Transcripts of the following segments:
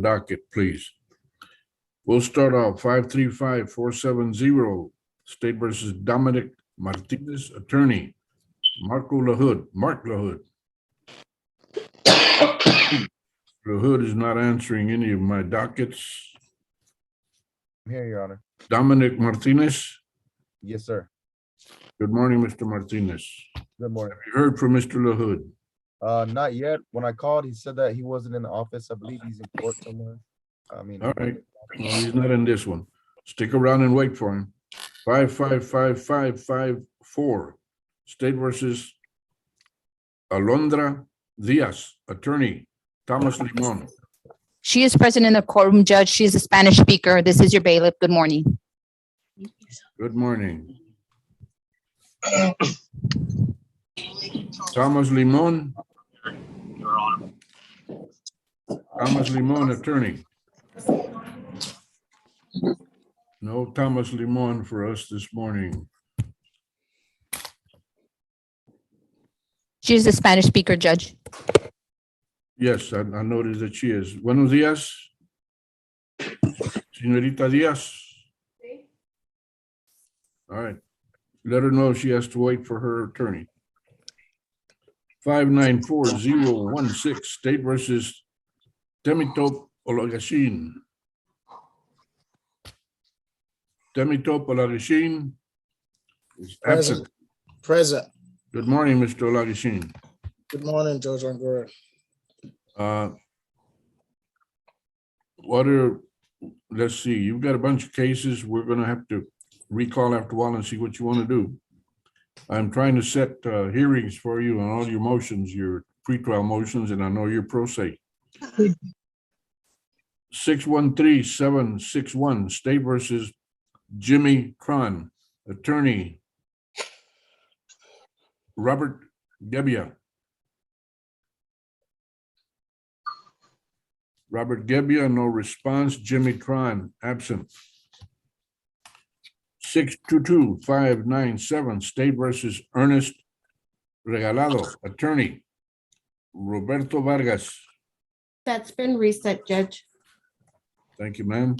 docket, please. We'll start off 535-470, State versus Dominic Martinez, attorney. Mark LaHood. LaHood is not answering any of my dockets. I'm here, Your Honor. Dominic Martinez. Yes, sir. Good morning, Mr. Martinez. Good morning. You heard from Mr. LaHood. Not yet. When I called, he said that he wasn't in the office. I believe he's in court somewhere. All right. Well, he's not in this one. Stick around and wait for him. 555-554, State versus Alondra Diaz, attorney. Thomas Limon. She is present in the courtroom, Judge. She is a Spanish speaker. This is your bailiff. Good morning. Good morning. Thomas Limon. Thomas Limon, attorney. No Thomas Limon for us this morning. She is a Spanish speaker, Judge. Yes, I noticed that she is. Buenos días. Señorita Diaz. All right. Let her know she has to wait for her attorney. 594-016, State versus Temitop Olagashin. Temitop Olagashin is absent. Present. Good morning, Mr. Olagashin. Good morning, Judge Longoria. Let's see, you've got a bunch of cases. We're going to have to recall after a while and see what you want to do. I'm trying to set hearings for you on all your motions, your pretrial motions, and I know you're pro se. 613-761, State versus Jimmy Tron, attorney. Robert Gebbia. Robert Gebbia, no response. Jimmy Tron, absent. 622-597, State versus Ernest Regalado, attorney. Roberto Vargas. That's been reset, Judge. Thank you, ma'am.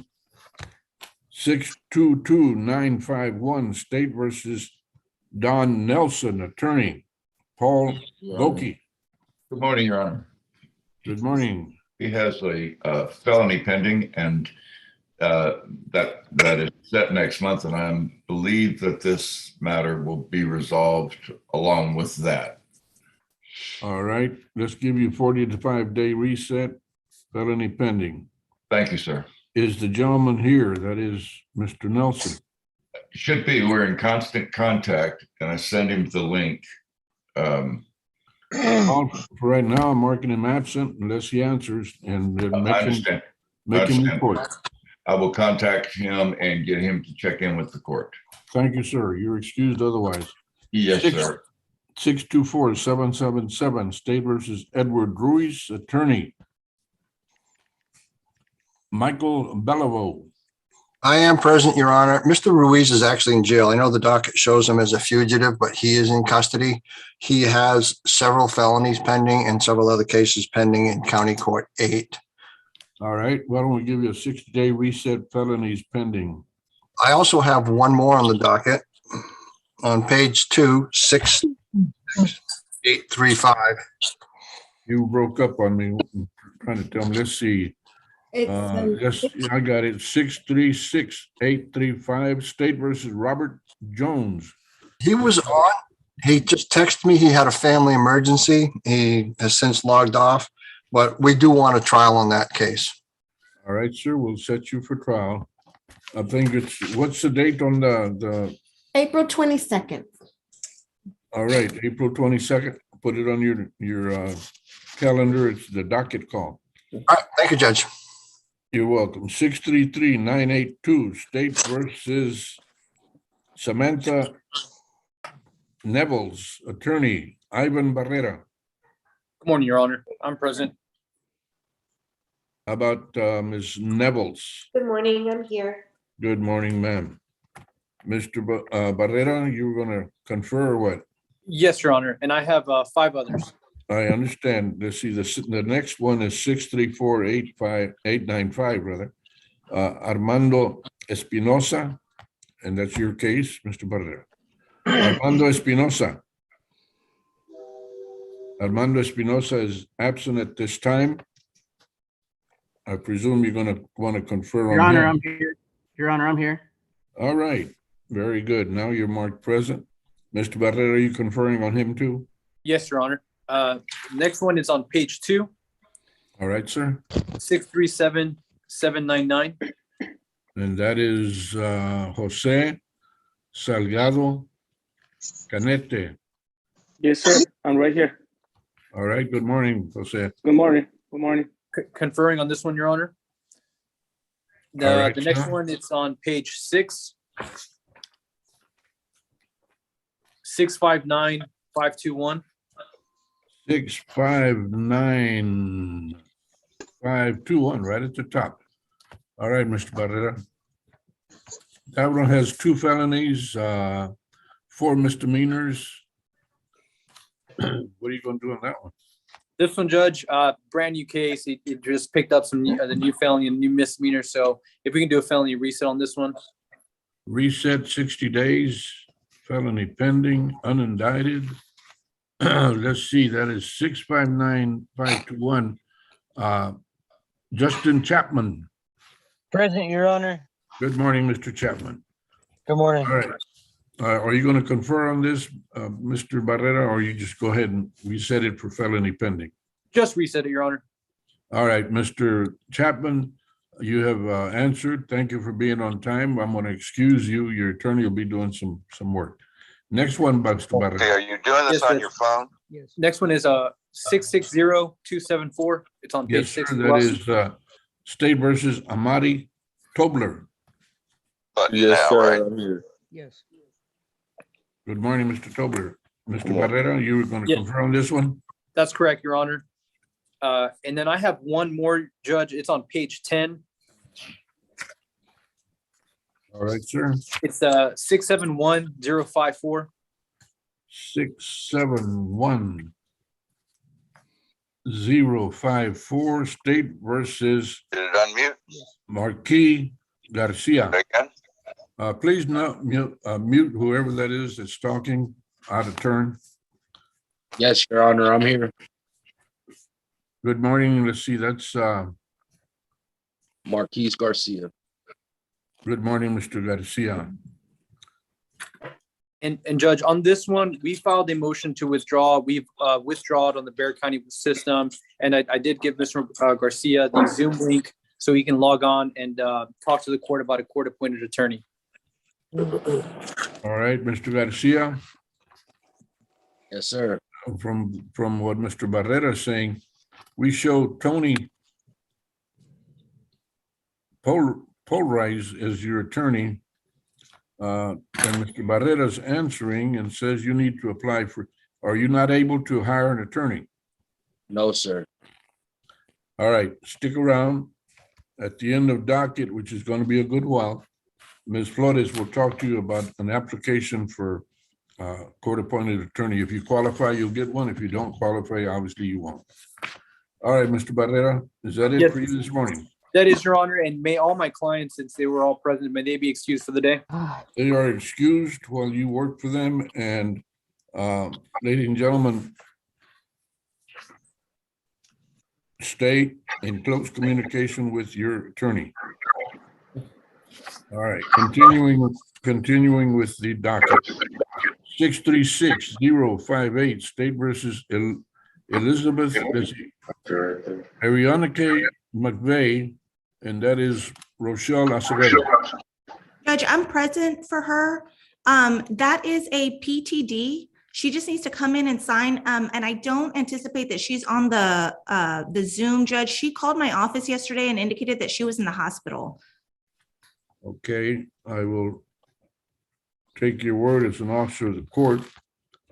622-951, State versus Don Nelson, attorney. Paul Goki. Good morning, Your Honor. Good morning. He has a felony pending, and that is set next month, and I believe that this matter will be resolved along with that. All right, let's give you 45-day reset, felony pending. Thank you, sir. Is the gentleman here? That is Mr. Nelson. Should be. We're in constant contact, and I send him the link. For right now, I'm marking him absent unless he answers and then make him report. I will contact him and get him to check in with the court. Thank you, sir. You're excused otherwise. Yes, sir. 624-777, State versus Edward Ruiz, attorney. Michael Beliveau. I am present, Your Honor. Mr. Ruiz is actually in jail. I know the docket shows him as a fugitive, but he is in custody. He has several felonies pending and several other cases pending in County Court 8. All right. Why don't we give you a 60-day reset, felonies pending? I also have one more on the docket on page 2, 66835. You broke up on me trying to tell me. Let's see. Yes, I got it. 636-835, State versus Robert Jones. He was on. He just texted me he had a family emergency. He has since logged off, but we do want a trial on that case. All right, sir. We'll set you for trial. I think what's the date on the April 22nd. All right, April 22nd. Put it on your calendar. It's the docket call. All right. Thank you, Judge. You're welcome. 633-982, State versus Samantha Nevels, attorney. Ivan Barrera. Good morning, Your Honor. I'm present. How about Ms. Nevels? Good morning, I'm here. Good morning, ma'am. Mr. Barrera, you were going to confer or what? Yes, Your Honor. And I have 5 others. I understand. Let's see, the next one is 634-895, rather. Armando Espinosa, and that's your case, Mr. Barrera. Armando Espinosa. Armando Espinosa is absent at this time. I presume you're going to want to confer Your on Honor, him. I'm here. Your Honor, I'm here. All right, very good. Now you're marked present. Mr. Barrera, are you conferring on him too? Yes, Your Honor. Next one is on page 2, All right, sir. 637-799. And that is Jose Salgado Canete. Yes, sir. I'm right here. All right, good morning, Jose. Good morning. Good morning. Conferring on this one, Your Honor. All right, The next sir. one, it's on page 6. 659-521. 659521, right at the top. All right, Mr. Barrera. That one has 2 felonies, 4 misdemeanors. What are you going to do on that one? This one, Judge, brand new case. It just picked up some the new felony and new misdemeanor. So if we can do a felony reset on this one. Reset 60 days, felony pending, unindicted. Let's see, that is 659521. Justin Chapman. Present, Your Honor. Good morning, Mr. Chapman. Good morning. All right. Are you going to confer on this, Mr. Barrera, or you just go ahead and reset it for felony pending? Just reset it, Your Honor. All right, Mr. Chapman, you have answered. Thank you for being on time. I'm going to excuse you. Your attorney will be doing some work. Next one, Mr. Barrera. Are you doing this Yes, on Judge. your phone? Yes. Next one is 660-274. It's on page Yes, sir. 6. of the That lawsuit. is State versus Amari Tobler. But now, right? I'm here. Yes. Good morning, Mr. Tobler. Mr. Barrera, you were going to Yeah. confer on this one? That's correct, Your Honor. And then I have one more, Judge. It's on page 10. All right, sir. It's 671-054. 671-054, State versus Did it unmute? Marquis Garcia. Again? Please mute whoever that is that's talking out of turn. Yes, Your Honor, I'm here. Good morning. Let's see, that's Marquise Garcia. good morning, Mr. Garcia. And Judge, on this one, we filed a motion to withdraw. We've withdrawn on the Bexar County system. And I did give Mr. Garcia the Zoom link so he can log on and talk to the court about a court-appointed attorney. All right, Mr. Garcia, Yes, sir. from what Mr. Barrera is saying, we show Tony Polrice as your attorney. And Mr. Barrera is answering and says you need to apply for, are you not able to hire an attorney? No, sir. All right, stick around. At the end of docket, which is going to be a good while, Ms. Flores will talk to you about an application for court-appointed attorney. If you qualify, you'll get one. If you don't qualify, obviously you won't. All right, Mr. Barrera, is that it Yes. for you this morning? That is, Your Honor, and may all my clients, since they were all present, may they be excused for the day. They are excused while you work for them. And ladies and gentlemen, stay in close communication with your attorney. All right, continuing with the docket. 636-058, State versus Elizabeth Arianake McVeigh, and that is Rochelle Acevedo. Judge, I'm present for her. That is a PTD. She just needs to come in and sign. And I don't anticipate that she's on the Zoom, Judge. She called my office yesterday and indicated that she was in the hospital. Okay, I will take your word as an officer of the court.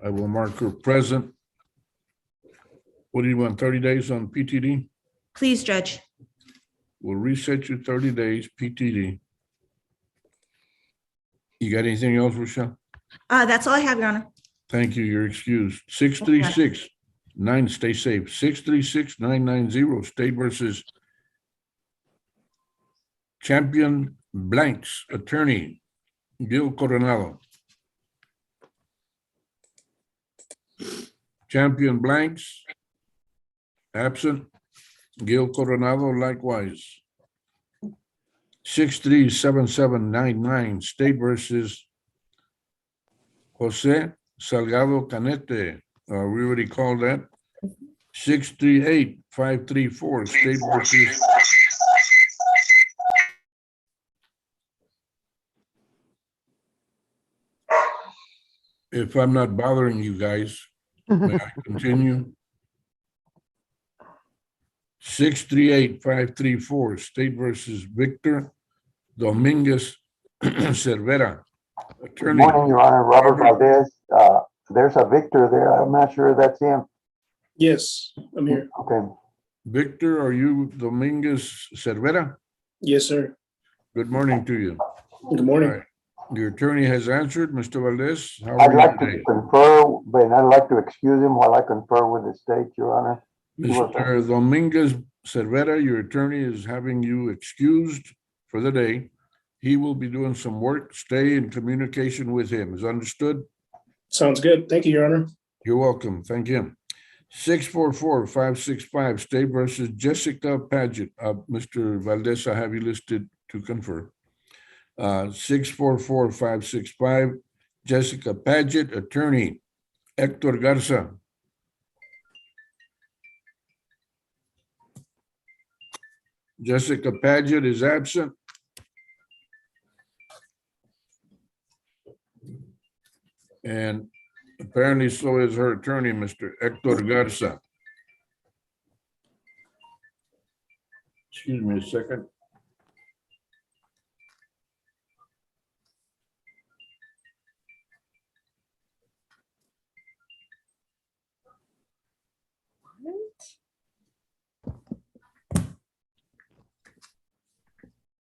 I will mark her present. What do you want, 30 days on PTD? Please, Judge. We'll reset you 30 days PTD. You got anything else, Rochelle? That's all I have, Your Honor. Thank you, you're excused. 636, 9, stay safe. 636990, State versus Champion Blanks, attorney, Gil Coronado. Champion Blanks, absent. Gil Coronado, likewise. 637799, State versus Jose Salgado Canete. We already called that. 638534, State versus if I'm not bothering you guys, may I continue? 638534, State versus Victor Dominguez Cervera, Good attorney. morning, Your Honor. Robert Valdez. There's a Victor there. I'm not sure if that's him. Yes, I'm here. Okay. Victor, are you Dominguez Cervera? Yes, sir. Good morning to you. Good All morning. right. Your attorney has answered. Mr. Valdez, how I'd are like you to today? confer, but I'd like to excuse him while I confer with the state, Your Honor. Mr. Dominguez Cervera, your attorney is having you excused for the day. He will be doing some work. Stay in communication with him. Is understood? Sounds good. Thank you, Your Honor. You're welcome. Thank him. 644565, State versus Jessica Paget. Mr. Valdez, I have you listed to confer. 644565, Jessica Paget, attorney, Hector Garza. Jessica Paget is absent. And apparently so is her attorney, Mr. Hector Garza. Excuse me a second.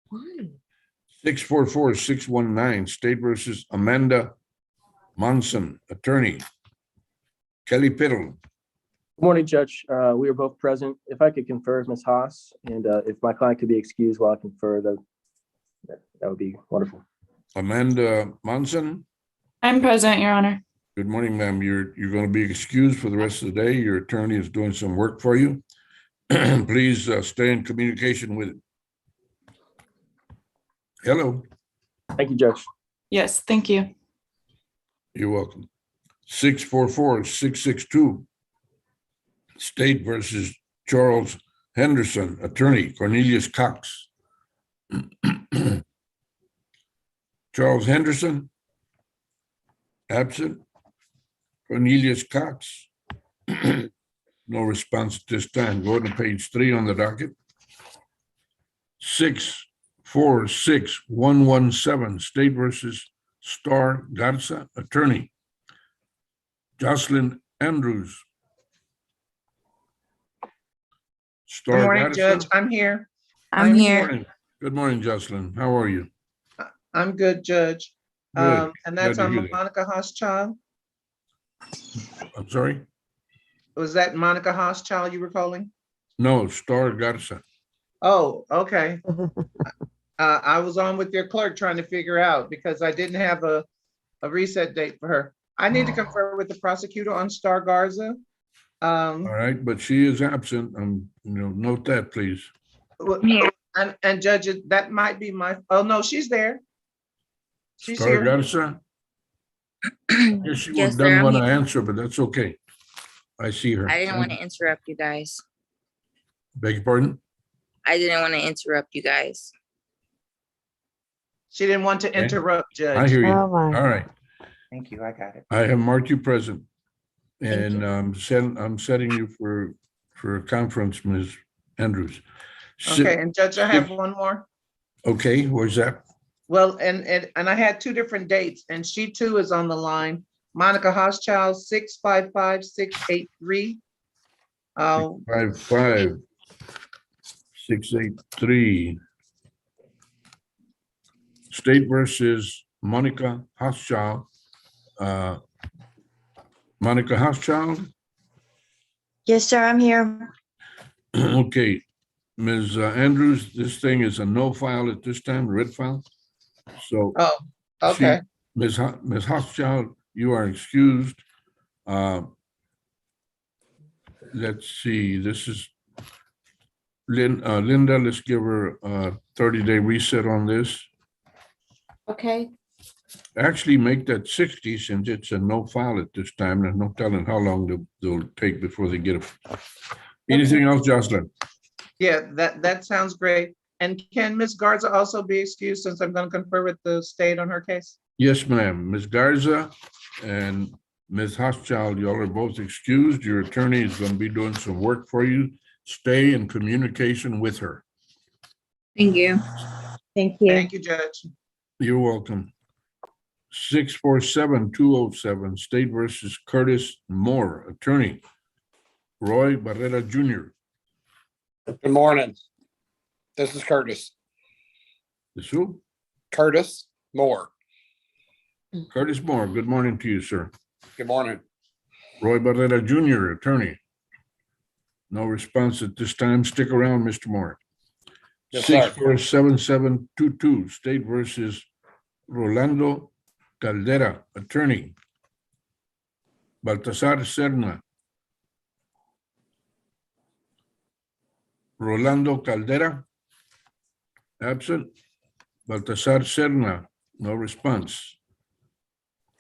Why? 644619, State versus Amanda Monson, attorney. Kelly Piddle. Good morning, Judge. We are both present. If I could confer with Ms. Haas, and if my client could be excused while I confer, that would be wonderful. Amanda Monson. I'm present, Your Honor. Good morning, ma'am. You're going to be excused for the rest of the day. Your attorney is doing some work for you. Please stay in communication with it. Hello. Thank you, Judge. Yes, thank you. You're welcome. 644662, State versus Charles Henderson, attorney, Cornelius Cox. Charles Henderson, absent. Cornelius Cox, no response at this time. Go to page 3 on the docket. 646117, State versus Star Garza, attorney. Jocelyn Andrews. Star Good morning, Garza. Judge. I'm here. I'm here. Morning. Good morning, Jocelyn. How are you? I'm good, Judge. Good. And that's Glad to hear on that. Monica Hochschild. I'm sorry? Was that Monica Hochschild you were calling? No, Star Garza. Oh, okay. I was on with your clerk trying to figure out because I didn't have a reset date for her. I need to confer with the prosecutor on Star Garza. All right, but she is absent. Note that, please. And Judge, that might be my, oh, no, she's there. She's Star here. Garza? Yes, she Yes, sir, doesn't I'm want to here. answer, but that's okay. I see her. I didn't want to interrupt you guys. Beg your pardon? I didn't want to interrupt you guys. She didn't want to Okay. interrupt, Judge. I hear you. All right. Thank you, I got it. I have marked you present. Thank And I'm setting you for a conference, Ms. Andrews. Okay, and Judge, I have one more. Okay, where's that? Well, and I had two different dates, and she too is on the line. Monica Hochschild, 655683. 55683. State versus Monica Hochschild. Monica Hochschild, Yes, sir, I'm here. Okay, Ms. Andrews, this thing is a no file at this time, red file. So Oh, okay. Ms. Hochschild, you are excused. Let's see, this is Linda, let's give her a 30-day reset on this. Okay. Actually, make that 60 since it's a no file at this time. There's no telling how long they'll take before they get it. Anything else, Jocelyn? Yeah, that sounds great. And can Ms. Garza also be excused since I'm going to confer with the state on her case? Yes, ma'am. Ms. Garza and Ms. Hochschild, y'all are both excused. Your attorney is going to be doing some work for you. Stay in communication with her. Thank you. Thank you. Thank you, Judge. You're welcome. 647-207, State versus Curtis Moore, attorney. Roy Barrera Jr. Good morning. This is Curtis. This who? Curtis Moore. Curtis Moore. Good morning to you, sir. Good morning. Roy Barrera Jr., attorney. No response at this time. Stick around, Mr. Moore. Yes, sir. 647-7722, State versus Rolando Caldera, attorney. Baltasar Serna. Rolando Caldera, absent. Baltasar Serna, no response.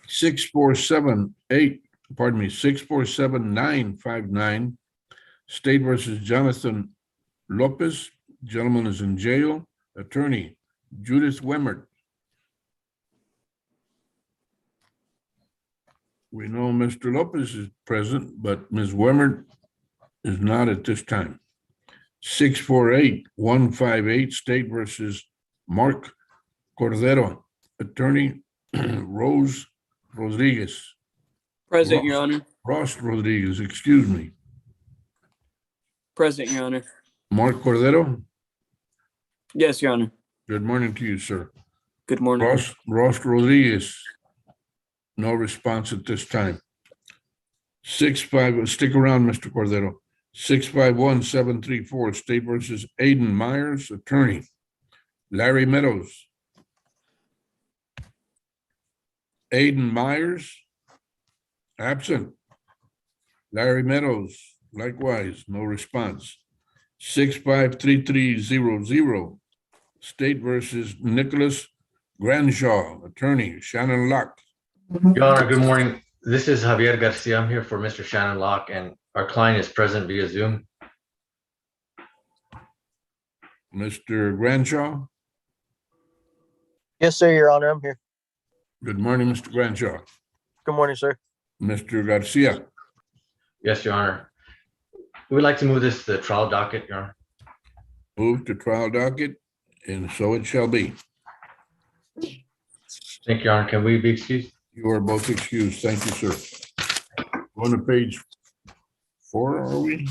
647-959, State versus Jonathan Lopez. Gentleman is in jail. Attorney Judith Wemmert. We know Mr. Lopez is present, but Ms. Wemmert is not at this time. 648-158, State versus Mark Cordero. Attorney Rose Rodriguez. Present, Your Honor. Ross Rodriguez, excuse me. Present, Your Honor. Mark Cordero. Yes, Your Honor. Good morning to you, sir. Good morning. Ross Rodriguez. No response at this time. 65, stick around, Mr. Cordero. 651-734, State versus Aiden Myers, attorney. Larry Meadows. Aiden Myers, absent. Larry Meadows, likewise, no response. 653300, State versus Nicholas Granshaw, attorney. Shannon Locke. Your Honor, good morning. This is Javier Garcia. I'm here for Mr. Shannon Locke, and our client is present via Zoom. Mr. Granshaw. Yes, sir, Your Honor, I'm here. Good morning, Mr. Granshaw. Good morning, sir. Mr. Garcia. Yes, Your Honor. We would like to move this to the trial docket, Your Honor. Move to trial docket, and so it shall be. Thank you, Your Honor. Can we be excused? You are both excused. Thank you, sir. On to page 4, are we?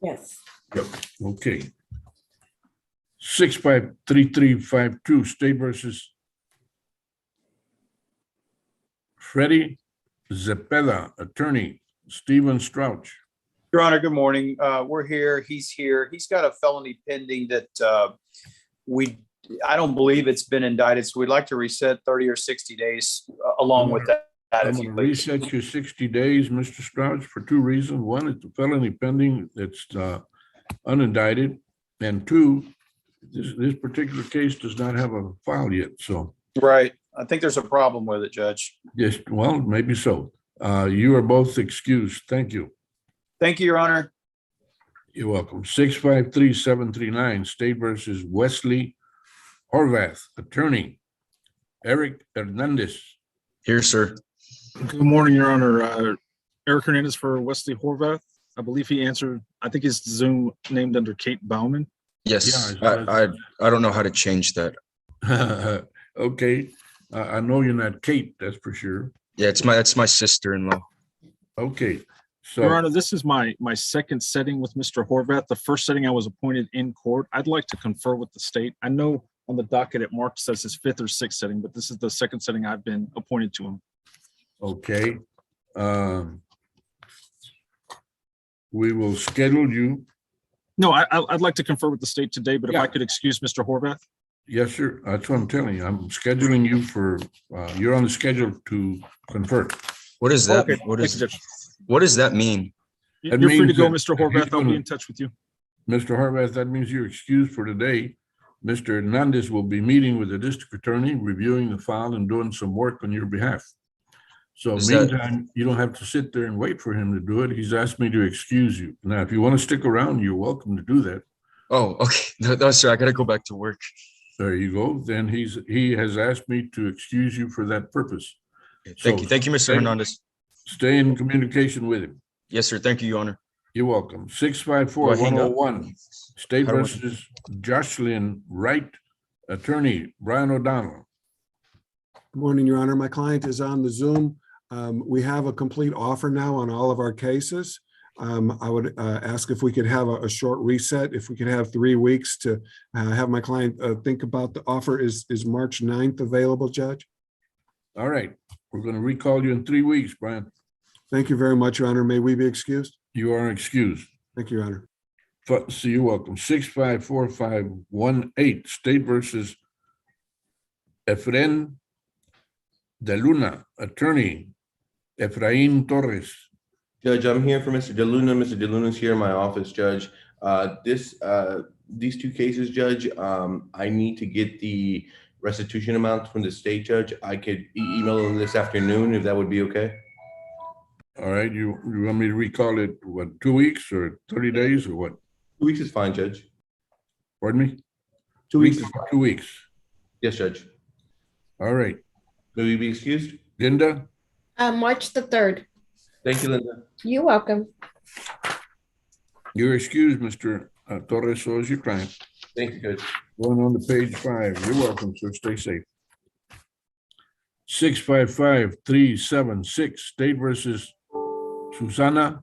Yes. Yep. Okay. 653352, State versus Freddie Zepeda, attorney. Stephen Strouch. Your Honor, good morning. We're here. He's here. He's got a felony pending that I don't believe it's been indicted. So we'd like to reset 30 or 60 days along with that. I'm going to reset you 60 days, Mr. Strouch, for 2 reasons. One, it's a felony pending that's unindicted. And 2, this particular case does not have a file yet. So, right. I think there's a problem with it, Judge. yes, well, maybe so. You are both excused. Thank you. Thank you, Your Honor. You're welcome. 653739, State versus Wesley Horvath, attorney. Eric Hernandez. Here, sir. Good morning, Your Honor. Eric Hernandez for Wesley Horvath. I believe he answered, I think his Zoom named under Kate Bauman. Yes, I don't know how to change that. Okay. I know you're not Kate, that's for sure. Yeah, that's my sister-in-law. Okay. So, Your Honor, this is my second setting with Mr. Horvath. The first setting I was appointed in court. I'd like to confer with the state. I know on the docket it marks says his 5th or 6th setting, but this is the second setting I've been appointed to him. okay. we will schedule you. No, I'd like to confer with the state today, but if I Yeah. could excuse Mr. Horvath? Yes, sir. That's what I'm telling you. I'm scheduling you for, you're on the schedule to confer. What is that? Okay, thank you, Judge. What does that mean? That You're free to means go, that Mr. he's Horvath. I'll be gonna- in touch with you. Mr. Horvath, that means you're excused for today. Mr. Hernandez will be meeting with the district attorney, reviewing the file and doing some work on your behalf. So Is that- meantime, you don't have to sit there and wait for him to do it. He's asked me to excuse you. Now, if you want to stick around, you're welcome to do that. Oh, okay. No, sir, I gotta go back to work. There you go. Then he has asked me to excuse you for that purpose. Thank So you. Thank you, Mr. stay- Hernandez. Stay in communication with him. Yes, sir. Thank you, Your Honor. You're welcome. Do I hang up? 654-101, State How do I- versus Jocelyn Wright, attorney Brian O'Donnell. Good morning, Your Honor. My client is on the Zoom. We have a complete offer now on all of our cases. I would ask if we could have a short reset, if we could have 3 weeks to have my client think about the offer. Is March 9th available, Judge? All right, we're going to recall you in 3 weeks, Brian. Thank you very much, Your Honor. May we be excused? You are excused. Thank you, Your Honor. So you're welcome. 654-518, State versus Efren de Luna, attorney Efrain Torres. Judge, I'm here for Mr. DeLuna. Mr. DeLuna's here in my office, Judge. These two cases, Judge, I need to get the restitution amount from the state, Judge. I could email them this afternoon if that would be okay. All right, you want me to recall it, what, 2 weeks or 30 days or what? 2 weeks is fine, Judge. Pardon me? 2 weeks is Recall fine. 2 weeks. Yes, Judge. All right. May we be excused? Linda? March the 3rd. Thank you, Linda. You're welcome. You're excused, Mr. Torres, so is your client. Thank you, Judge. Going on to page 5. You're welcome, sir. Stay safe. 655-376, State versus Susana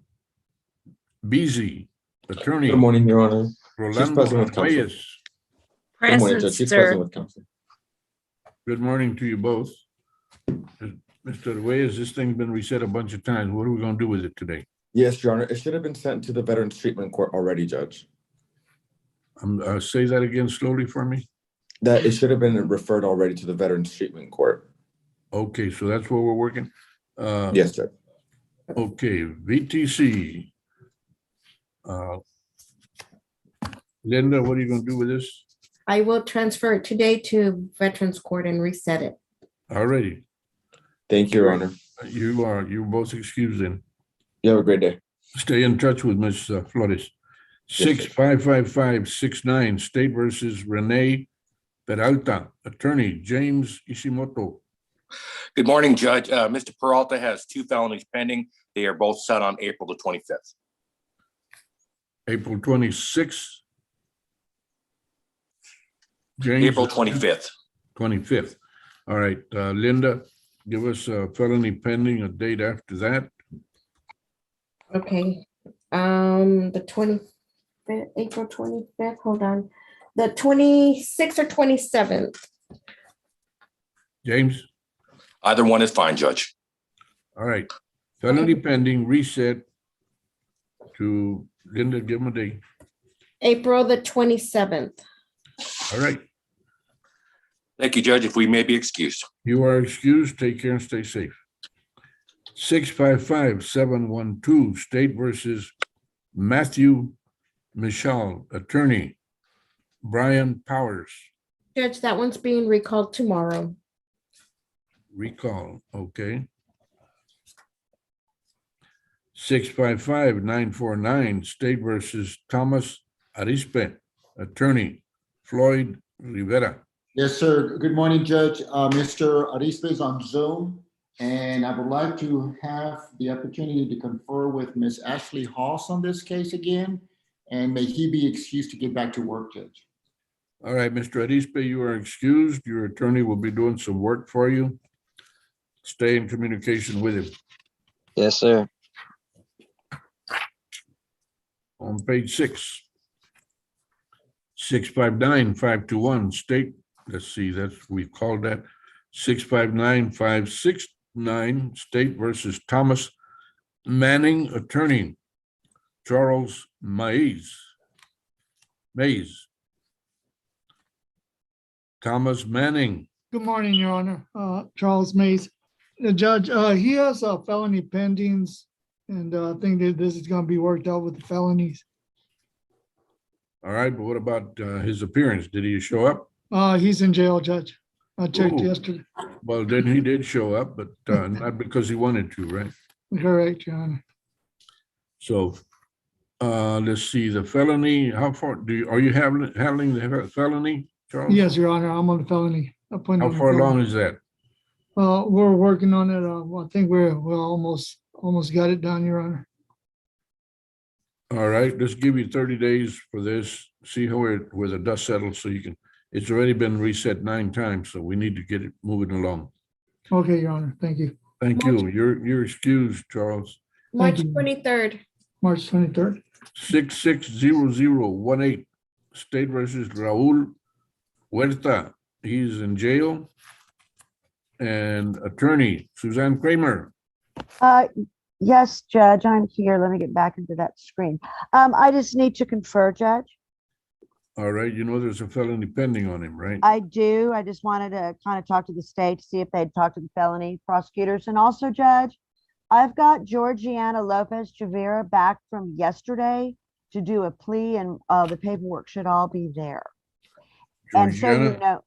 Beasy, attorney. Good morning, Your Honor. She's Rolando present with counsel. Reyes. Good morning, Judge. She's present with counsel. Good morning to you both. Mr. Reyes, this thing's been reset a bunch of times. What are we going to do with it today? Yes, Your Honor. It should have been sent to the Veterans Treatment Court already, Judge. Say that again slowly for me. That it should have been referred already to the Veterans Treatment Court. Okay, so that's where we're working? Yes, Judge. Okay, VTC. Linda, what are you going to do with this? I will transfer it today to Veterans Court and reset it. Alrighty. Thank you, Your Honor. You're both excused then. You have a great day. Stay in touch with Ms. Flores. 655-569, State versus Renee Peralta, attorney James Ishimoto. Good morning, Judge. Mr. Peralta has 2 felonies pending. They are both set on April the 25th. April 26th. James? April 25th. 25th. All right, Linda, give us a felony pending, a date after that. Okay. The 25th, April 25th, hold on. The 26th or 27th. James? Either one is fine, Judge. All right, felony pending, reset to Linda, give him a date. April the 27th. All right, Thank you, Judge. If we may be excused. you are excused. Take care and stay safe. 655-712, State versus Matthew Michal, attorney Brian Powers. Judge, that one's being recalled tomorrow. Recall, okay. 655-949, State versus Thomas Arispe, attorney Floyd Rivera. Yes, sir. Good morning, Judge. Mr. Arispe is on Zoom, and I would like to have the opportunity to confer with Ms. Ashley Haas on this case again, and may he be excused to get back to work, Judge. All right, Mr. Arispe, you are excused. Your attorney will be doing some work for you. Stay in communication with him. Yes, sir. On page 6. 659-521, State, let's see, we've called that 659-569, State versus Thomas Manning, attorney Charles Mays. Thomas Manning. Good morning, Your Honor. Charles Mays. The judge, he has felony pendings, and I think that this is gonna be worked out with the felonies. All right, but what about his appearance? Did he show up? He's in jail, Judge. I checked Ooh. yesterday. Well, then he did show up, but not because he wanted to, right? Correct, Your Honor. So let's see, the felony, how far are you handling the felony, Charles? Yes, Your Honor, I'm on the felony. How far along is that? We're working on it. I think we're almost got it done, Your Honor. All right, let's give you 30 days for this. See how where the dust settles so you can, it's already been reset 9 times, so we need to get it moving along. Okay, Your Honor. Thank you. Thank you. You're excused, Charles. March Thank you. 23rd. March 23rd. 660018, State versus Raul Huerta. He's in jail. And attorney Suzanne Kramer. Yes, Judge, I'm here. Let me get back into that screen. I just need to confer, Judge. All right, you know there's a felony pending on him, right? I do. I just wanted to kind of talk to the state to see if they'd talk to the felony prosecutors. And also, Judge, I've got Georgiana Lopez Chavira back from yesterday to do a plea, and the paperwork should all be there. And so, you know,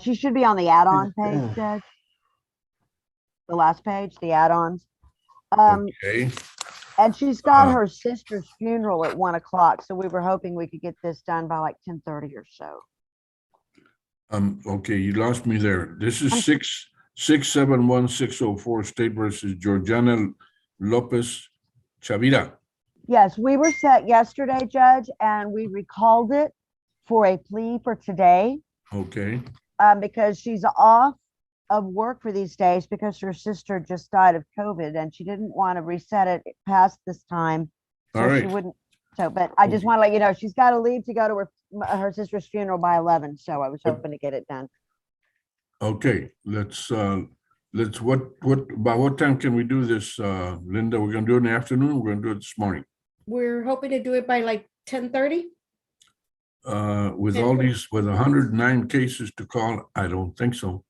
she should be on the add-on page, Judge. The last page, the add-ons. Okay. And she's got her sister's funeral at 1 o'clock. So we were hoping we could get this done by like 10:30 or so. Okay, you lost me there. This is 671-604 State versus Georgiana Lopez Chavira. Yes, we were set yesterday, Judge, and we recalled it for a plea for today. Okay. Because she's off of work for these days because her sister just died of COVID and she didn't want to reset it past this time. So All right. she wouldn't. So, but I just want to let you know, she's got to leave to go to her sister's funeral by 11. So I was hoping to get it done. Okay, let's by what time can we do this, Linda? We're gonna do it in the afternoon. We're gonna do it this morning. We're hoping to do it by like 10:30. With all these, with 109 cases to call, I don't think so.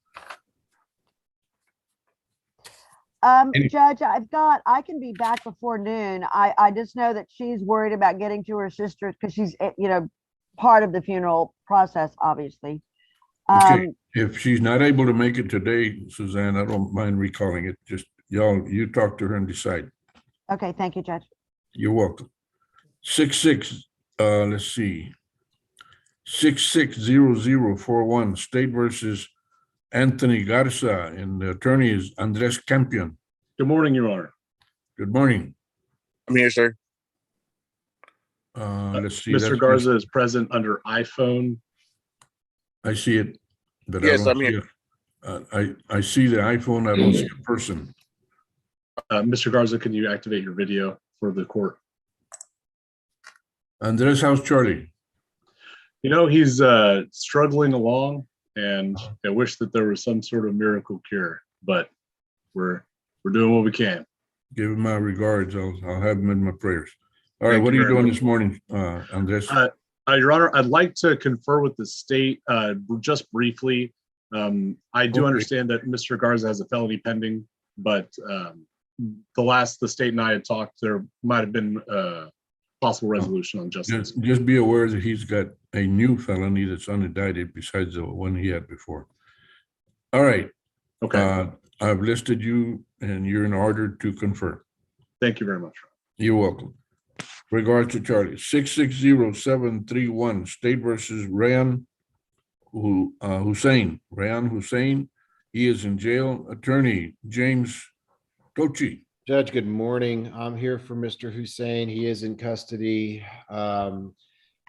Judge, I can be back before noon. I just know that she's worried about getting to her sister because she's, you know, part of the funeral process, obviously. Okay, if she's not able to make it today, Suzanne, I don't mind recalling it. Just you talk to her and decide. Okay, thank you, Judge. You're welcome. 660041 State versus Anthony Garza, and the attorney is Andres Campion. Good morning, Your Honor. Good morning. I'm here, sir. Let's see. Mr. Garza is present under iPhone. I see it, but Yes, I I'm don't here. see I see the iPhone. I don't see a person. Mr. Garza, can you activate your video for the court? Andres, how's Charlie? You know, he's struggling along, and I wish that there was some sort of miracle cure, but we're doing what we can. Give him my regards. I'll have him in my prayers. All right, Thank what you are you very doing much. this morning, Andres? Your Honor, I'd like to confer with the state just briefly. I do understand that Mr. Garza has a felony pending, but the state and I had talked, there might have been a possible resolution on justice. Just be aware that he's got a new felony that's unindicted besides the one he had before. All right. Okay. I've listed you and you're in order to confer. Thank you very much. You're welcome. Regards to Charlie. 660731 State versus Rayan Hussein. Rayan Hussein. He is in jail. Attorney James Tochi. Judge, good morning. I'm here for Mr. Hussein. He is in custody.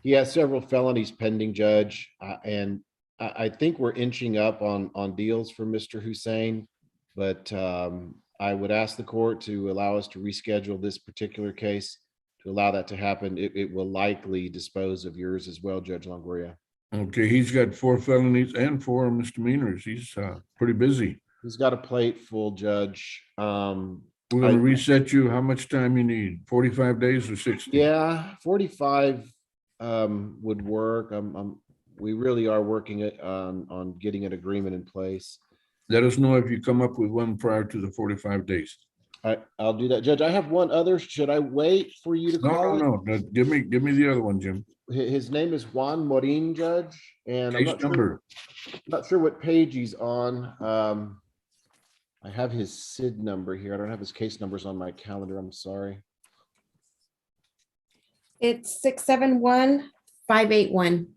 He has several felonies pending, Judge, and I think we're inching up on deals for Mr. Hussein, but I would ask the court to allow us to reschedule this particular case. To allow that to happen, it will likely dispose of yours as well, Judge Longoria. Okay, he's got 4 felonies and 4 misdemeanors. He's pretty busy. He's got a plate full, Judge. We're gonna reset you. How much time you need? 45 days or 60? Yeah, 45 would work. We really are working it on getting an agreement in place. Let us know if you come up with one prior to the 45 days. I'll do that. Judge, I have one other. Should I wait for you to call it? No. Give me the other one, Jim. His name is Juan Morin, Judge, and I'm Case not sure what page he's on. I have his SID number here. I don't have his case numbers on my calendar. I'm sorry. It's 671-581.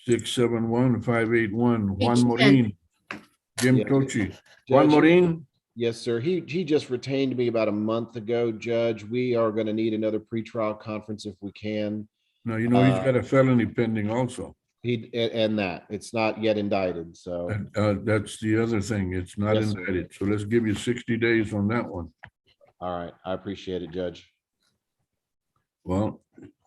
671-581. Juan Page Morin. Jim Yeah. Tochi. Juan Judge, Morin? Yes, sir. He just retained me about a month ago, Judge. We are going to need another pretrial conference if we can. No, you know, he's got a felony pending also. And that it's not yet indicted. So that's the other thing. It's not Yes, sir. indicted. So let's give you 60 days on that one. all right, I appreciate it, Judge. Well,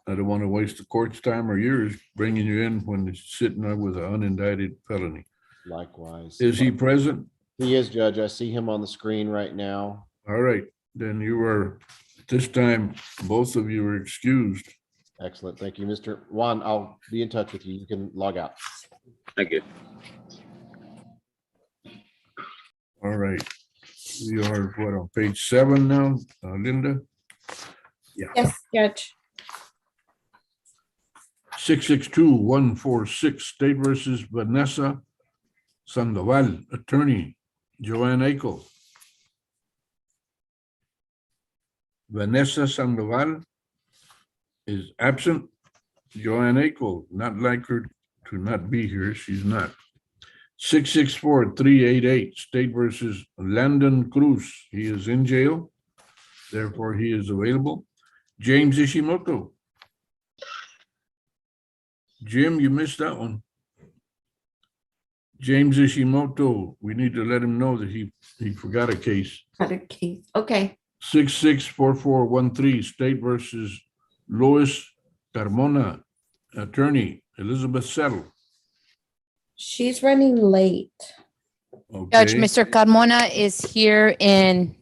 I don't want to waste the court's time or yours bringing you in when it's sitting there with an unindicted felony. Likewise. Is he present? He is, Judge. I see him on the screen right now. All right, then you are, this time, both of you are excused. Excellent. Thank you, Mr. Juan. I'll be in touch with you. You can log out. Thank you. All right. We are what, on page 7 now, Linda? Yeah. Yes, Judge. 662-146 State versus Vanessa Sandoval, attorney, Joanne Akel. Vanessa Sandoval is absent. Joanne Akel, not like her to not be here. She's not. 664-388 State versus Landon Cruz. He is in jail. Therefore, he is available. James Ishimoto. Jim, you missed that one. James Ishimoto, we need to let him know that he forgot a case. Got a case. Okay. 664413 State versus Lois Carmona, attorney, Elizabeth Settle. She's running late. Judge, Okay. Mr. Carmona is here in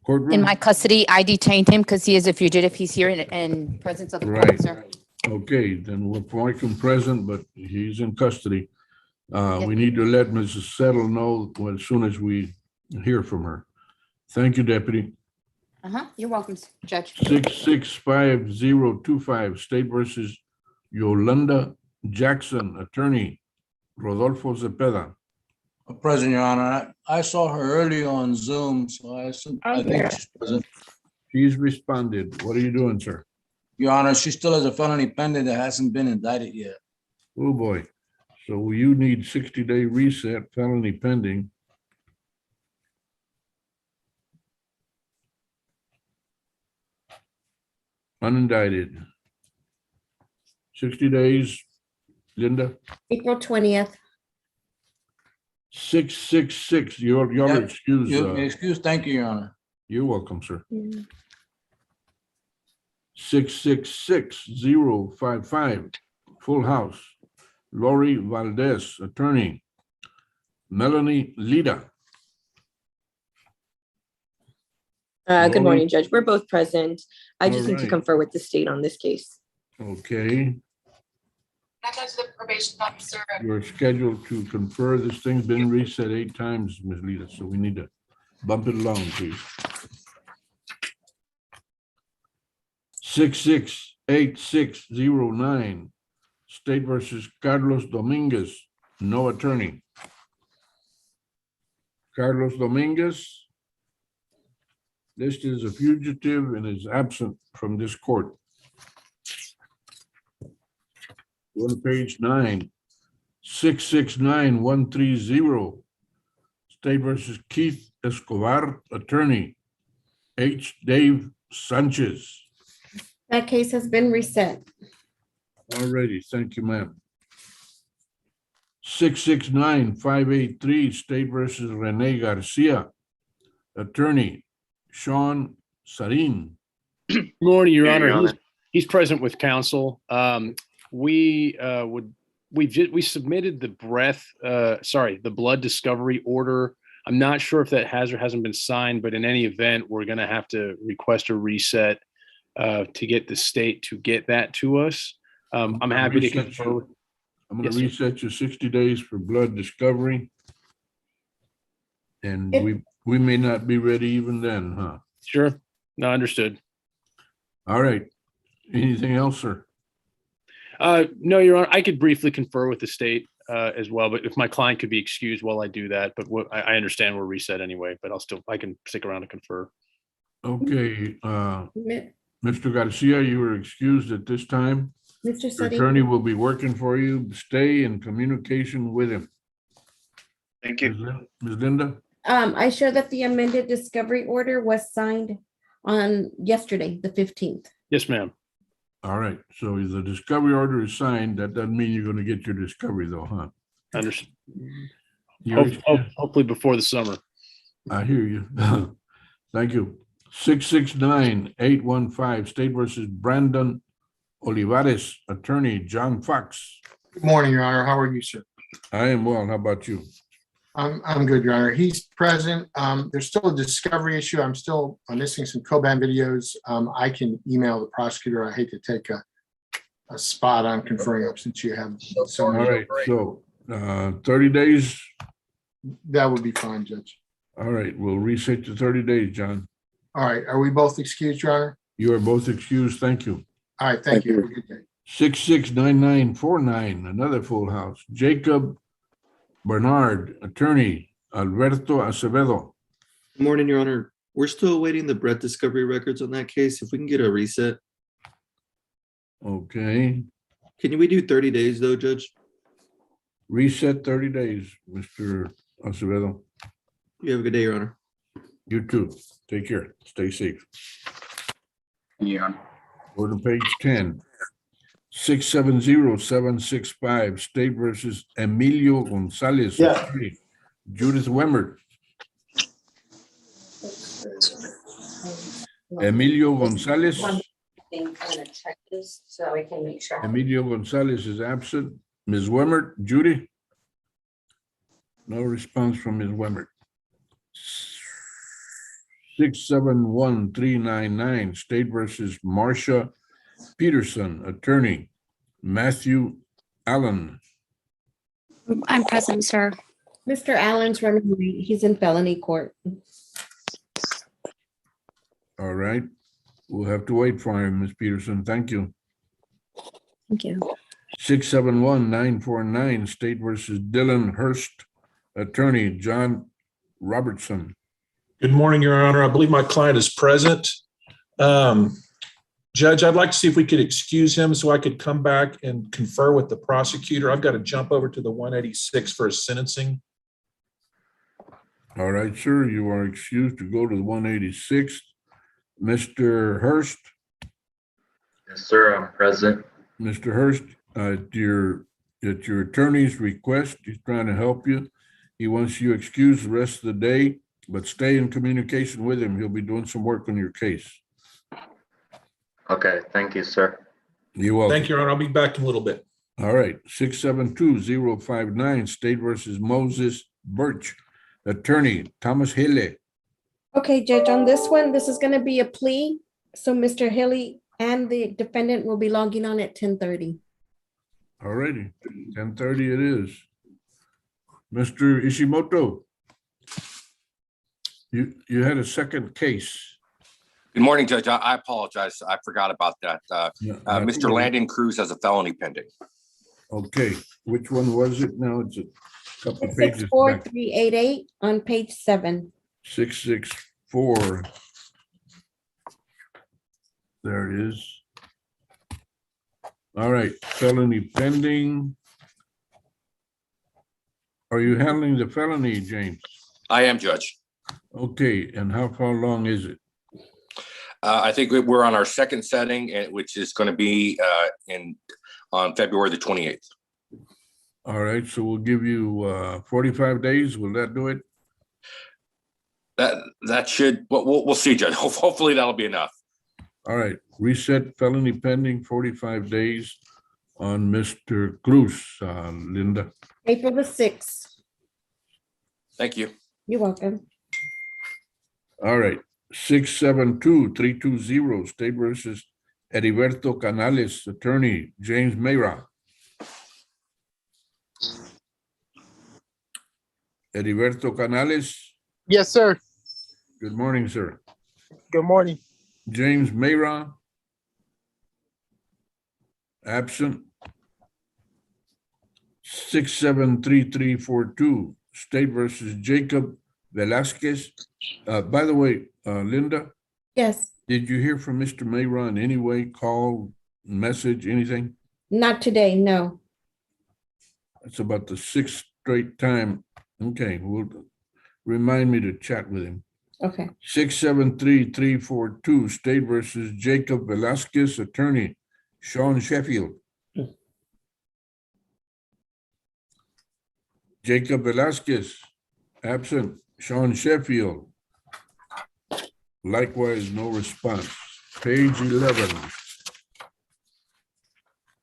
Courtroom? my custody. I detained him because he is a fugitive. He's here in presence of the court, Right. sir. Okay, then we'll mark him present, but he's in custody. We need to let Mrs. Settle know as soon as we hear from her. Thank you, Deputy. You're welcome, Judge. 665025 State versus Yolanda Jackson, attorney, Rodolfo Zepeda. President, Your Honor, I saw her earlier on Zoom, so I think she's present. She's responded. What are you doing, sir? Your Honor, she still has a felony pending that hasn't been indicted yet. Oh, boy. So you need 60-day reset, felony pending. Unindicted. 60 days, Linda. April 20th. 666, you're Yep. excused. Excuse, thank you, Your Honor. You're welcome, sir. 666055, full house. Lori Valdez, attorney. Melanie Lida. Good morning, Judge. We're both present. I just need to Alright. confer with the state on this case. Okay, The probation officer. you're scheduled to confer. This thing's been reset 8 times, Ms. Lida, so we need to bump it along, please. 668609, State versus Carlos Dominguez, no attorney. Carlos Dominguez listed as a fugitive and is absent from this court. Go to page 9, 669130, State versus Keith Escobar, attorney, H. Dave Sanchez. That case has been reset. Alrighty, thank you, ma'am. 669583, State versus Rene Garcia, attorney, Sean Sarin. Good morning, Your Hey, Honor. Your Honor. He's present with counsel. We submitted the the blood discovery order I'm not sure if that has or hasn't been signed, but in any event, we're going to have to request a reset to get the state to get that to us. I'm happy to confer. I'm going Yes, to sir. reset you 60 days for blood discovery. And If- we may not be ready even then, huh? Sure. No, understood. All right. Anything else, sir? No, Your Honor, I could briefly confer with the state as well, but if my client could be excused while I do that, but I understand we're reset anyway, but I can stick around to confer. Okay. Mi- Mr. Garcia, you are excused at this time. Mr. Your Sadi, attorney will be working for you. Stay in communication with him. Thank Ms. Linda? I show that the amended discovery order was signed on yesterday, the 15th. Yes, ma'am. All right. So the discovery order is signed. That doesn't mean you're going to get your discovery though, huh? Understood. You're Hopefully before the summer. I hear you. Thank you. 669-815 State versus Brandon Olivares, attorney John Fox. Good morning, Your Honor. How are you, sir? I am well. How about you? I'm good, Your Honor. He's present. There's still a discovery issue. I'm still missing some Coban videos. I can email the prosecutor. I hate to take a spot on conferring up since you have so All many. right. So 30 days. That would be fine, Judge. All right. We'll reset to 30 days, John. All right. Are we both excused, Your Honor? You are both excused. Thank you. All right. Thank you. Have a good day. 669949, another full house. Jacob Bernard, attorney Alberto Acevedo. Good morning, Your Honor. We're still awaiting the breath discovery records on that case. If we can get a reset. Okay. Can we do 30 days though, Judge? Reset 30 days, Mr. Acevedo. You have a good day, Your Honor. You too. Take care. Stay safe. Yeah. Go to page 10. 670-765 State versus Emilio Gonzalez. Yeah. attorney, Judith Wemmert. Emilio Gonzalez. I'm gonna check this so I can make sure. Emilio Gonzalez is absent. Ms. Wemmert, Judy? No response from Ms. Wemmert. 671-399 State versus Marcia Peterson, attorney Matthew Allen. I'm present, sir. Mr. Allen's running late. He's in felony court. All right. We'll have to wait for him, Ms. Peterson. Thank you. Thank you. 671-949 State versus Dylan Hurst, attorney John Robertson. Good morning, Your Honor. I believe my client is present. Judge, I'd like to see if we could excuse him so I could come back and confer with the prosecutor. I've got to jump over to the 186 for his sentencing. All right, sir, you are excused to go to the 186th. Mr. Hurst? Yes, sir, I'm present. Mr. Hurst, at your attorney's request, he's trying to help you. He wants you excused the rest of the day, but stay in communication with him. He'll be doing some work on your case. Okay, thank you, sir. You're welcome. Thank you, Your Honor. I'll be back in a little bit. All right, 672-059 State versus Moses Birch, attorney Thomas Hele. Okay, Judge, on this one, this is going to be a plea. So Mr. Hilly and the defendant will be logging on at 10:30. All righty, 10:30 it is. Mr. Ishimoto, you had a second case. Good morning, Judge. I apologize. I forgot about that. Mr. Yeah. Landon Cruz has a felony pending. Okay, which one was it now? It's a couple of pages back. 64388 on page 7. 664. There it is. All right, felony pending. Are you handling the felony, James? I am, Judge. Okay, and how far long is it? I think we're on our second setting, which is going to be on February the 28th. All right, so we'll give you 45 days. Will that do it? That should, we'll see, Judge. Hopefully that'll be enough. All right, reset felony pending, 45 days on Mr. Cruz, Linda. April the 6th. Thank you. You're welcome. All right, 672-320, State versus Heriberto Canales, attorney, James Mayra. Heriberto Canales, Yes, sir. good morning, sir. Good morning. James Mayra. Absent. 673-342, State versus Jacob Velasquez. By the way, Linda, Yes, did you hear from Mr. Mayra in any way, call, message, anything? not today, no. It's about the sixth straight time. Okay, well, remind me to chat with him. Okay. 673-342, State versus Jacob Velasquez, attorney, Sean Sheffield. Jacob Velasquez, absent. Sean Sheffield. Likewise, no response. Page 11.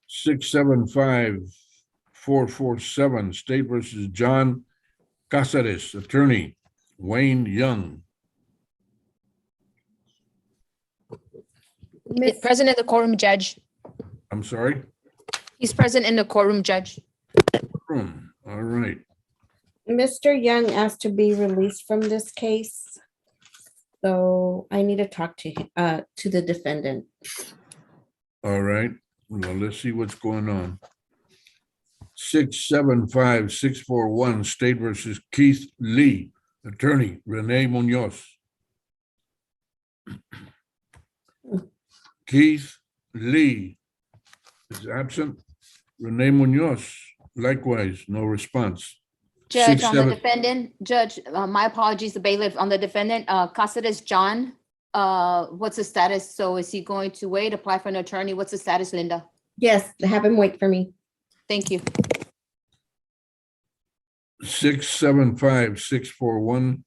675-447, State versus John Casares, attorney, Wayne Young. Present in the courtroom, Judge. I'm sorry? He's present in the courtroom, Judge. All right. Mr. Young asked to be released from this case. So I need to talk to the defendant. All right. Well, let's see what's going on. 675-641, State versus Keith Lee, attorney, Renee Munoz. Keith Lee is absent. Renee Munoz, likewise, no response. Judge, on the defendant, Judge, my apologies, the bailiff, on the defendant, Casares John, what's the status? So is he going to wait, apply for an attorney? What's the status, Linda? Yes, have him wait for me. Thank you. 675-641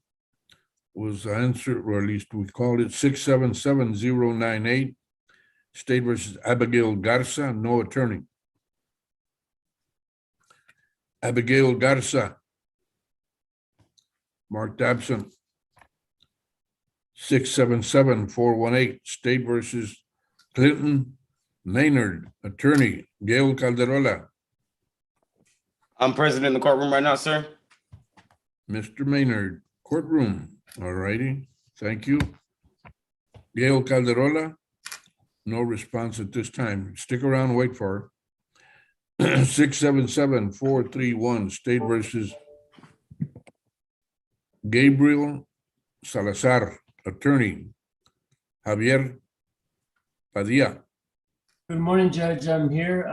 was answered, or at least we called it. 677-098, State versus Abigail Garza, no attorney. Abigail Garza, marked absent. 677-418, State versus Clinton Maynard, attorney, Gail Calderola. I'm present in the courtroom right now, sir. Mr. Maynard, courtroom. All righty, thank you. Gail Calderola, no response at this time. Stick around, wait for her. 677-431, State versus Gabriel Salazar, attorney, Javier Padilla. Good morning, Judge. I'm here.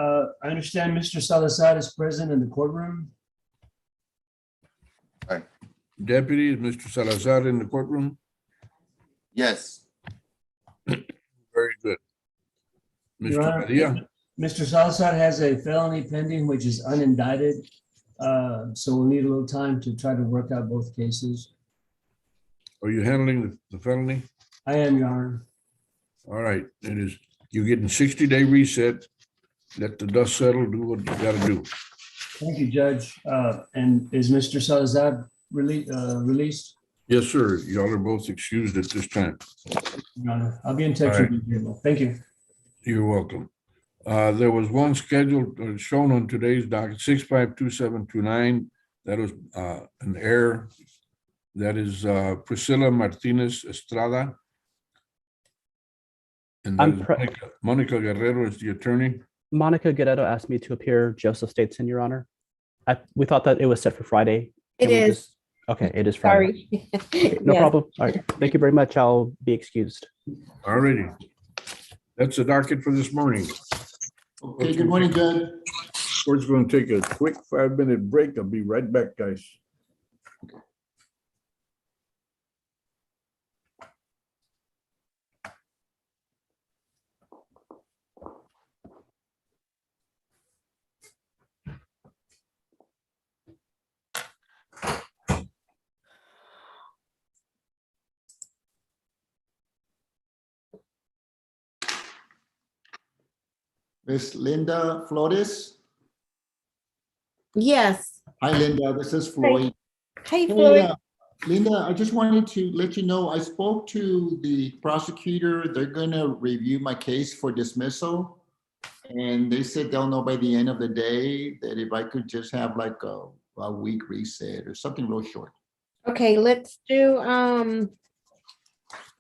I understand Mr. Salazar is present in the courtroom. Deputy, is Mr. Salazar in the courtroom? Yes. Very good. Your Mr. Honor, Padilla, Mr. Salazar has a felony pending which is unindicted. So we'll need a little time to try to work out both cases. are you handling the felony? I am, Your Honor. All right, it is, you're getting 60-day reset. Let the dust settle, do what you gotta do. Thank you, Judge. And is Mr. Salazar released? Yes, sir. Y'all are both excused at this time. Your Honor, I'll be in touch All with you. Thank you. You're welcome. There was one scheduled, shown on today's docket, 652-729. That was an error. That is Priscilla Martinez Estrada. And then Monica Guerrero is the attorney. Monica Guerrero asked me to appear. Joseph Stateson, Your Honor. We thought that it was set for Friday. It is. Okay, it is Friday. Sorry. Okay, no Yes. problem. All right. Thank you very much. I'll be excused. All righty. That's the docket for this morning. Okay, good morning, Judge. We're just going to take a quick 5-minute break. I'll be right back, guys. Miss Linda Flores. Yes. Hi, Linda. This is Floyd. Hey, Hey, Floyd. Linda, I just wanted to let you know, I spoke to the prosecutor. They're gonna review my case for dismissal. And they said they'll know by the end of the day that if I could just have like a week reset or something real short. Okay, let's do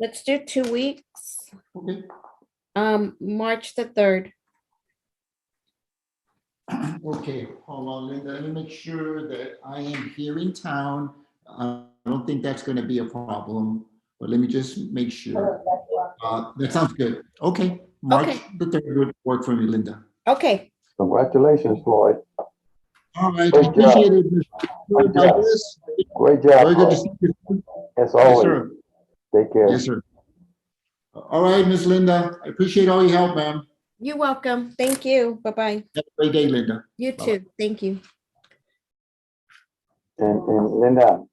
2 weeks. Okay. March the 3rd. Okay, hold on, Linda, let me make sure that I am here in town. I don't think that's gonna be a problem, but let me just make sure. That sounds good. Okay, March Okay. the 3rd would work for me, Linda. Okay. Congratulations, Floyd. All right, Great appreciate job. it. Good job. Great job. Very good to Floyd. see you. As Yes, always. sir. Take care. Yes, sir. All right, Miss Linda, I appreciate all your help, ma'am. You're welcome. Thank you. Bye-bye. Have a great day, Linda. You Bye-bye. too. Thank you. And Linda,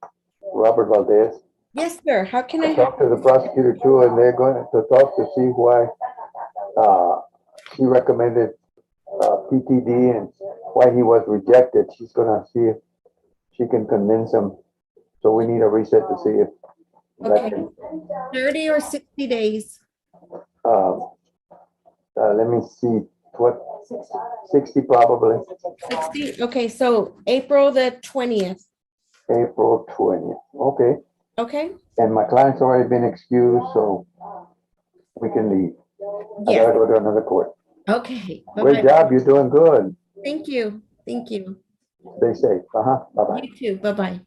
Robert Valdez, Yes, sir. How can I I help? talked to the prosecutor too, and they're going to talk to see why she recommended PTD and why he was rejected. She's gonna see if she can convince him. So we need a reset to see if that Okay. can, 30 or 60 days? let me see, what, 60 probably, 60? Okay, so April the 20th. April 20th. Okay. Okay? And my client's already been excused, so we can leave. I Yeah. gotta go to another court. Okay. Great Bye-bye. job, you're doing good. Thank you. Thank you. Stay safe. Bye-bye. You too. Bye-bye.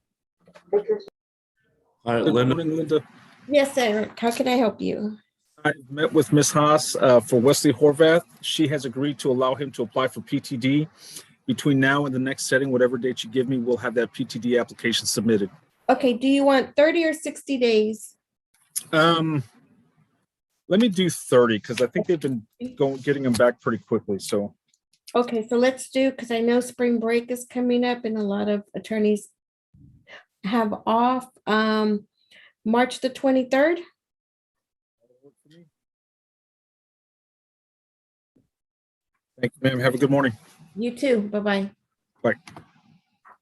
Hi, Good Linda. morning, Linda. Yes, Eric. How can I help you? I met with Ms. Haas for Wesley Horvath. She has agreed to allow him to apply for PTD. Between now and the next setting, whatever date you give me, we'll have that PTD application submitted. Okay, do you want 30 or 60 days? Let me do 30 because I think they've been getting them back pretty quickly. So Okay, so let's do, because I know spring break is coming up and a lot of attorneys have off. March the 23rd? thank you, ma'am. Have a good morning. You too. Bye-bye. Bye.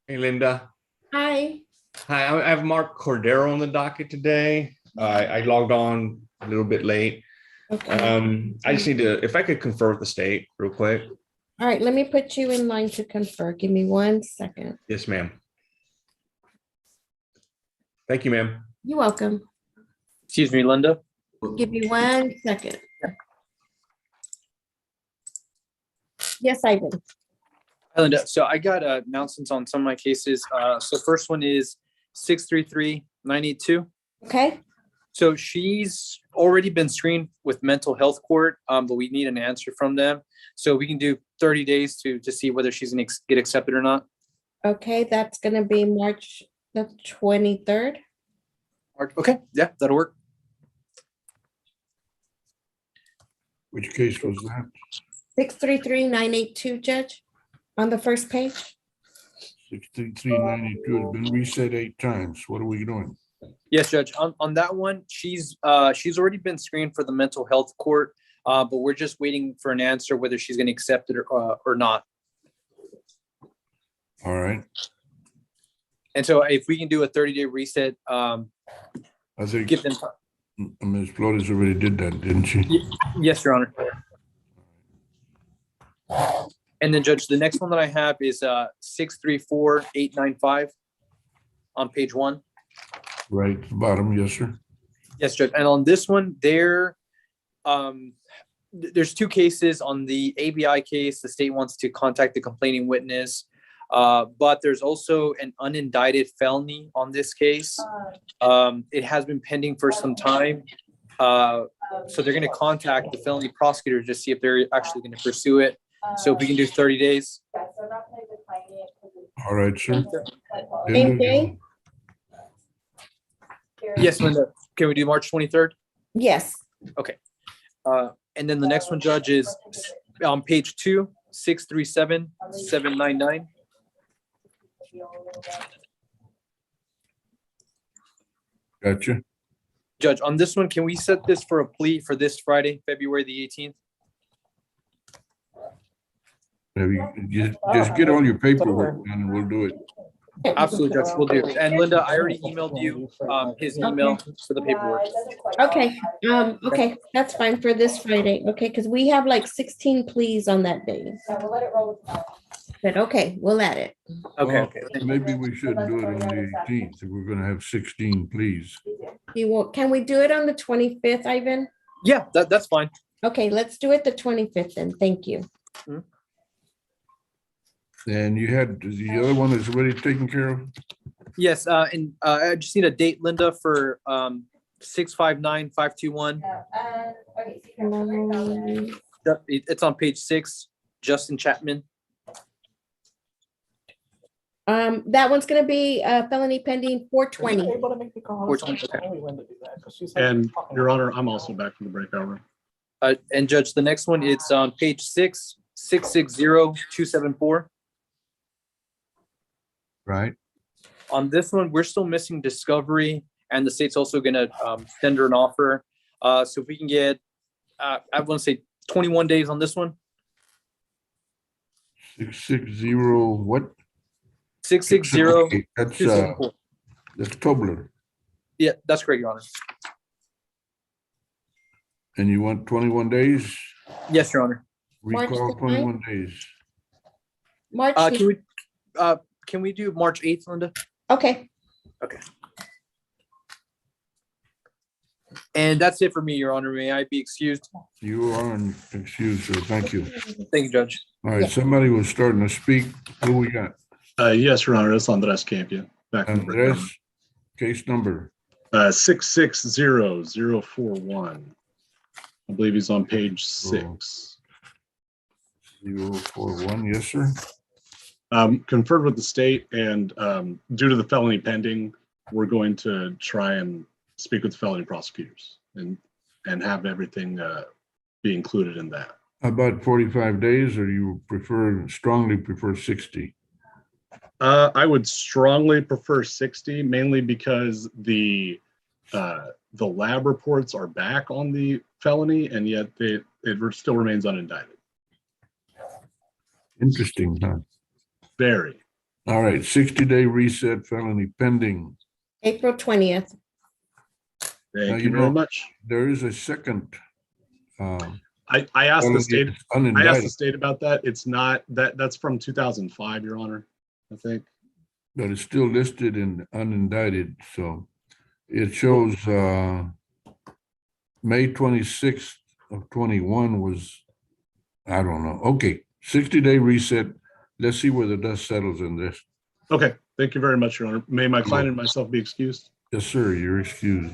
Hey, Linda. Hi. Hi, I have Mark Cordero on the docket today. I logged on a little bit late. Okay. I just need to, if I could confer with the state real quick. All right, let me put you in line to confer. Give me 1 second. Yes, ma'am. Thank you, ma'am. You're welcome. Excuse me, Linda. Give me 1 second. Yes, Ivan. Hi, Linda. So I got announcements on some of my cases. So first one is 633-982. Okay. So she's already been screened with mental health court, but we need an answer from them. So we can do 30 days to see whether she's gonna get accepted or not. Okay, that's gonna be March the 23rd. Okay, yeah, that'll work. Which case was that? 633-982, Judge, on the first page. 63392 has been reset 8 times. What are we doing? Yes, Judge. On that one, she's already been screened for the mental health court, but we're just waiting for an answer whether she's gonna accept it or not. All right. And so if we can do a 30-day reset, I think give them. Ms. Flores already did that, didn't she? Yes, Your Honor. And then, Judge, the next one that I have is 634-895 on page 1. Right at the bottom, yes, sir. Yes, Judge. And on this one, there's 2 cases. On the ABI case, the state wants to contact the complaining witness, but there's also an unindicted felony on this case. It has been pending for some time. So they're going to contact the felony prosecutor to see if they're actually going to pursue it. So if we can do 30 days. All right, sir. Same day? Yes, Linda. Can we do March 23rd? Yes. Okay. And then the next one, Judge, is on page 2, 637-799. Gotcha. Judge, on this one, can we set this for a plea for this Friday, February the 18th? Have you just get all your paperwork done and we'll do it. Absolutely, Judge, we'll do. And Linda, I already emailed you his email for the paperwork. Okay, okay, that's fine for this Friday, okay, because we have like 16 pleas on that day. But okay, we'll add it. Okay, Well, okay. maybe we shouldn't do it on the 18th if we're gonna have 16, please. You will, can we do it on the 25th, Ivan? Yeah, that's fine. Okay, let's do it the 25th then, thank you. And you had, the other one is already taken care of? Yes, and I just need a date, Linda, for 659-521. It's on page 6, Justin Chapman. That one's gonna be felony pending 420. And Your Honor, I'm also back from the breakout room. And Judge, the next one, it's on page 6, 660-274. Right. On this one, we're still missing discovery, and the state's also gonna tender an offer. So if we can get, I want to say 21 days on this one. 660, what? 660. That's Tobler. Yeah, that's correct, Your Honor. And you want 21 days? Yes, Your Honor. Recall 21 days. March. Can we do March 8th, Linda? Okay. Okay. And that's it for me, Your Honor. May I be excused? You are excused, sir. Thank you. Thank you, Judge. All right, somebody was starting to speak. Who we got? Yes, Your Honor, it's Andres Campia. Back from the breakout room. Andres, case number. 660041. I believe he's on page 6. 041, yes, sir. Conferred with the state, and due to the felony pending, we're going to try and speak with the felony prosecutors and have everything be included in that. About 45 days, or you strongly prefer 60? I would strongly prefer 60, mainly because the lab reports are back on the felony, and yet it still remains unindicted. Interesting, huh? Very. All right, 60-day reset, felony pending. April 20th. Thank you very much. There is a second. I asked the state. Unindicted. I asked the state about that. It's not that's from 2005, Your Honor, I think. But it's still listed in unindicted, so it shows May 26th of 21 was, I don't know. Okay, 60-day reset. Let's see where the dust settles in this. Okay, thank you very much, Your Honor. May my client and myself be excused? Yes, sir, you're excused.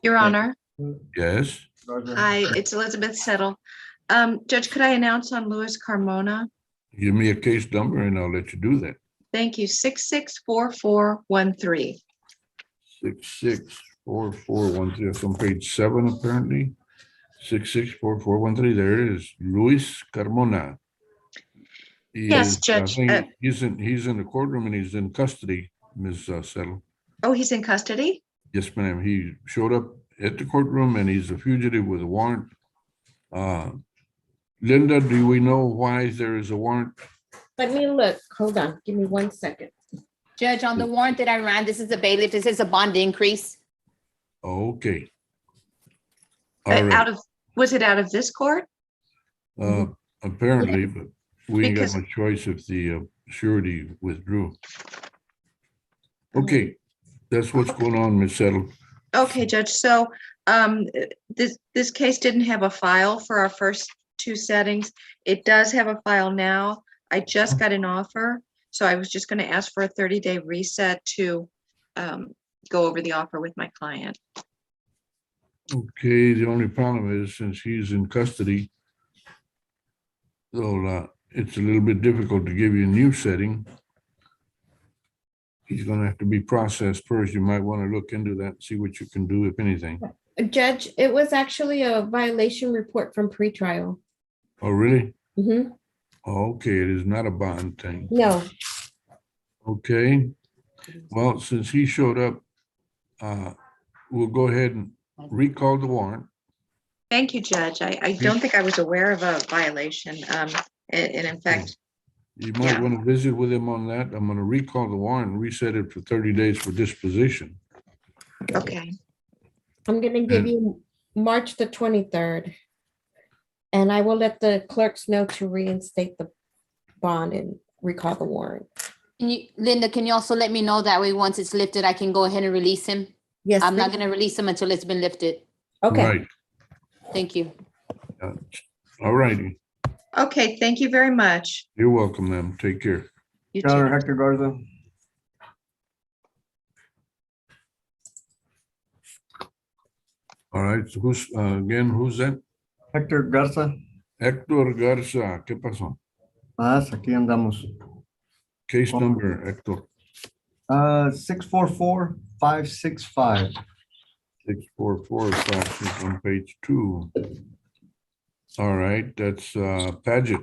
Your Honor. Yes? Hi, it's Elizabeth Settle. Judge, could I announce on Louis Carmona? Give me a case number and I'll let you do that. Thank you. 664413. 664413. That's on page 7, apparently. 664413. There it is. Luis Carmona. Yes, Judge. I think he's in the courtroom and he's in custody, Ms. Settle. Oh, he's in custody? Yes, ma'am. He showed up at the courtroom and he's a fugitive with a warrant. Linda, do we know why there is a warrant? Let me look. Hold on. Give me 1 second. Judge, on the warrant that I ran, this is a bailiff. This is a bond increase. Okay. All right. Was it out of this court? Apparently, but we ain't got Because- much choice if the surety withdrew. Okay, that's what's going on, Ms. Settle. Okay, Judge. So this case didn't have a file for our first 2 settings. It does have a file now. I just got an offer. So I was just going to ask for a 30-day reset to go over the offer with my client. Okay, the only problem is since he's in custody, so it's a little bit difficult to give you a new setting. He's going to have to be processed first. You might want to look into that and see what you can do, if anything. Judge, it was actually a violation report from pretrial. Oh, really? Mm-hmm. Okay, it is not a bond thing. No. Okay. Well, since he showed up, we'll go ahead and recall the warrant. Thank you, Judge. I don't think I was aware of a violation. And in fact, You might want to visit with him on that. I'm going to recall the warrant and reset it for 30 days for disposition. Okay. I'm gonna give you March the 23rd. And I will let the clerks know to reinstate the bond and recall the warrant. Linda, can you also let me know that way once it's lifted, I can go ahead and release him? Yes. I'm not please. gonna release him until it's been lifted. Okay. Right. Thank you. All righty. Okay, thank you very much. You're welcome, ma'am. Take care. You Your Honor, too. Hector Garza. All right. So who's, again, who's that? Hector Garza. Héctor Garza. ¿Qué pasó? Aquí andamos. Case number, Héctor. 644-565. 644 on page 2. All right, that's Paget.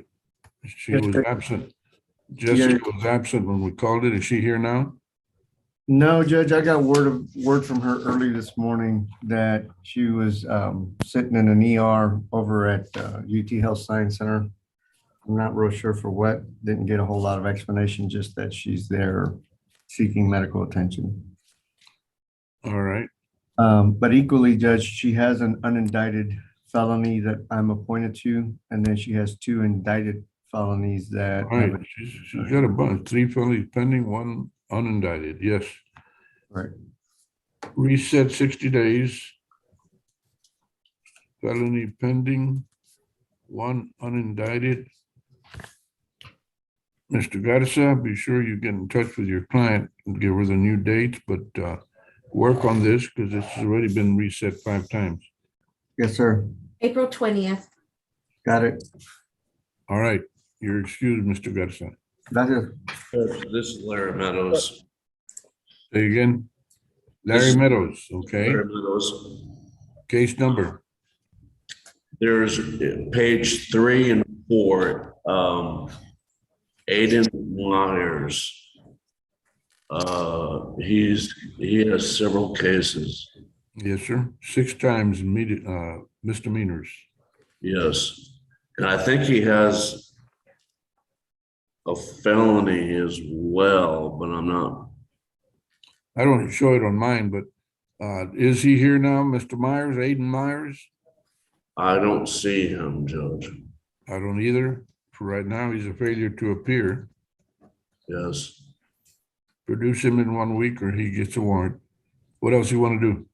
She Yes, was sir. absent. Jessica Yeah. was absent when we called it. Is she here now? No, Judge, I got word from her early this morning that she was sitting in an ER over at UT Health Science Center. I'm not real sure for what. Didn't get a whole lot of explanation, just that she's there seeking medical attention. All right. But equally, Judge, she has an unindicted felony that I'm appointed to, and then she has 2 indicted felonies that. All right. She's got a bunch, 3 felonies pending, 1 unindicted. Yes. Right. Reset 60 days. Felony pending, 1 unindicted. Mr. Garza, be sure you get in touch with your client and give her the new dates, but work on this because it's already been reset 5 times. Yes, sir. April 20th. Got it. All right. You're excused, Mr. Garza. Gracias. This is Larry Meadows. Say again. Larry Meadows, okay. Larry Meadows. Case number. There's page 3 and 4. Aiden Myers. He has several cases. Yes, sir. 6 times misdemeanors. Yes. And I think he has a felony as well, but I'm not. I don't show it on mine, but is he here now, Mr. Myers, Aiden Myers? I don't see him, Judge. I don't either. For right now, he's a failure to appear. Yes. Produce him in 1 week or he gets a warrant. What else you want to do?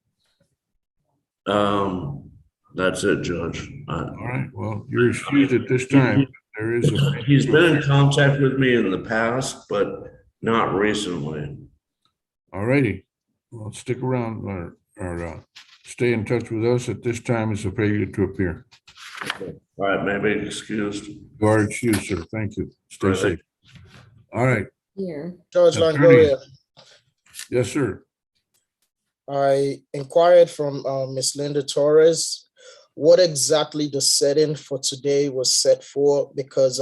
That's it, Judge. All right. Well, you're excused at this time. There is a. He's been in contact with me in the past, but not recently. All righty. Well, stick around or stay in touch with us. At this time, it's a failure to appear. Okay. All right, maybe excused. You are excused, sir. Thank you. Stay Right. safe. All right. Here. Judge Attorney. Longoria, Yes, sir. I inquired from Miss Linda Torres what exactly the setting for today was set for, because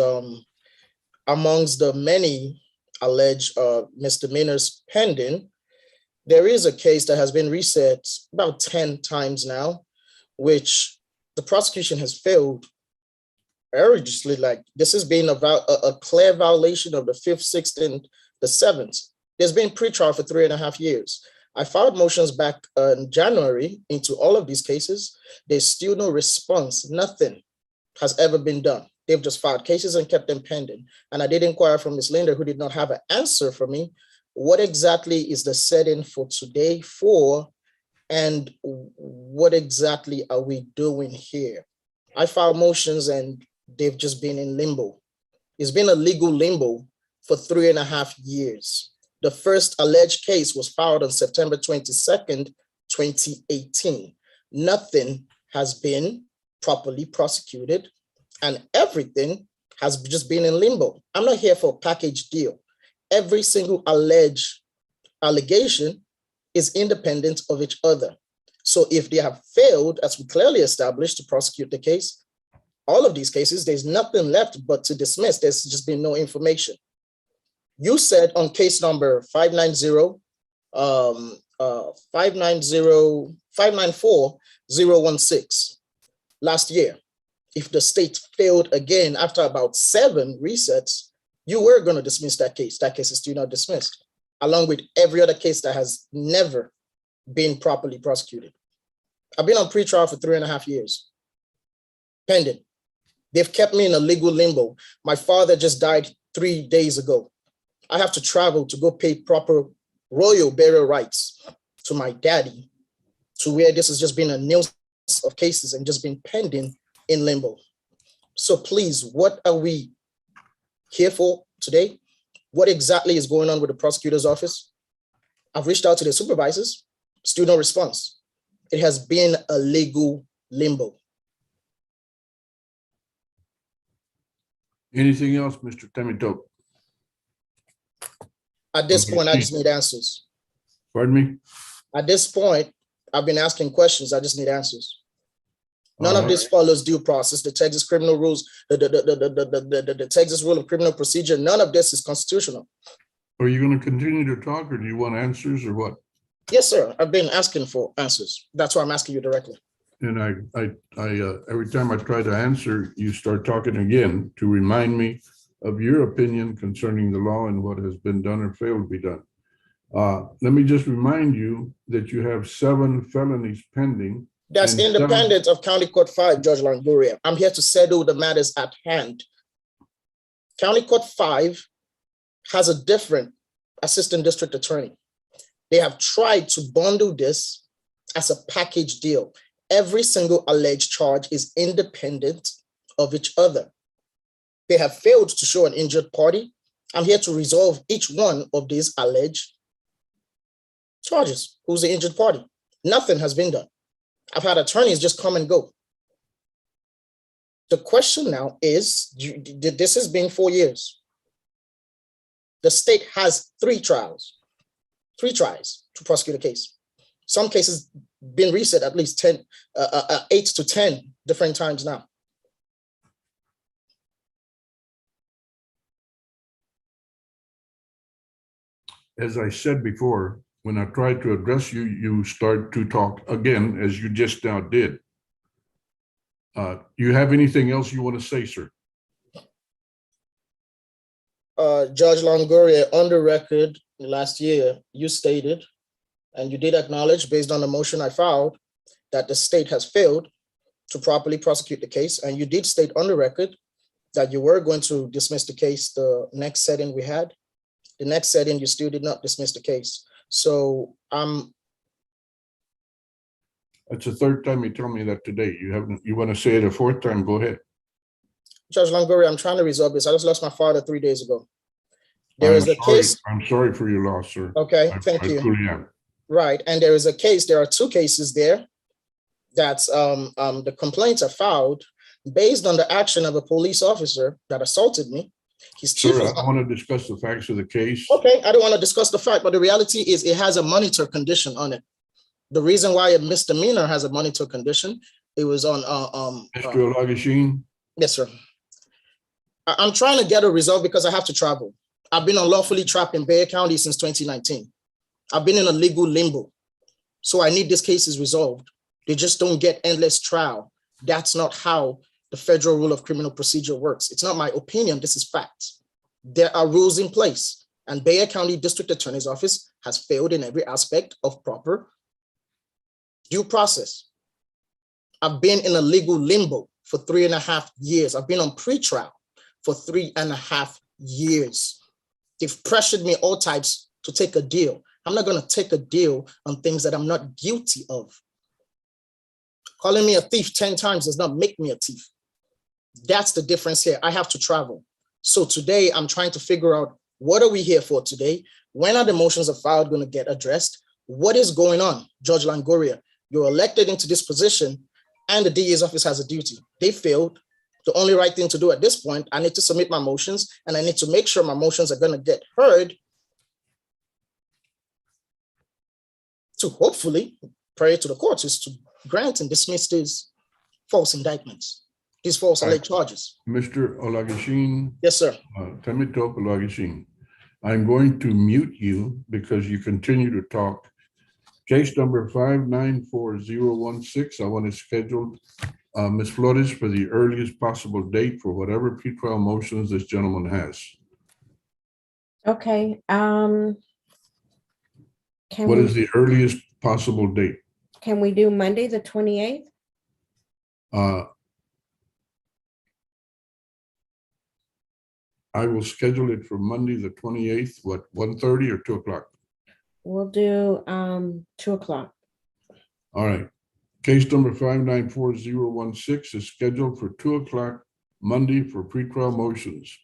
amongst the many alleged misdemeanors pending, there is a case that has been reset about 10 times now, which the prosecution has failed egregiously. Like, this has been about a clear violation of the 5th, 6th, and the 7th. There's been pretrial for 3.5 years. I filed motions back in January into all of these cases. There's still no response. Nothing has ever been done. They've just filed cases and kept them pending. And I did inquire from Ms. Linda, who did not have an answer for me. What exactly is the setting for today for, and what exactly are we doing here? I filed motions and they've just been in limbo. It's been a legal limbo for 3.5 years. The first alleged case was filed on September 22nd, 2018. Nothing has been properly prosecuted and everything has just been in limbo. I'm not here for a package deal. Every single alleged allegation is independent of each other. So if they have failed, as we clearly established, to prosecute the case, all of these cases, there's nothing left but to dismiss. There's just been no information. You said on case number 594-016 last year, if the state failed again after about 7 resets, You were going to dismiss that case. That case is still not dismissed, along with every other case that has never been properly prosecuted. I've been on pretrial for 3.5 years, pending. They've kept me in a legal limbo. My father just died 3 days ago. I have to travel to go pay proper royal burial rights to my daddy, to where this has just been a nuisance of cases and just been pending in limbo. So please, what are we here for today? What exactly is going on with the prosecutor's office? I've reached out to the supervisors, still no response. It has been a legal limbo. Anything else, Mr. Temitope? At this point, I just need answers. Pardon me? At this point, I've been asking questions. I just need answers. None of this follows due process. The Texas criminal rules, the Texas rule of criminal procedure, none of this is constitutional. Are you going to continue to talk, or do you want answers, or what? Yes, sir. I've been asking for answers. That's why I'm asking you directly. And I every time I try to answer, you start talking again to remind me of your opinion concerning the law and what has been done or failed to be done. Let me just remind you that you have 7 felonies pending. That's independent of County Court 5, Judge Longoria. I'm here to settle the matters at hand. County Court 5 has a different assistant district attorney. They have tried to bundle this as a package deal. Every single alleged charge is independent of each other. They have failed to show an injured party. I'm here to resolve each one of these alleged charges. Who's the injured party? Nothing has been done. I've had attorneys just come and go. The question now is, this has been 4 years. The state has 3 tries to prosecute a case. Some cases been reset at least 8 to 10 different times now. As I said before, when I try to address you, you start to talk again, as you just now did. You have anything else you want to say, sir? Judge Longoria, on the record last year, you stated, and you did acknowledge based on the motion I filed, that the state has failed to properly prosecute the case. And you did state on the record that you were going to dismiss the case the next setting we had. The next setting, you still did not dismiss the case. So That's the 3rd time you tell me that today. You want to say it a 4th time, go ahead. Judge Longoria, I'm trying to resolve this. I just lost my father 3 days ago. There is a case. I'm sorry for your loss, sir. Okay, thank you. I truly am. Right, and there is a case, there are 2 cases there that's the complaints are filed based on the action of a police officer that assaulted me. Sir, I don't want to discuss the facts of the case. Okay, I don't want to discuss the fact, but the reality is it has a monitor condition on it. The reason why a misdemeanor has a monitor condition, it was on Mr. Olagishin? Yes, sir. I'm trying to get a result because I have to travel. I've been unlawfully trapped in Bexar County since 2019. I've been in a legal limbo. So I need this cases resolved. They just don't get endless trial. That's not how the federal rule of criminal procedure works. It's not my opinion, this is fact. There are rules in place, and Bexar County District Attorney's Office has failed in every aspect of proper due process. I've been in a legal limbo for 3.5 years. I've been on pretrial for 3.5 years. They've pressured me all types to take a deal. I'm not going to take a deal on things that I'm not guilty of. Calling me a thief 10 times does not make me a thief. That's the difference here. I have to travel. So today I'm trying to figure out, what are we here for today? When are the motions of filed going to get addressed? What is going on? Judge Longoria, you're elected into this position and the DA's office has a duty. They failed. The only right thing to do at this point, I need to submit my motions and I need to make sure my motions are going to get heard to hopefully, prior to the courts, is to grant and dismiss these false indictments, these false alleged charges. Mr. Olagishin? Yes, sir. Temitope Olagishin, I'm going to mute you because you continue to talk. Case number 594016, I want to schedule Ms. Flores for the earliest possible date for whatever pretrial motions this gentleman has. Okay, can What is we, the earliest possible date? can we do Monday, the 28th? I will schedule it for Monday, the 28th, what, 1:30 or 2 o'clock? We'll do 2 o'clock. All right. Case number 594016 is scheduled for 2 o'clock Monday for pretrial motions.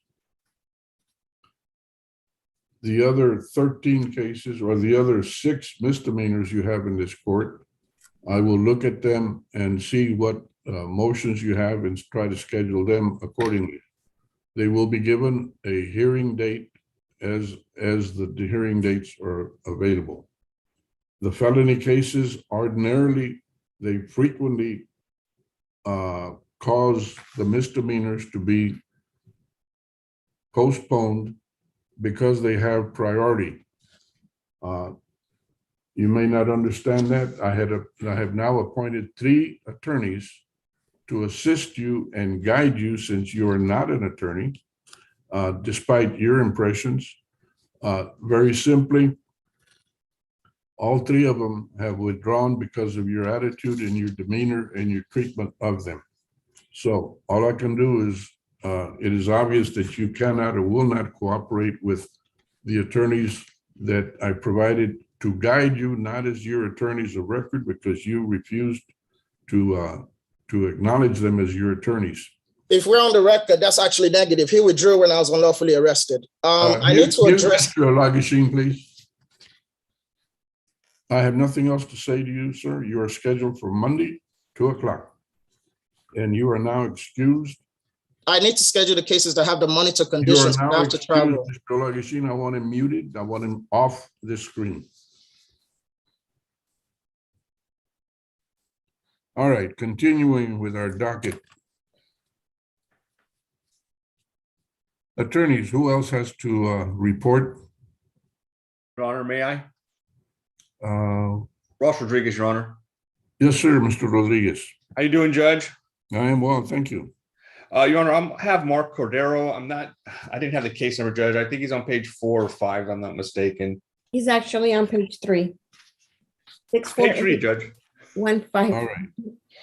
The other 13 cases or the other 6 misdemeanors you have in this court, I will look at them and see what motions you have and try to schedule them accordingly. They will be given a hearing date as the hearing dates are available. The felony cases ordinarily, they frequently cause the misdemeanors to be postponed because they have priority. You may not understand that. I have now appointed 3 attorneys to assist you and guide you since you are not an attorney, despite your impressions. Very simply, all 3 of them have withdrawn because of your attitude and your demeanor and your treatment of them. So all I can do is, it is obvious that you cannot or will not cooperate with the attorneys that I provided to guide you, not as your attorneys of record, because you refused to acknowledge them as your attorneys. If we're on the record, that's actually negative. He withdrew when I was unlawfully arrested. I need to address. Mr. Lagashine, please. I have nothing else to say to you, sir. You are scheduled for Monday, 2 o'clock. And you are now excused. I need to schedule the cases that have the monitor You are conditions. I now have to excused, travel. Mr. Lagashine. I want him muted. I want him off the screen. All right, continuing with our docket. Attorneys, who else has to report? Your Honor, may I? Uh, Ross Rodriguez, Your Honor. Yes, sir, Mr. Rodriguez. How you doing, Judge? I am well, thank you. Your Honor, I have Mark Cordero. I didn't have the case number, Judge. I think he's on page 4 or 5, if I'm not mistaken. He's actually on page 3. Page 3, Judge. 15. All right.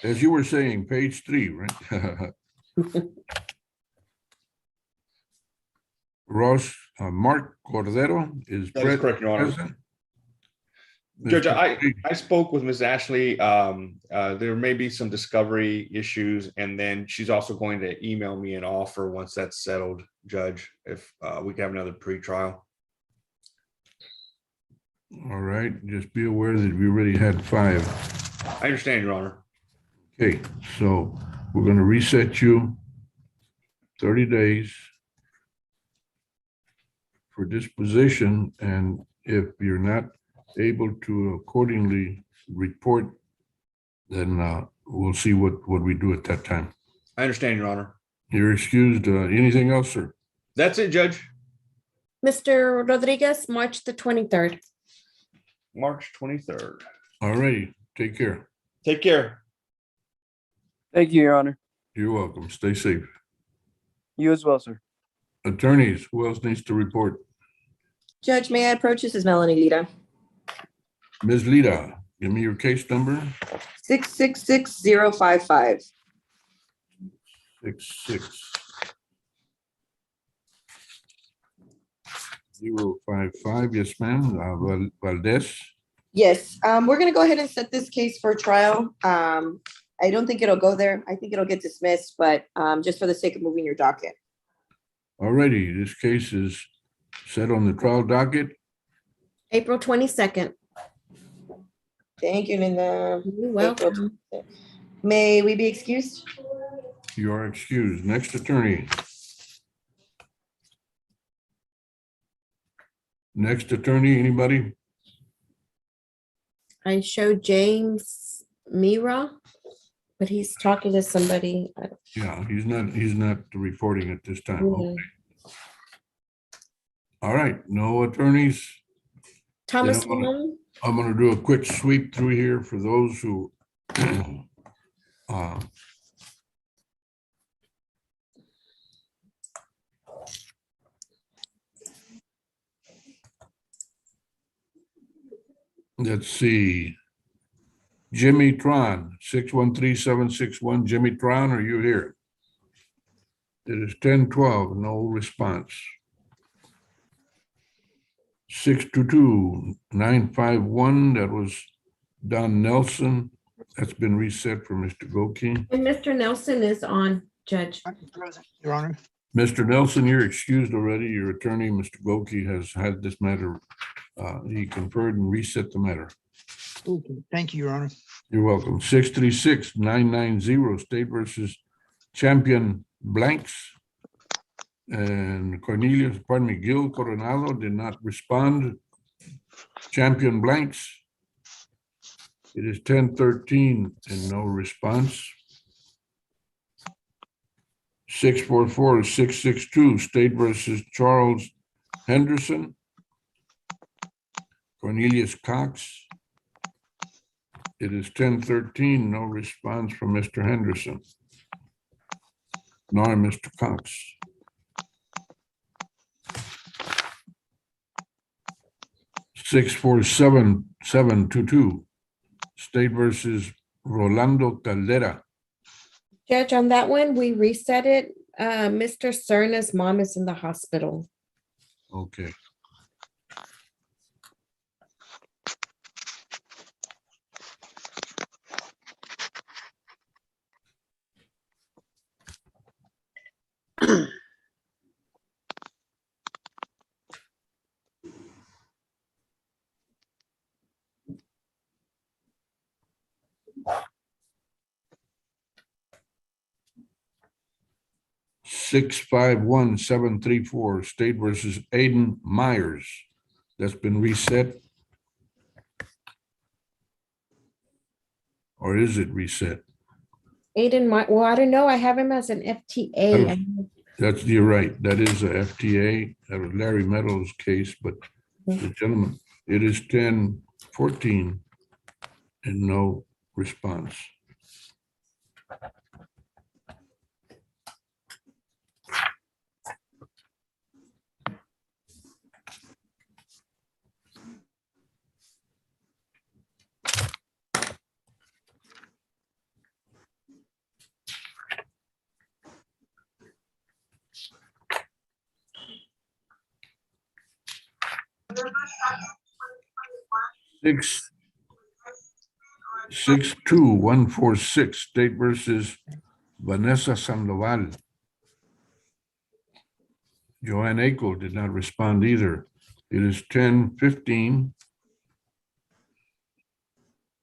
As you were saying, page 3, right? Ross, Mark Cordero is That is correct, Your Honor. present. Judge, I spoke with Ms. Ashley. There may be some discovery issues, and then she's also going to email me an offer once that's settled, Judge, if we can have another pretrial. All right, just be aware that we already had 5. I understand, Your Honor. Okay, so we're going to reset you 30 days for disposition, and if you're not able to accordingly report, then we'll see what we do at that time. I understand, Your Honor. You're excused. Anything else, sir? That's it, Judge. Mr. Rodriguez, March the 23rd. March 23rd. All righty, take care. Take care. Thank you, Your Honor. You're welcome. Stay safe. You as well, sir. Attorneys, who else needs to report? Judge, may I approach? This is Melanie Lita. Ms. Lita, give me your case number. 666055. 66055. Yes, ma'am. Valdez. Yes, we're gonna go ahead and set this case for trial. I don't think it'll go there. I think it'll get dismissed, but just for the sake of moving your docket. All righty, this case is set on the trial docket. April 22nd. Thank you, Linda. You're welcome. May we be excused? You are excused. Next attorney. Next attorney, anybody? I showed James Mira, but he's talking to somebody. Yeah, he's not reporting at this time. Yeah. Okay. All right, no attorneys. Thomas Then Malone? I'm gonna do a quick sweep through here for those who let's see. Jimmy Tron, 613761. Jimmy Tron, are you here? It is 1012, no response. 622951, that was Don Nelson. That's been reset for Mr. Goki. And Mr. Nelson is on, Judge. Your Honor. Mr. Nelson, you're excused already. Your attorney, Mr. Goki, has had this matter. He conferred and reset the matter. Okay, thank you, Your Honor. You're welcome. 636-990, State versus Champion Blanks. And Cornelius, pardon me, Gil Coronado did not respond. Champion Blanks. It is 1013 and no response. 644-662, State versus Charles Henderson. Cornelius Cox. It is 1013, no response from Mr. Henderson, nor Mr. Cox. 647-722, State versus Rolando Caldera. Judge, on that one, we reset it. Mr. Cerna's mom is in the hospital. Okay. Six, 51734, State versus Aiden Myers. That's been reset. Or is it reset? Aiden, well, I don't know. I have him as an FTA. That's, you're right. That is a FTA. That was Larry Meadows' case, but the gentleman, it is 1014 and no response. Six, 2-146, State versus Vanessa Sandoval. Joanne Akel did not respond either. It is 10:15.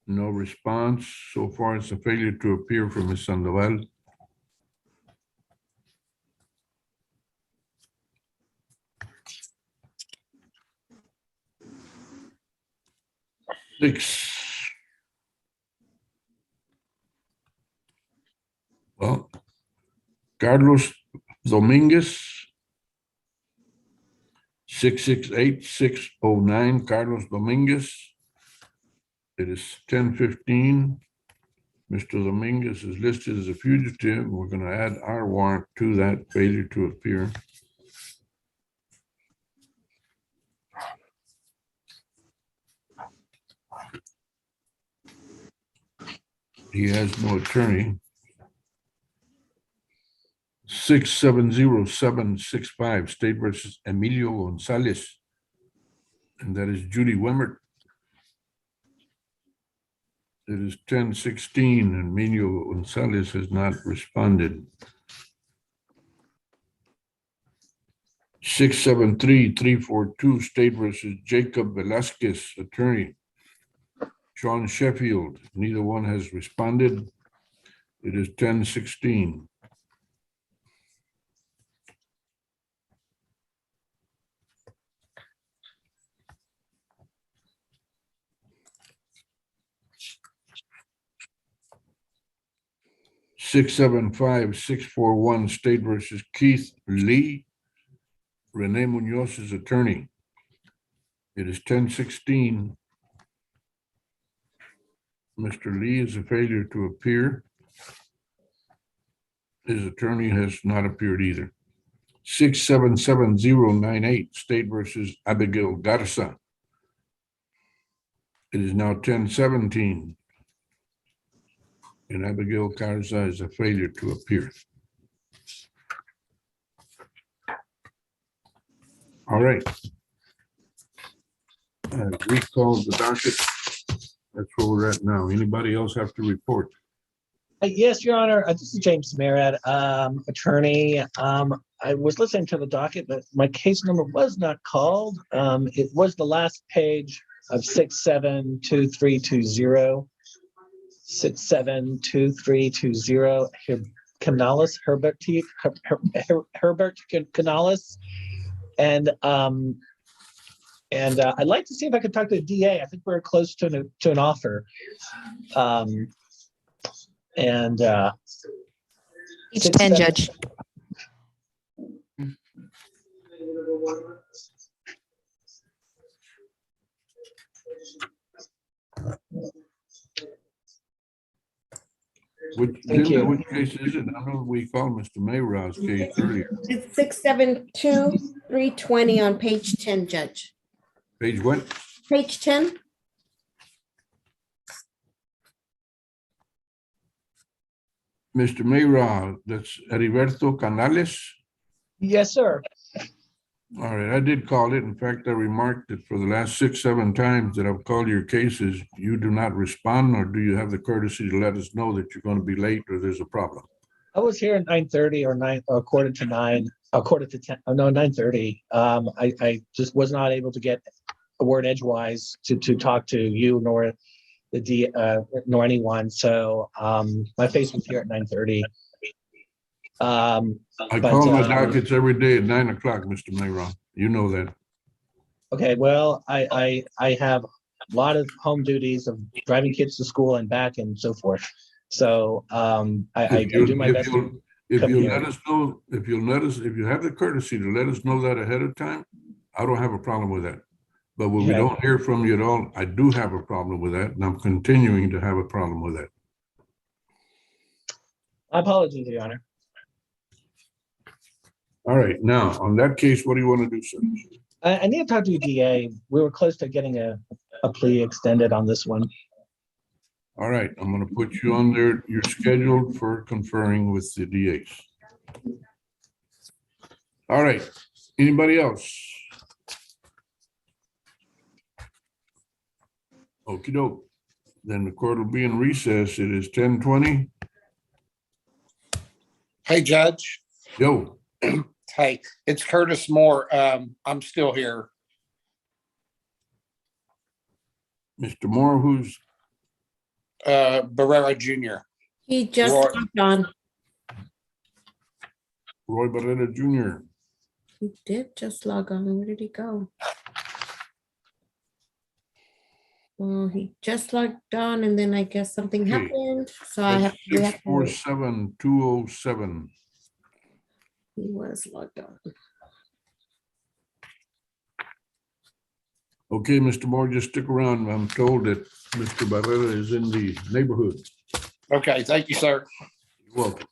No response. So far, it's a failure to appear from Ms. Sandoval. Six. Well, Carlos Dominguez. 668-609, Carlos Dominguez. It is 10:15. Mr. Dominguez is listed as a fugitive. We're going to add our warrant to that failure to appear. He has no attorney. 670-765, State versus Emilio Gonzalez. And that is Judy Wimmert. It is 10:16 and Emilio Gonzalez has not responded. 673-342, State versus Jacob Velasquez, attorney. Sean Sheffield, neither one has responded. It is 10:16. 675-641, State versus Keith Lee, Rene Munoz's attorney. It is 10:16. Mr. Lee is a failure to appear. His attorney has not appeared either. 677-098, State versus Abigail Garza. It is now 10:17. And Abigail Garza is a failure to appear. All right. Recall the docket. That's where we're at now. Anybody else have to report? Yes, Your Honor. This is James Marad, attorney. I was listening to the docket, but my case number was not called. It was the last page of 672320. 672320. Herbert Canales. And I'd like to see if I could talk to the DA. I think we're close to an offer. Each 10, Judge. Linda, which case is it? I know we called Mr. Mayraw's case earlier. It's 672-320 on page 10, Judge. Page what? Page 10. Mr. Mayraw, that's Heriberto Canales? Yes, sir. All right, I did call it. In fact, I remarked that for the last 6, 7 times that I've called your cases, you do not respond, or do you have the courtesy to let us know that you're going to be late or there's a problem? I was here at 9:30 or quarter to 9, quarter to 10. Oh, no, 9:30. I just was not able to get a word edgewise to talk to you nor nor anyone. So my face was here at 9:30. I call my dockets every day at 9 o'clock, Mr. Mayraw. You know that. Okay, well, I have a lot of home duties of driving kids to school and back and so forth. So I do my best. If you let us know, if you have the courtesy to let us know that ahead of time, I don't have a problem with that. But when we don't hear from you at all, I do have a problem with that, and I'm continuing to have a problem with that. My apologies, Your Honor. All right, now, on that case, what do you want to do, sir? I need to talk to you, DA. We were close to getting a plea extended on this one. All right, I'm going to put you on there. You're scheduled for conferring with the DAs. All right, anybody else? Okey doke. Then the court will be in recess. It is 10:20. Hey, Judge. Yo. Hey, it's Curtis Moore. I'm still here. Mr. Moore, who's? Barrera Jr. He just Roy. logged on. Roy Barrera Jr. He did just log on. Where did he go? Well, he just logged on and then I guess something Okay. happened. So I have we have to wait. 647-207. He was logged on. Okay, Mr. Moore, just stick around. I'm told that Mr. Barrera is in the neighborhood. Okay, thank you, sir. You're welcome.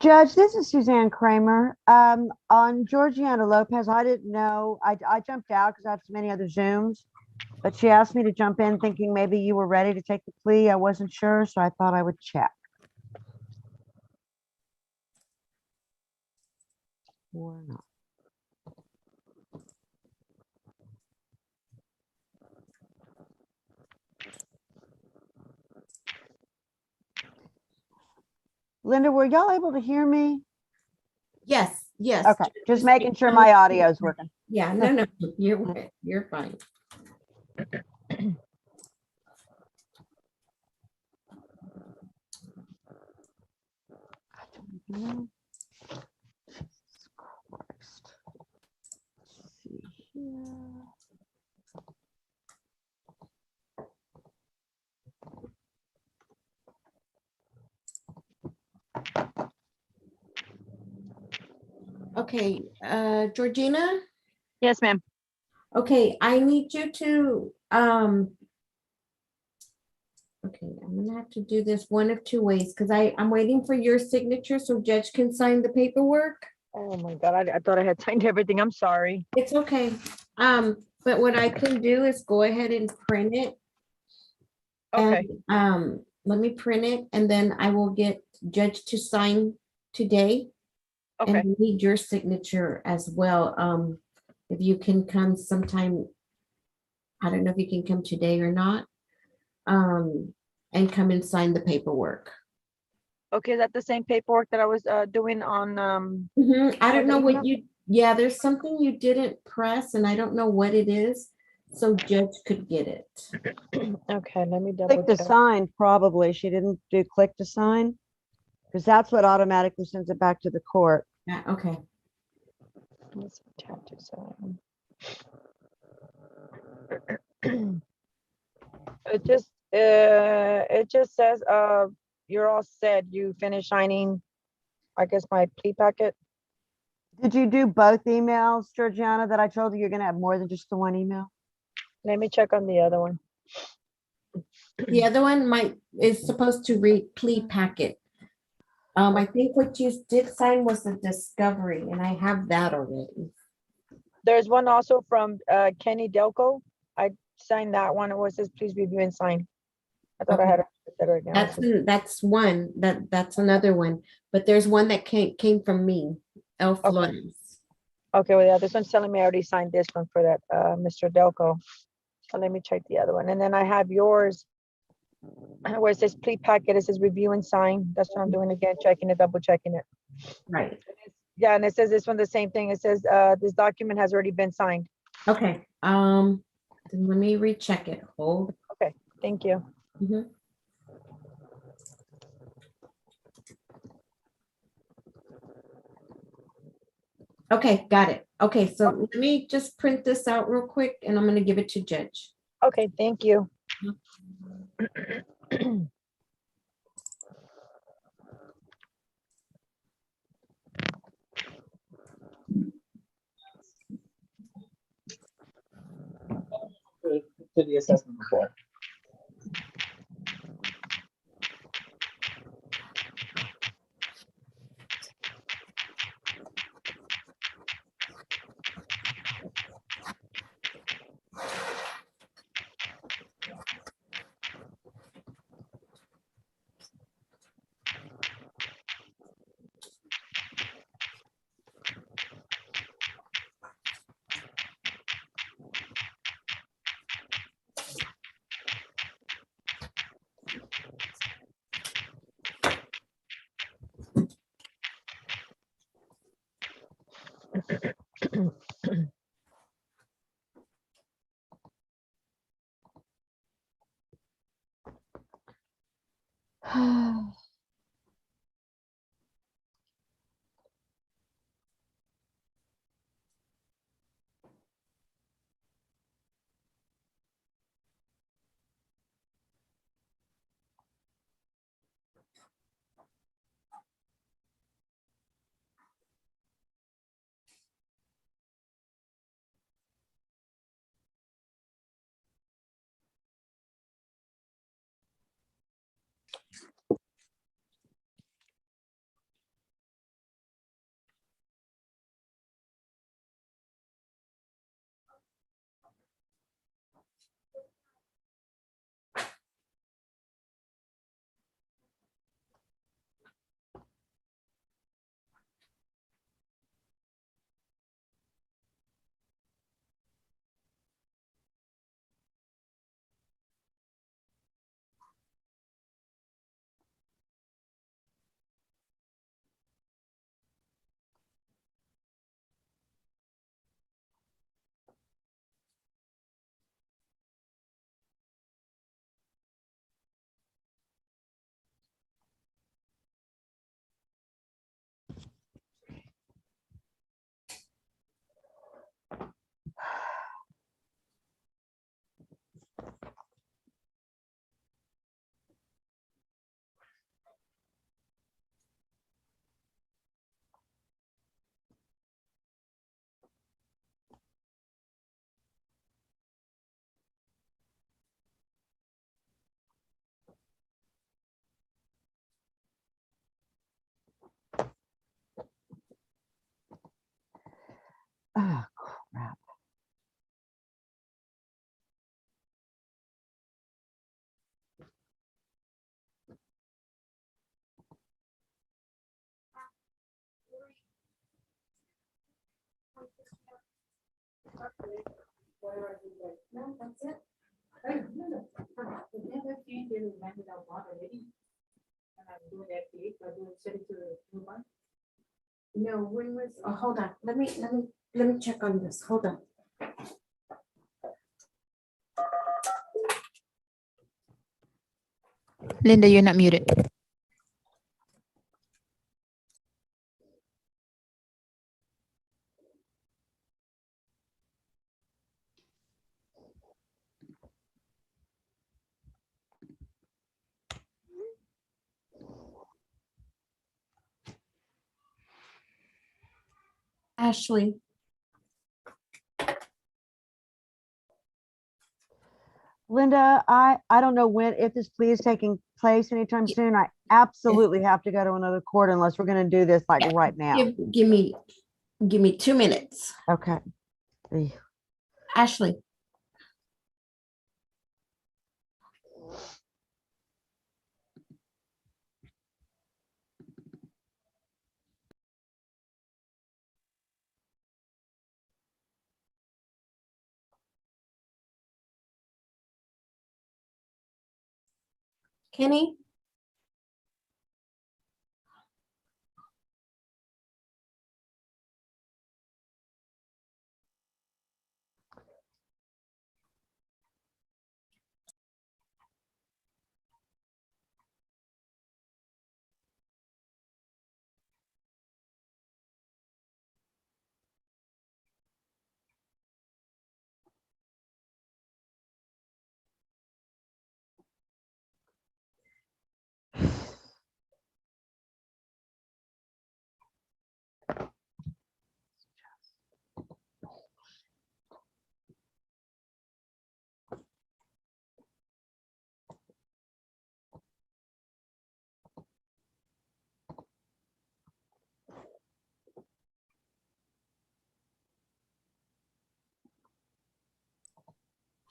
Judge, this is Suzanne Kramer. On Georgiana Lopez, I didn't know, I jumped out because I have so many other Zooms, but she asked me to jump in thinking maybe you were ready to take the plea. I wasn't sure, so I thought I would check. Or not. Linda, were y'all able to hear me? Yes, yes. Okay, just making sure my audio is working. Yeah, no, you're fine. Jesus Christ. Let's see here. Okay, Georgina? Yes, ma'am. Okay, I need you to, okay, I'm gonna have to do this one of two ways, because I'm waiting for your signature so Judge can sign the paperwork. Oh my God, I thought I had signed everything. I'm sorry. It's okay. But what I can do is go ahead and print it. Okay. And, let me print it and then I will get Judge to sign today. And Okay. I need your signature as well. If you can come sometime, I don't know if you can come today or not. And come and sign the paperwork. Okay, is that the same paperwork that I was doing on I don't on the know what email? you, yeah, there's something you didn't press and I don't know what it is. So Judge could get it. Okay, let me double Click to check. sign, probably. She didn't do click to sign. Because that's what automatically sends it back to the court. Yeah, okay. Let's tap to sign. It just says you're all set. You finished signing, I guess, my plea packet. Did you do both emails, Georgiana, that I told you you're gonna have more than just the one email? Let me check on the other one. The other one is supposed to read plea packet. I think what you did sign was the discovery and I have that already. There's one also from Kenny Delco. I signed that one. It says please review and sign. I thought I had it right now. That's one, that's another one, but there's one that came from me, El Flores. Okay, well, yeah, this one's telling me I already signed this one for that Mr. Delco. So let me check the other one. And then I have yours where it says plea packet, it says review and sign. That's what I'm doing again, checking it, double checking it. Right. Yeah, and it says this one, the same thing. It says this document has already been signed. Okay, then let me recheck it. Hold. Okay, thank you. Mhm. Okay, got it. Okay, so let me just print this out real quick and I'm gonna give it to Judge. Okay, thank you. To the assessment report. Oh, crap. No, that's it. No, when was, oh, hold on, let me check on this, hold on. Linda, you're not muted. Ashley, Linda, I don't know when, if this plea is taking place anytime soon. I absolutely have to go to another court unless we're gonna do this like right now. give me 2 minutes. Okay. Ashley. Kenny?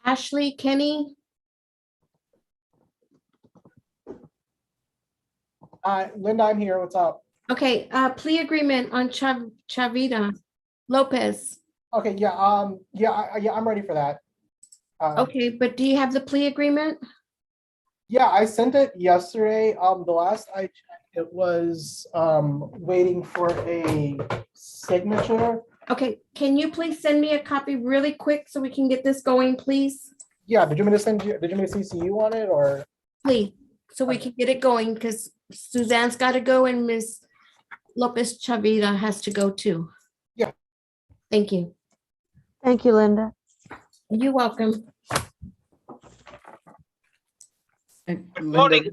Ashley, Kenny? Linda, I'm here. What's up? Okay, plea agreement on Chavita Lopez. Okay, yeah, yeah, I'm ready for that. Okay, but do you have the plea agreement? Yeah, I sent it yesterday. The last I checked, it was waiting for a signature. Okay, can you please send me a copy really quick so we can get this going, please? Yeah, did you want me to send you? Did you want me to CC you on it or? Please, so we can get it going because Suzanne's got to go and Ms. Lopez Chavita has to go too. Yeah. Thank you. Thank you, Linda. You're welcome. Linda,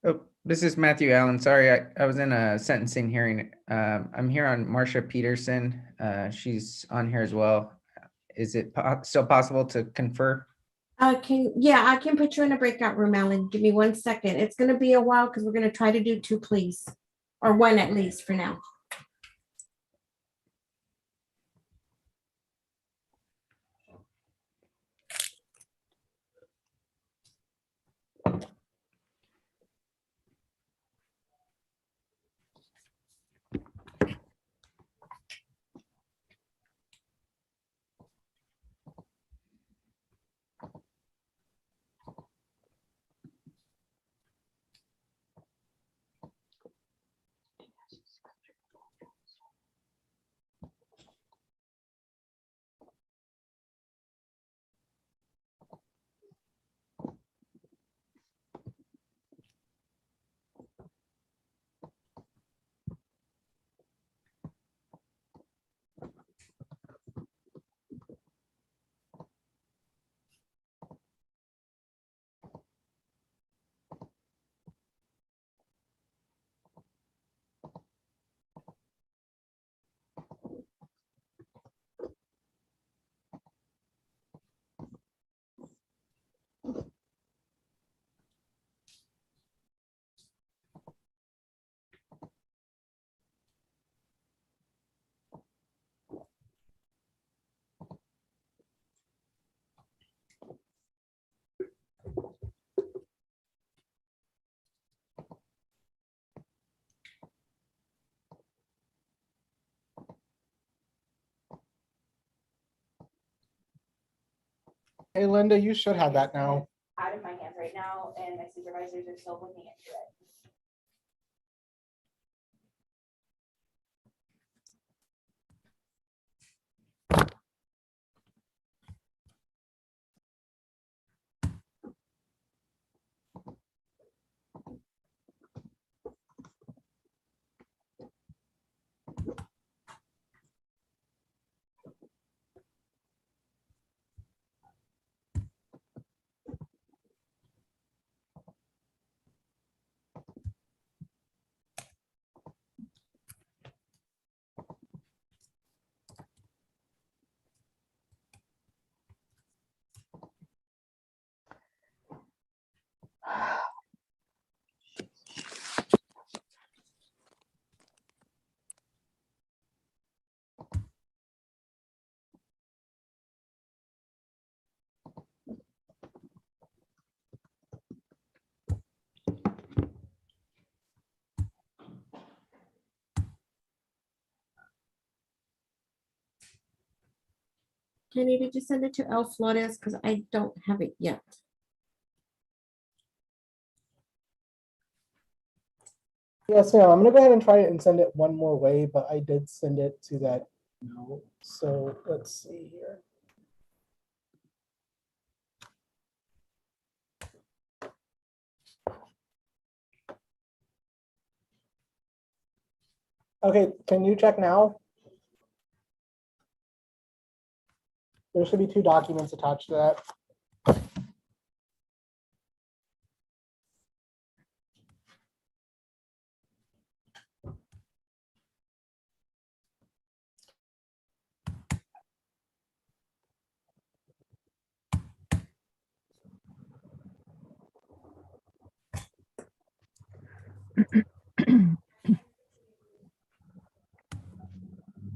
oh, this is Matthew Allen. Sorry, I was in a sentencing hearing. I'm here on Marcia Peterson. She's on here as well. Is it still possible to confer? I can put you in a breakout room, Alan. Give me 1 second. It's gonna be a while because we're gonna try to do 2, please. Or 1 at least for now. Hey, Linda, you should have that now. Out of my hands right now, and my supervisors are still looking into it. Kenny, did you send it to El Flores? Because I don't have it yet. Yes, ma'am. I'm gonna go ahead and try it and send it one more way, but I did send it to that note. So let's see here. Okay, can you check now? There should be 2 documents attached to that.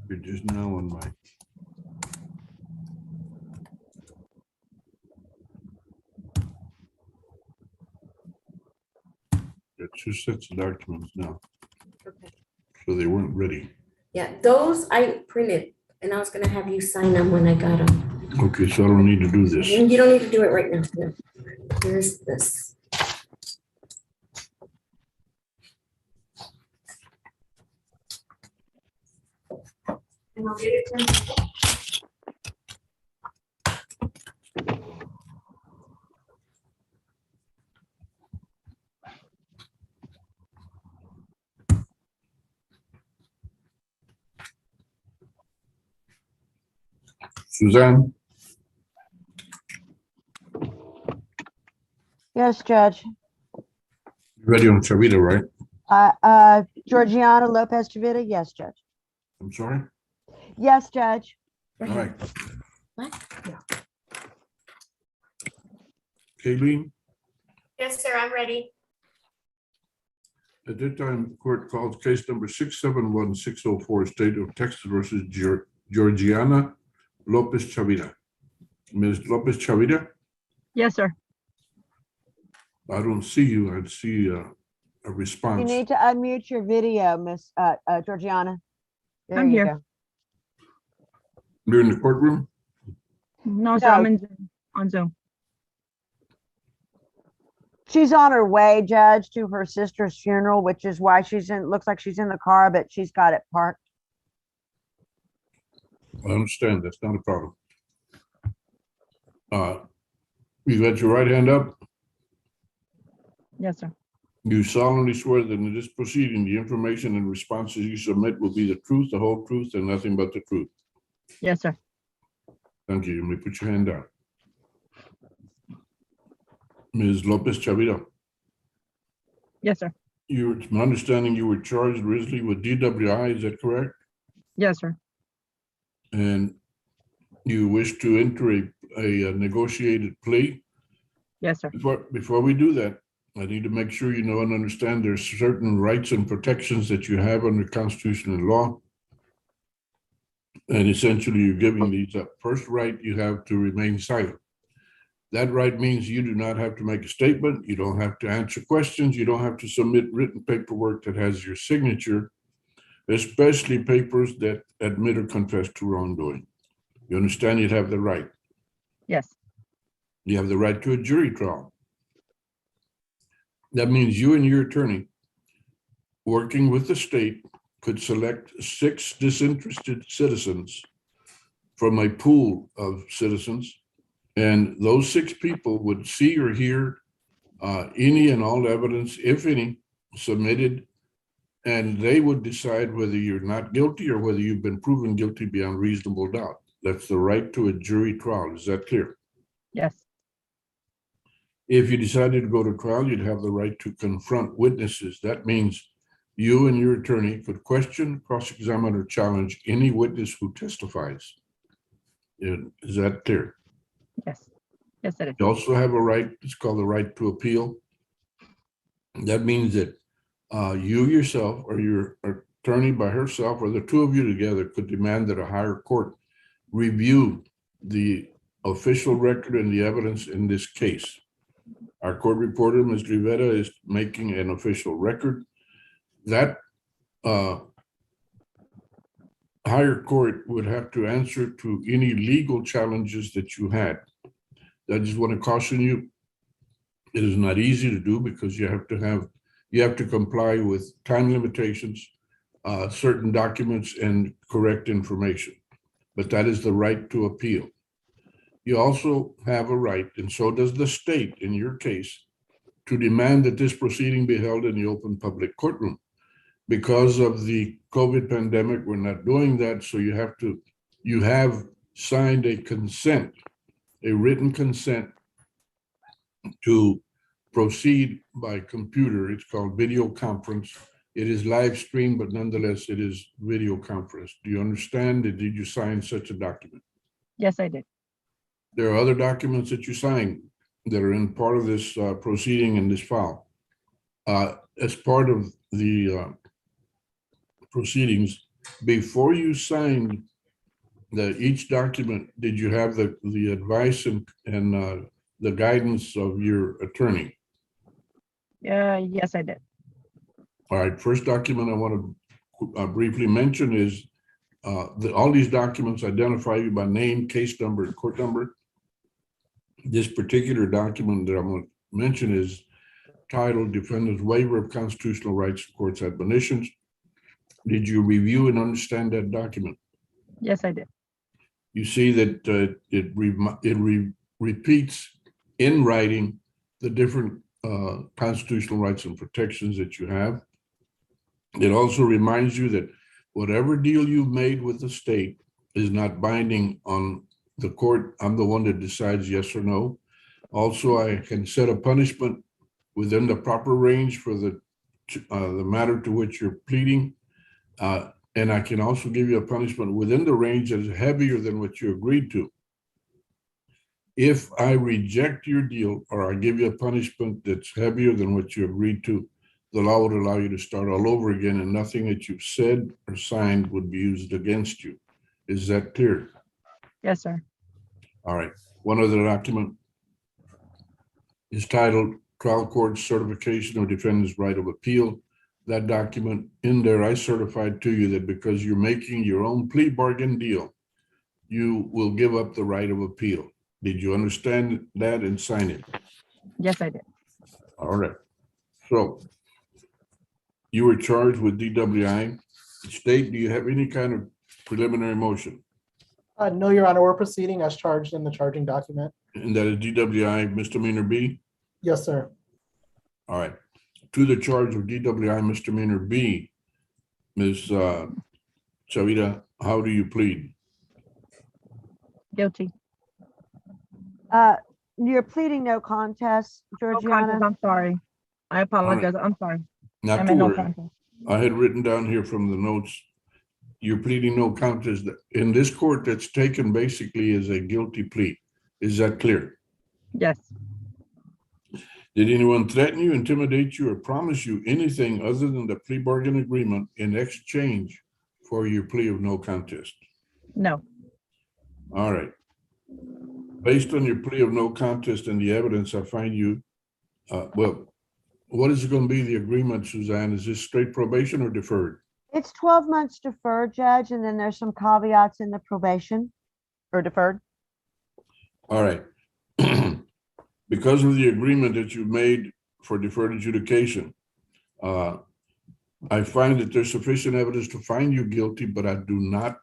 You're just now on my. Got 2 sets of documents now. Okay. So they weren't ready. Yeah, those I printed and I was gonna have you sign them when I got them. Okay, so I don't need to do this. You don't need to do it right now. No. Here's this. And I'll get it to Suzanne, Yes, Judge. you ready on Chavita, right? Georgiana Lopez Chavita, yes, Judge. I'm sorry? Yes, Judge. All right. What? Kayleen, Yes, sir, I'm ready. at this time, court calls case number 671604, State of Texas versus Georgiana Lopez Chavita. Ms. Lopez Chavita, Yes, sir. I don't see you. I see a You response. need to unmute your video, Miss Georgiana. There I'm you here. go. You're in the courtroom? No, sir, I'm in Zoom, on Zoom. She's on her way, Judge, to her sister's funeral, which is why looks like she's in the car, but she's got it parked. I understand. That's not a problem. You got your right hand up? Yes, sir. You solemnly swear that in this proceeding, the information and responses you submit will be the truth, the whole truth, and nothing but the truth. Yes, sir. Thank you. You may put your hand down. Ms. Lopez Chavita, Yes, sir. it's my understanding you were charged originally with DWI, is that correct? Yes, sir. And you wish to enter a negotiated plea? Yes, sir. Before we do that, I need to make sure you know and understand there's certain rights and protections that you have under Constitution and law. And essentially, you're giving these up. First right, you have to remain silent. That right means you do not have to make a statement. You don't have to answer questions. You don't have to submit written paperwork that has your signature, especially papers that admit or confess to wrongdoing. You understand you'd have the right. Yes. You have the right to a jury trial. That means you and your attorney, working with the state, could select 6 disinterested citizens from a pool of citizens, and those 6 people would see or hear any and all evidence, if any, submitted, and they would decide whether you're not guilty or whether you've been proven guilty beyond reasonable doubt. That's the right to a jury trial. Is that clear? Yes. If you decided to go to trial, you'd have the right to confront witnesses. That means you and your attorney could question, cross-examine, or challenge any witness who testifies. Is that clear? Yes. Yes, it is. You also have a right, it's called the right to appeal. That means that you yourself or your attorney by herself or the 2 of you together could demand that a higher court review the official record and the evidence in this case. Our court reporter, Ms. Rivera, is making an official record. That higher court would have to answer to any legal challenges that you had. I just want to caution you, it is not easy to do because you have to comply with time limitations, certain documents, and correct information. But that is the right to appeal. You also have a right, and so does the state in your case, to demand that this proceeding be held in the open public courtroom. Because of the COVID pandemic, we're not doing that, so you have signed a consent, a written consent to proceed by computer. It's called video conference. It is live streamed, but nonetheless, it is video conference. Do you understand? Did you sign such a document? Yes, I did. There are other documents that you signed that are in part of this proceeding in this file. As part of the proceedings, before you signed each document, did you have the advice and the guidance of your attorney? Yes, I did. All right, first document I want to briefly mention is all these documents identify you by name, case number, and court number. This particular document that I'm going to mention is titled Defendant's Waiver of Constitutional Rights and Court's Admonitions. Did you review and understand that document? Yes, I did. You see that it repeats in writing the different constitutional rights and protections that you have. It also reminds you that whatever deal you've made with the state is not binding on the court. I'm the one that decides yes or no. Also, I can set a punishment within the proper range for the matter to which you're pleading. And I can also give you a punishment within the range that is heavier than what you agreed to. If I reject your deal or I give you a punishment that's heavier than what you agreed to, the law would allow you to start all over again and nothing that you've said or signed would be used against you. Is that clear? Yes, sir. All right. One other document is titled Trial Court Certification of Defendant's Right of Appeal. That document in there, I certified to you that because you're making your own plea bargain deal, you will give up the right of appeal. Did you understand that and sign it? Yes, I did. All right. So you were charged with DWI. State, do you have any kind of preliminary motion? No, Your Honor, we're proceeding as charged in the charging document. And that is DWI misdemeanor B? Yes, sir. All right. To the charge of DWI misdemeanor B, Ms. Chavira, how do you plead? Guilty. You're pleading no contest, No contest, Georgiana? I'm sorry. I apologize. I'm sorry. Not I to meant no worry. contest. I had written down here from the notes, you're pleading no contest. In this court, that's taken basically as a guilty plea. Is that clear? Yes. Did anyone threaten you, intimidate you, or promise you anything other than the plea bargain agreement in exchange for your plea of no contest? No. All right. Based on your plea of no contest and the evidence, I find you, well, what is going to be the agreement, Suzanne? Is this straight probation or deferred? It's 12 months deferred, Judge, and then there's some caveats in the probation or deferred. All right. because of the agreement that you made for deferred adjudication, I find that there's sufficient evidence to find you guilty, but I do not.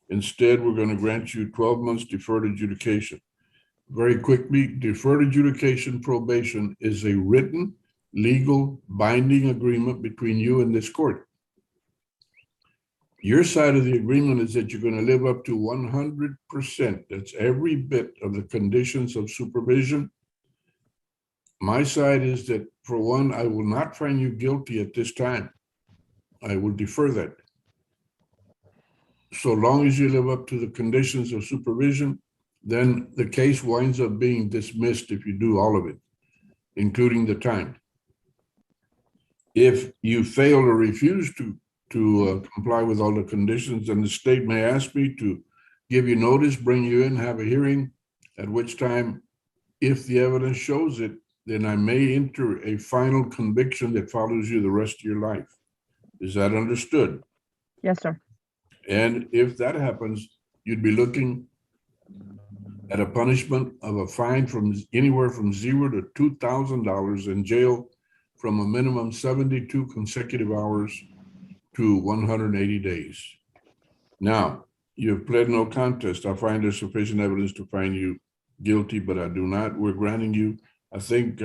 Instead, we're going to grant you 12 months deferred adjudication. Very quickly, deferred adjudication probation is a written, legal, binding agreement between you and this court. Your side of the agreement is that you're going to live up to 100%. That's every bit of the conditions of supervision. My side is that, for one, I will not find you guilty at this time. I will defer that. So long as you live up to the conditions of supervision, then the case winds up being dismissed if you do all of it, including the time. If you fail or refuse to comply with all the conditions, then the state may ask me to give you notice, bring you in, have a hearing, at which time, if the evidence shows it, then I may enter a final conviction that follows you the rest of your life. Is that understood? Yes, sir. And if that happens, you'd be looking at a punishment of a fine from anywhere from $0 to $2,000, in jail from a minimum 72 consecutive hours to 180 days. Now, you have pled no contest. I find there's sufficient evidence to find you guilty, but I do not. We're granting you, I think,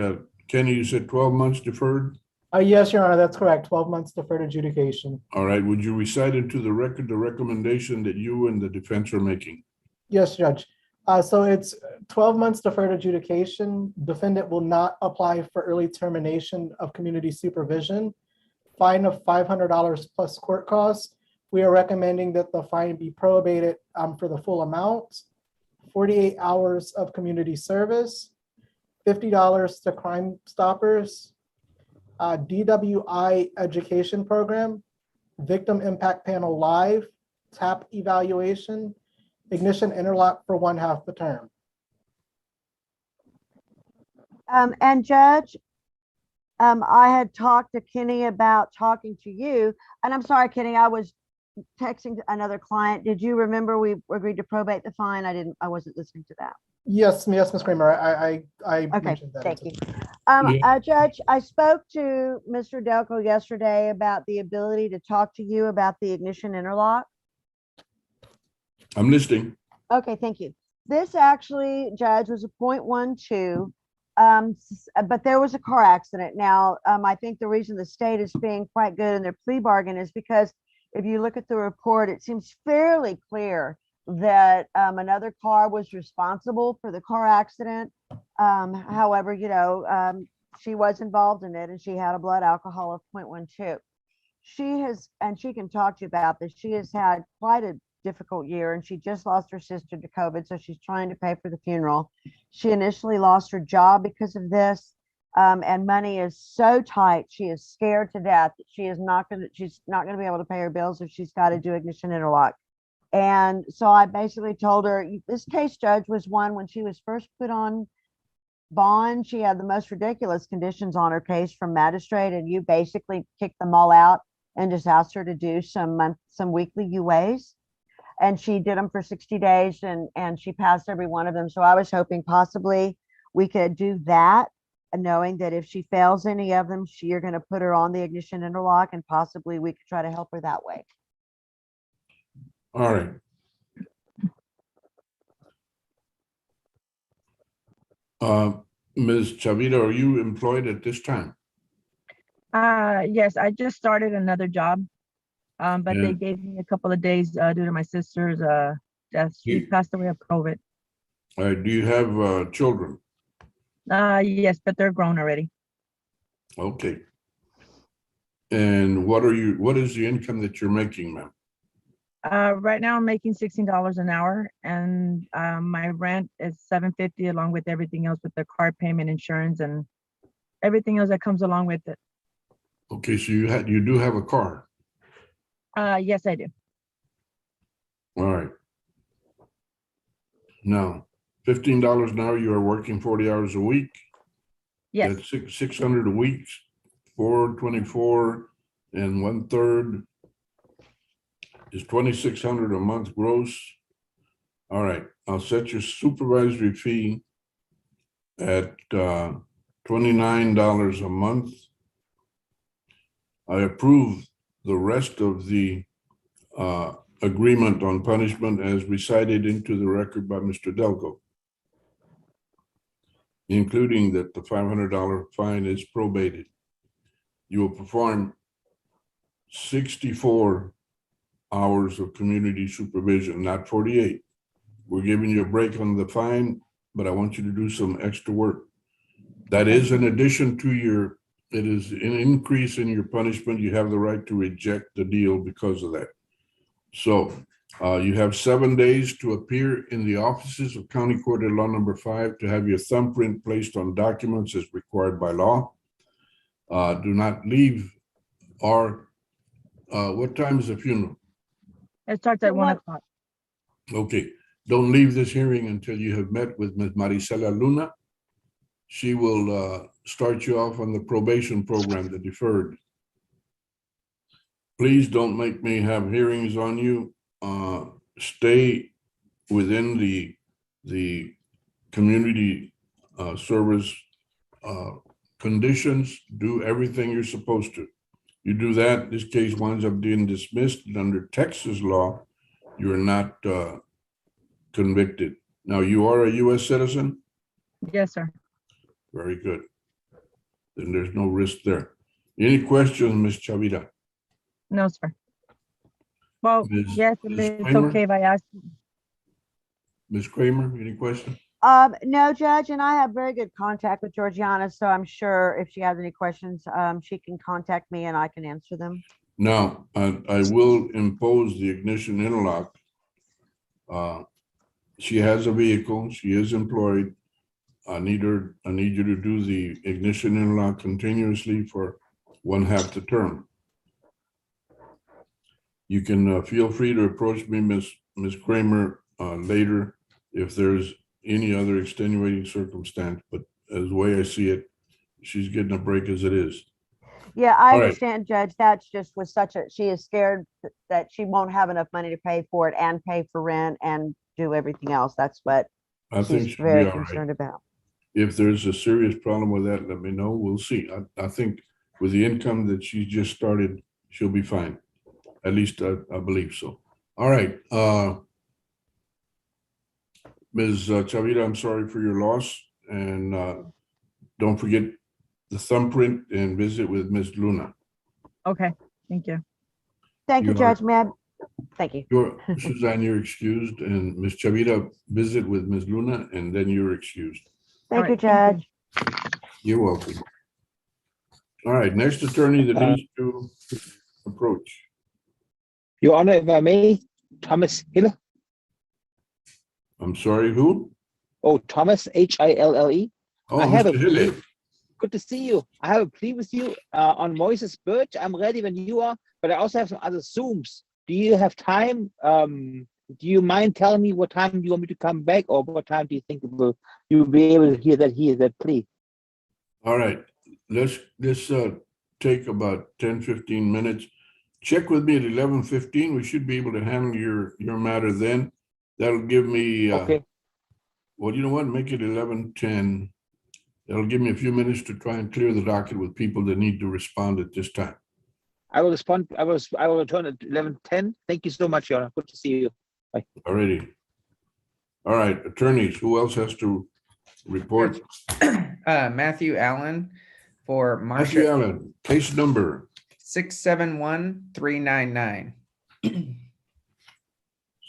Kenny, you said 12 months deferred? Yes, Your Honor, that's correct. 12 months deferred adjudication. All right, would you recite into the record the recommendation that you and the defense are making? Yes, Judge. So it's 12 months deferred adjudication. Defendant will not apply for early termination of community supervision. Fine of $500 plus court costs. We are recommending that the fine be probated for the full amount, 48 hours of community service, $50 to Crime Stoppers, DWI education program, Victim Impact Panel Live, TAP evaluation, ignition interlock for 1/2 the term. And Judge, I had talked to Kenny about talking to you, and I'm sorry, Kenny, I was texting another client. Did you remember we agreed to probate the fine? I wasn't listening to that. Yes, Ms. Kramer, I Okay, mentioned that. thank you. Yeah. Judge, I spoke to Mr. Delco yesterday about the ability to talk to you about the ignition interlock. I'm listening. Okay, thank you. This actually, Judge, was a .12, but there was a car accident. Now, I think the reason the state is being quite good in their plea bargain is because if you look at the report, it seems fairly clear that another car was responsible for the car accident. However, you know, she was involved in it and she had a blood alcohol of 0.12. She has, and she can talk to you about this, she has had quite a difficult year and she just lost her sister to COVID, so she's trying to pay for the funeral. She initially lost her job because of this, and money is so tight, she is scared to death that she's not going to be able to pay her bills if she's got to do ignition interlock. And so I basically told her, this case, Judge, was one when she was first put on bond. She had the most ridiculous conditions on her case from magistrate, and you basically kicked them all out and just asked her to do some weekly UAs. And she did them for 60 days and she passed every one of them. So I was hoping possibly we could do that, knowing that if she fails any of them, you're going to put her on the ignition interlock and possibly we could try to help her that way. All right. Ms. Chavita, are you employed at this time? Yes, I just started another job, but they Yeah. gave me a couple of days due to my sister's death. She passed away of COVID. All right. Do you have children? Yes, but they're grown already. Okay. And what is the income that you're making, ma'am? Right now I'm making $16 an hour, and my rent is $7.50 along with everything else with the car payment, insurance, and everything else that comes along with it. Okay, so you do have a car. Yes, I do. All right. Now, $15 an hour, you are working 40 hours a week. Yes. That's 600 a week, 424 and 1/3 is 2,600 a month gross. All right, I'll set your supervisory fee at $29 a month. I approve the rest of the agreement on punishment as recited into the record by Mr. Delco, including that the $500 fine is probated. You will perform 64 hours of community supervision, not 48. We're giving you a break on the fine, but I want you to do some extra work. That is in addition to your, it is an increase in your punishment. You have the right to reject the deal because of that. So you have 7 days to appear in the offices of County Court at Law Number 5 to have your thumbprint placed on documents as required by law. Do not leave our, what time is the funeral? It starts at 1 o'clock. Okay, don't leave this hearing until you have met with Ms. Maricela Luna. She will start you off on the probation program, the deferred. Please don't make me have hearings on you. Stay within the community service conditions. Do everything you're supposed to. You do that, this case winds up being dismissed, and under Texas law, you're not convicted. Now, you are a U.S. citizen? Yes, sir. Very good. Then there's no risk there. Any questions, Ms. Chavira? No, sir. Well, Ms. yes, Ms. it's Kramer? okay if I ask. Ms. Kramer, any question? No, Judge, and I have very good contact with Georgiana, so I'm sure if she has any questions, she can contact me and I can answer them. Now, I will impose the ignition interlock. She has a vehicle, she is employed. I need you to do the ignition interlock continuously for 1/2 the term. You can feel free to approach me, Ms. Kramer, later if there's any other extenuating circumstance, but as the way I see it, she's getting a break as it is. Yeah, I All right. understand, Judge. That's just was such a, she is scared that she won't have enough money to pay for it and pay for rent and do everything else. That's what I think she's she'll be very all right. concerned about. If there's a serious problem with that, let me know. We'll see. I think with the income that she just started, she'll be fine. At least I believe so. All right. Ms. Chavira, I'm sorry for your loss. And don't forget the thumbprint and visit with Ms. Luna. Okay, thank you. Thank you, You are- Judge Meb. Thank you. Suzanne, you're excused, and Ms. Chavira, visit with Ms. Luna, and then you're excused. Thank you, right, thank Judge. You're welcome. All right, next attorney that needs to approach. Your Honor, if I may, Thomas Hill. I'm sorry, who? Oh, Thomas, Hille. Oh, I have a Mr. plea. Hille. Good to see you. I have a plea with you on Moises Birch. I'm ready when you are, but I also have some other Zooms. Do you have time? Do you mind telling me what time you want me to come back, or what time do you think you'll be able to hear that plea? All right, let's take about 10, 15 minutes. Check with me at 11:15. We should be able to handle your matter then. That'll give me, Okay. well, you know what? Make it 11:10. That'll give me a few minutes to try and clear the docket with people that need to respond at this time. I will respond. I will return at 11:10. Thank you so much, Your Honor. Good to see you. Bye. Alrighty. All right, attorneys, who else has to report? Matthew Allen for Matthew Marcia Allen, case number 671399.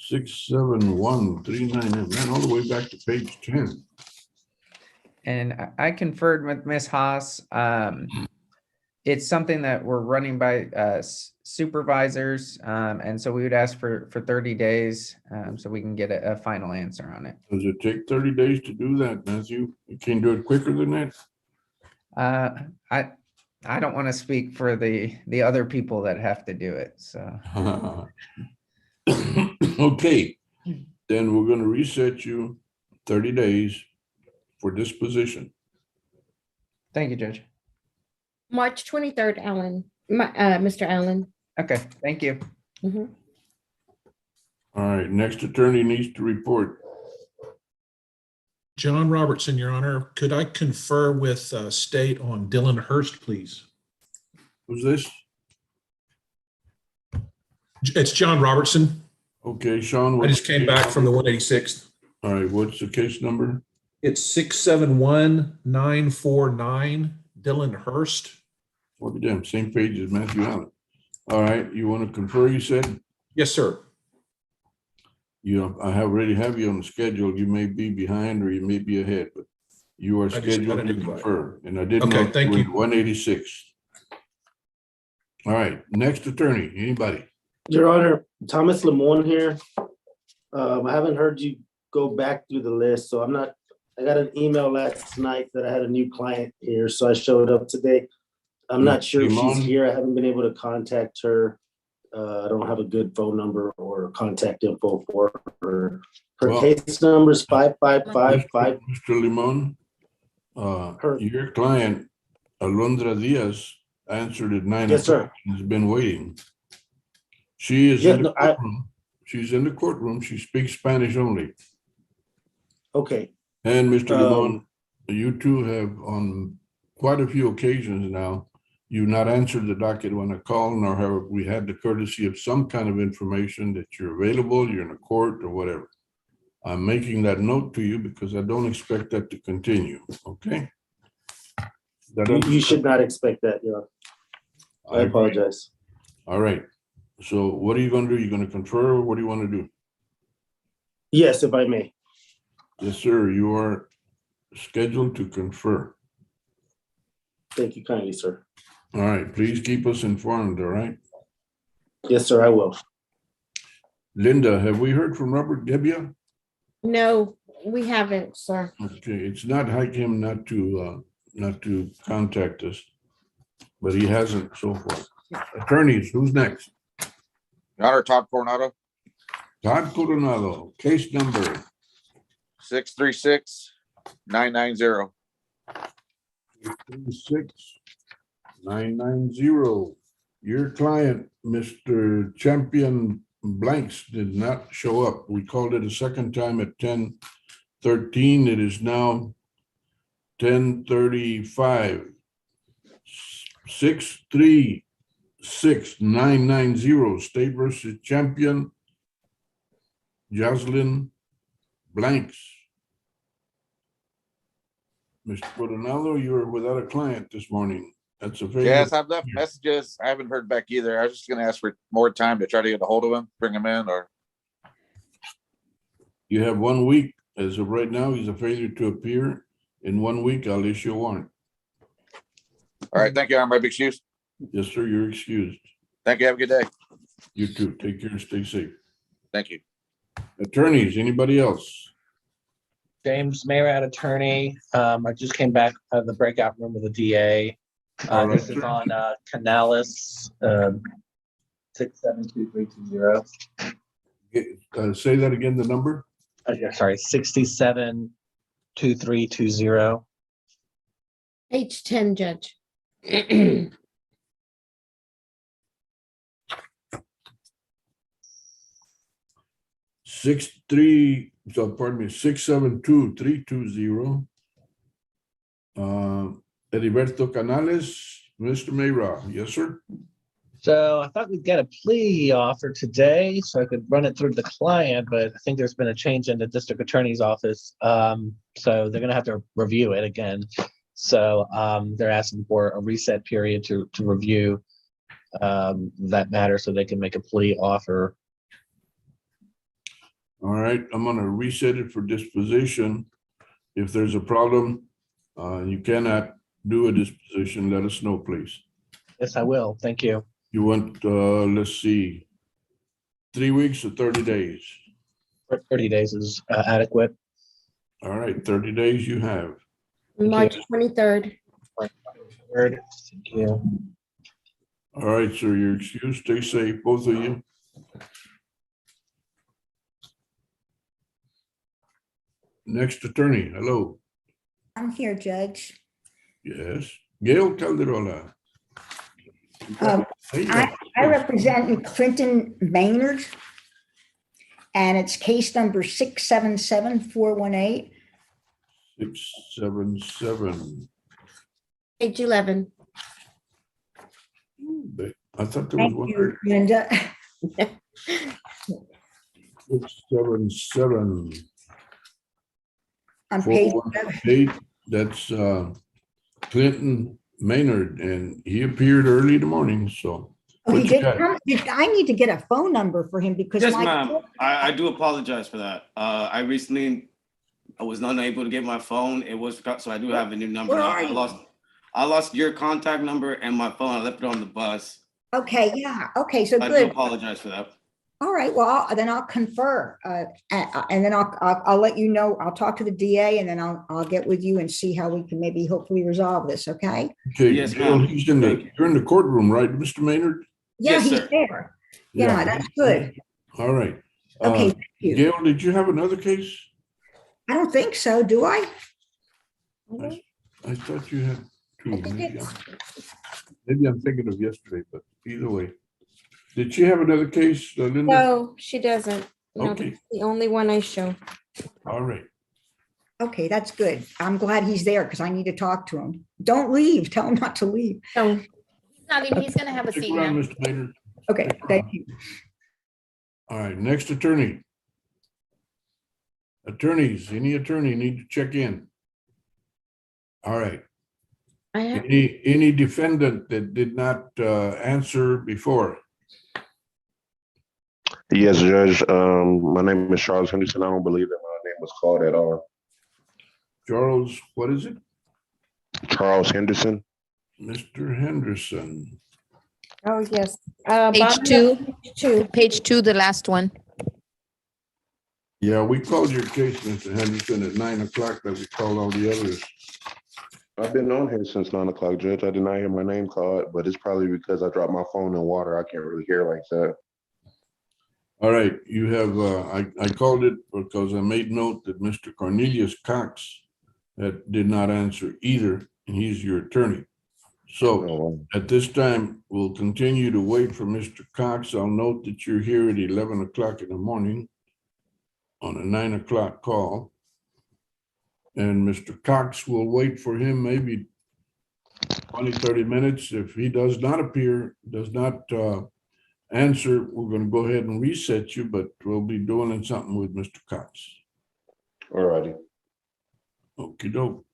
671-399, man, all the way back to page 10. And I conferred with Ms. Haas. It's something that we're running by supervisors. And so we would ask for 30 days so we can get a final answer on it. Does it take 30 days to do that, Matthew? You can't do it quicker than that? I don't want to speak for the other people that have to do it. So okay, then we're going to reset you 30 days for disposition. Thank you, Judge. March 23rd, Mr. Allen. Okay, thank you. Mhm. All right, next attorney needs to report. John Robertson, Your Honor. Could I confer with State on Dylan Hurst, please? Who's this? It's John Robertson. Okay, Sean. I just came back from the 186th. All right, what's the case number? It's 671949, Dylan Hurst. Well, damn, same page as Matthew Allen. All right, you want to confer, you said? Yes, sir. I already have you on the schedule. You may be behind or you may be ahead, but you are just got scheduled an to invite. confer. And I didn't Okay, know thank were you. 186. All right, next attorney, anybody? Your Honor, Thomas Lamone here. I haven't heard you go back through the list, so I got an email last night that I had a new client here, so I showed up today. I'm not sure if she's Lamone? here. I haven't been able to contact her. I don't have a good phone number or contact info for her. Her Well, case number is 5555. Mr. Limon, your client, Alondra Diaz, answered at 9 Yes, sir. o'clock and has been waiting. She is Yeah, in the no, I- courtroom. She's in the courtroom. She speaks Spanish only. Okay. And Mr. Limon, you two have on quite a few occasions now, you not answered the docket when I called, nor have we had the courtesy of some kind of information that you're available, you're in a court or whatever. I'm making that note to you because I don't expect that to continue, okay? You should not expect that, Your Honor. I apologize. All right. So what are you gonna do? You're gonna confer, or what do you want to do? Yes, if I may. Yes, sir, you are scheduled to confer. Thank you kindly, sir. All right, please keep us informed, all right? Yes, sir, I will. Linda, have we heard from Robert Gebbia? No, we haven't, sir. Okay, it's not like him not to contact us, but he hasn't so far. Attorneys, who's next? Your Honor, Todd Coronado, Todd Coronado, case number 636-990. 636-990. Your client, Mr. Champion Blanks, did not show up. We called it a second time at 10:13. It is now 10:35. 636-990, State versus Champion Jocelyn Blanks. Mr. Coronado, you are without a client this morning. That's a failure. Yes, I've left messages. I haven't heard back either. I was just gonna ask for more time to try to get a hold of him, bring him in, or You have 1 week. As of right now, he's a failure to appear. In 1 week, I'll issue a warrant. all right, thank you. I'm be excused. Yes, sir, you're excused. Thank you. Have a good day. You too. Take care and stay safe. Thank you. Attorneys, anybody else? James Mayrad, attorney. I just came back out of the breakout room with the DA. All right, This is sir. on Canales, 672320. Say that again, the number? Yeah, sorry, 672320. Page 10, Judge. 672-320. Heriberto Canales, Mr. Mayra. Yes, sir. So I thought we'd get a plea offer today so I could run it through the client, but I think there's been a change in the district attorney's office. So they're going to have to review it again. So they're asking for a reset period to review that matter so they can make a plea offer. All right, I'm gonna reset it for disposition. If there's a problem, you cannot do a disposition, let us know, please. Yes, I will. Thank you. You want, let's see, 3 weeks or 30 days? 30 days is adequate. All right, 30 days you have. March 23rd. Thank you. All right, sir, you're excused. Stay safe, both of you. Next attorney, hello. I'm here, Judge. Yes, Gail Calderola. I represent Clinton Maynard, and it's case number 677-418. 677. Page 11. I thought there was Thank one. you, Linda. 677. On page 418, that's Clinton Maynard, and he appeared early in the morning, so. Oh, he what you did got? come. I need to get a phone number for him because Yes, my. ma'am. I do apologize for that. I recently, I was not able to get my phone. It was, so I do have a new number. Where are you? I lost your contact number and my phone. I left it on the bus. Okay, yeah, okay, so I do good. apologize for that. All right, well, then I'll confer, and then I'll let you know. I'll talk to the DA and then I'll get with you and see how we can maybe hopefully resolve this, okay? Okay, Yes, Gail, ma'am. he's you're in the courtroom, right, Mr. Maynard? Yeah, Yes, he's sir. there. Yeah, that's good. All right. Okay, thank you. Gail, did you have another case? I don't think so, do I? I thought you had two. I think Maybe it's- maybe I'm thinking of yesterday, but either way. Did she have another case, Linda? No, she doesn't. No, Okay. that's the only one I show. All right. Okay, that's good. I'm glad he's there because I need to talk to him. Don't leave. Tell him not to leave. No. Not even, he's gonna have a Stick seat around, now. Mr. Maynard. Okay, thank you. All right, next attorney. Attorneys, any attorney need to check in. All right. I have, Any defendant that did not answer before? Yes, Judge. My name is Charles Henderson. I don't believe that my name was called at all. Charles, what is it? Charles Henderson. Mr. Henderson. oh, yes. Page bottom two. of page 2. Page 2, the last one. Yeah, we called your case, Mr. Henderson, at 9 o'clock, like we called all the others. I've been on here since 9 o'clock, Judge. I did not hear my name called, but it's probably because I dropped my phone in water. I can't really hear like that. All right, you have, I called it because I made note that Mr. Cornelius Cox did not answer either, and he's your attorney. So at this time, we'll continue to wait for Mr. Cox. I'll note that you're here at 11 o'clock in the morning on a 9 o'clock call. And Mr. Cox will wait for him maybe 20, 30 minutes. If he does not appear, does not answer, we're going to go ahead and reset you, but we'll be doing something with Mr. Cox. All righty. Okey doke.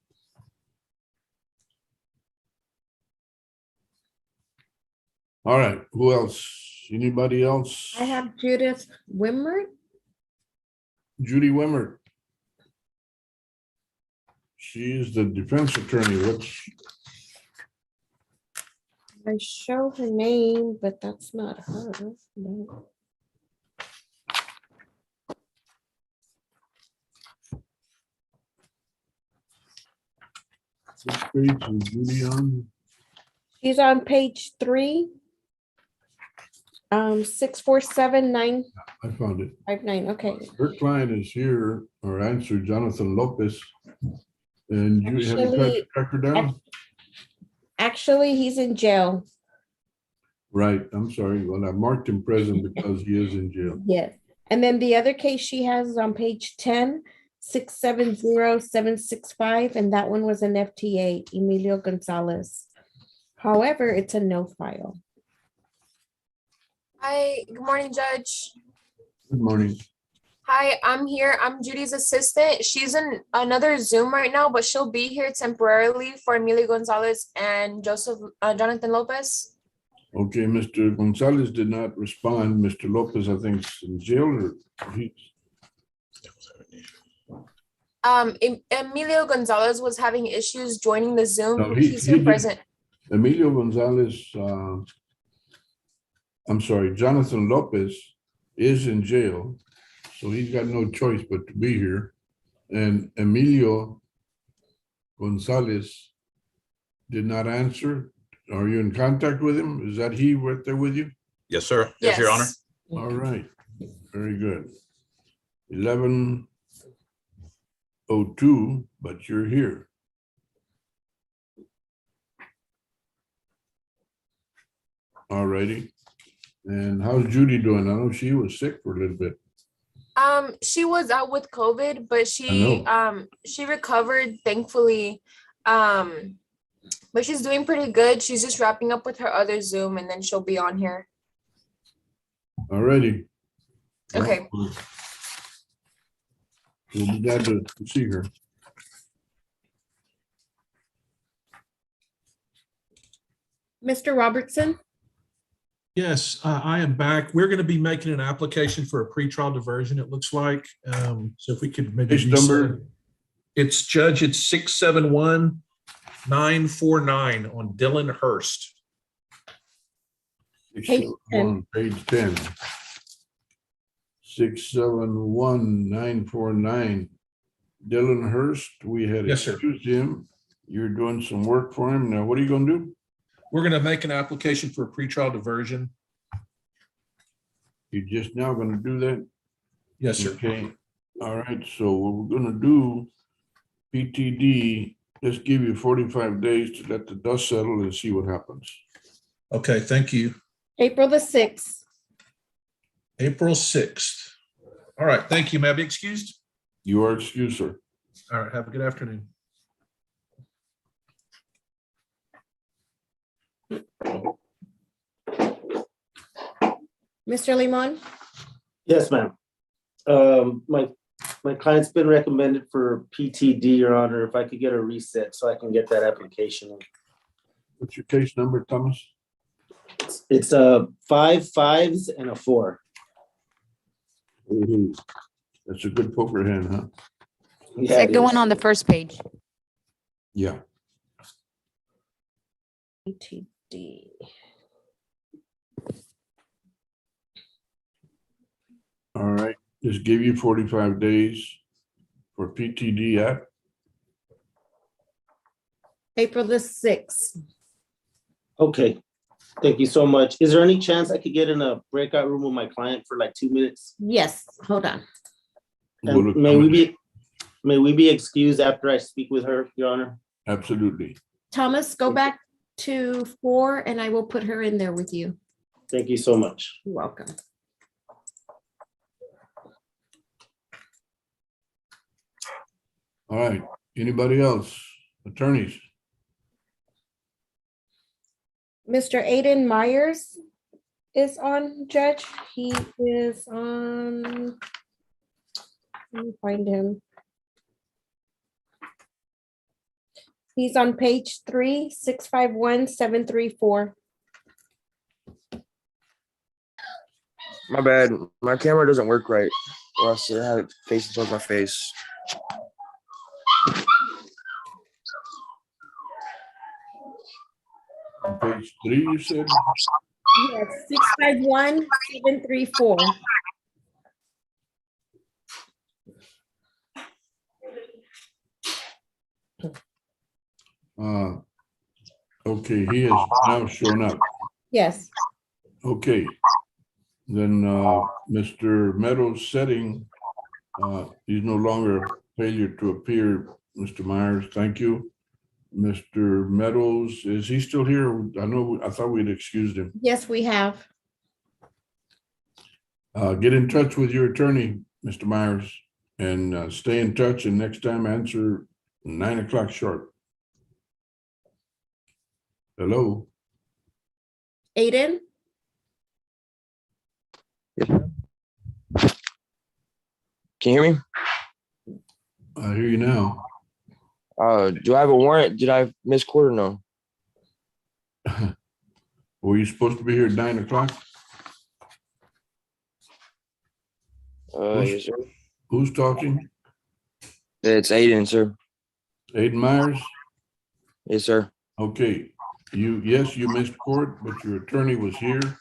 All right, who else? Anybody else? I have Judith Wimmer. Judy Wimmer. She is the defense attorney. I show her name, but that's not her. No. Which page is Judy on? She's on page 3. 647-959. I found it. Okay. Her client is here, or answer Jonathan Lopez. And you have you tried to track her down? Actually, he's in jail. Right, I'm sorry. Well, I marked him present because he is in jail. Yes. And then the other case she has is on page 10, 670-765, and that one was an FTA, Emilio Gonzalez. However, it's a no file. Hi, good morning, Judge. Good morning. Hi, I'm here. I'm Judy's assistant. She's in another Zoom right now, but she'll be here temporarily for Emilio Gonzalez and Jonathan Lopez. Okay, Mr. Gonzalez did not respond. Mr. Lopez, I think, is in jail or Emilio Gonzalez was having issues joining the Zoom. No, He's here did- present. Emilio Gonzalez, I'm sorry, Jonathan Lopez is in jail, so he's got no choice but to be here. And Emilio Gonzalez did not answer. Are you in contact with him? Is that he right there with you? Yes, sir. Yes, Your Honor. All right, very good. 11:02, but you're here. All righty. And how's Judy doing? I know she was sick for a little bit. She was out with COVID, but know. she recovered, thankfully. But she's doing pretty good. She's just wrapping up with her other Zoom, and then she'll be on here. Alrighty. Okay. We'll be glad to see her. Mr. Robertson? Yes, I am back. We're going to be making an application for a pretrial diversion, it looks like. So if we could maybe. Case number? It's Judge, it's 671949 on Dylan Hurst. Page 10. Page 10. 671949. Dylan Hurst, we had Yes, sir. excused him. You're doing some work for him. Now, what are you going to do? We're going to make an application for a pretrial diversion. You're just now going to do that? Yes, sir. Okay. All right. So what we're going to do, PTD, let's give you 45 days to let the dust settle and see what happens. Okay, thank you. April the 6th. April 6th. All right, thank you. May I be excused? You are excused, sir. All right, have a good afternoon. Mr. Limon? Yes, ma'am. My client's been recommended for PTD, Your Honor. If I could get a reset so I can get that application in. What's your case number, Thomas? It's 5 5s and a 4. Ooh, that's a good poker hand, huh? Yeah, Second one on the first page. Yeah. PTD. All right. Just give you 45 days for PTD app. April the 6th. Okay. Thank you so much. Is there any chance I could get in a breakout room with my client for like 2 minutes? Yes, hold on. And may we be excused after I speak with her, Your Honor? Absolutely. Thomas, go back to 4 and I will put her in there with you. Thank you so much. You're welcome. All right. Anybody else? Attorneys? Mr. Aiden Myers is on, Judge. He is on, let me find him. He's on page 3, 651734. My bad. My camera doesn't work right. Or else I have it facing towards my face. Page 3, you said? Yes, 651734. Okay, he has now shown up. Yes. Okay. Then Mr. Meadows' setting, he's no longer failure to appear, Mr. Myers. Thank you. Mr. Meadows, is he still here? I thought we'd excused him. Yes, we have. Get in touch with your attorney, Mr. Myers, and stay in touch, and next time answer 9 o'clock sharp. Hello? Aiden? Yes, ma'am. Can you hear me? I hear you now. Do I have a warrant? Did I miss court or no? Were you supposed to be here at 9 o'clock? Yes, sir. Who's talking? It's Aiden, sir. Aiden Myers? Yes, sir. Okay. Yes, you missed court, but your attorney was here.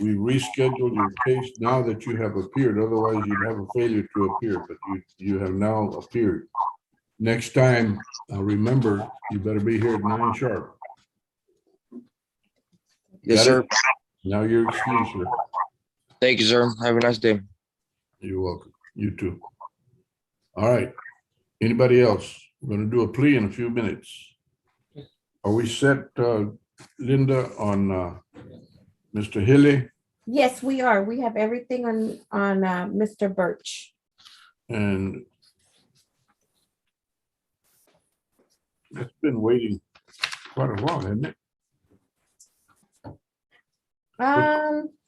We rescheduled your case now that you have appeared. Otherwise, you'd have a failure to appear, but you have now appeared. Next time, remember, you better be here at 9 sharp. Yes, Got sir. it? Now you're excused, sir. Thank you, sir. Have a nice day. You're welcome. You too. All right. Anybody else? We're going to do a plea in a few minutes. Are we set, Linda, on Mr. Hilly? Yes, we are. We have everything on Mr. Birch. And that's been waiting quite a while, hasn't it?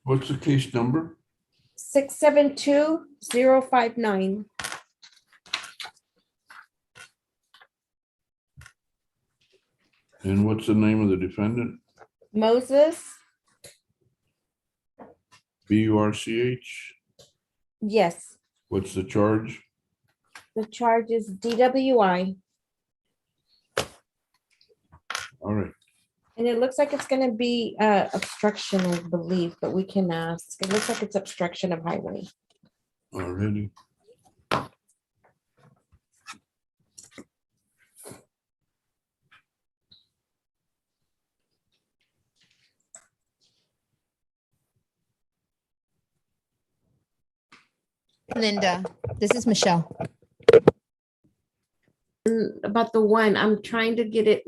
What's the case number? 672-059. And what's the name of the defendant? Moses? B-U-R-C-H? Yes. What's the charge? The charge is DWI. All right. And it looks like it's gonna be obstruction, I believe, but we can ask. It looks like it's obstruction of highway. Already. Linda, this is Michelle. About the one, I'm trying to get it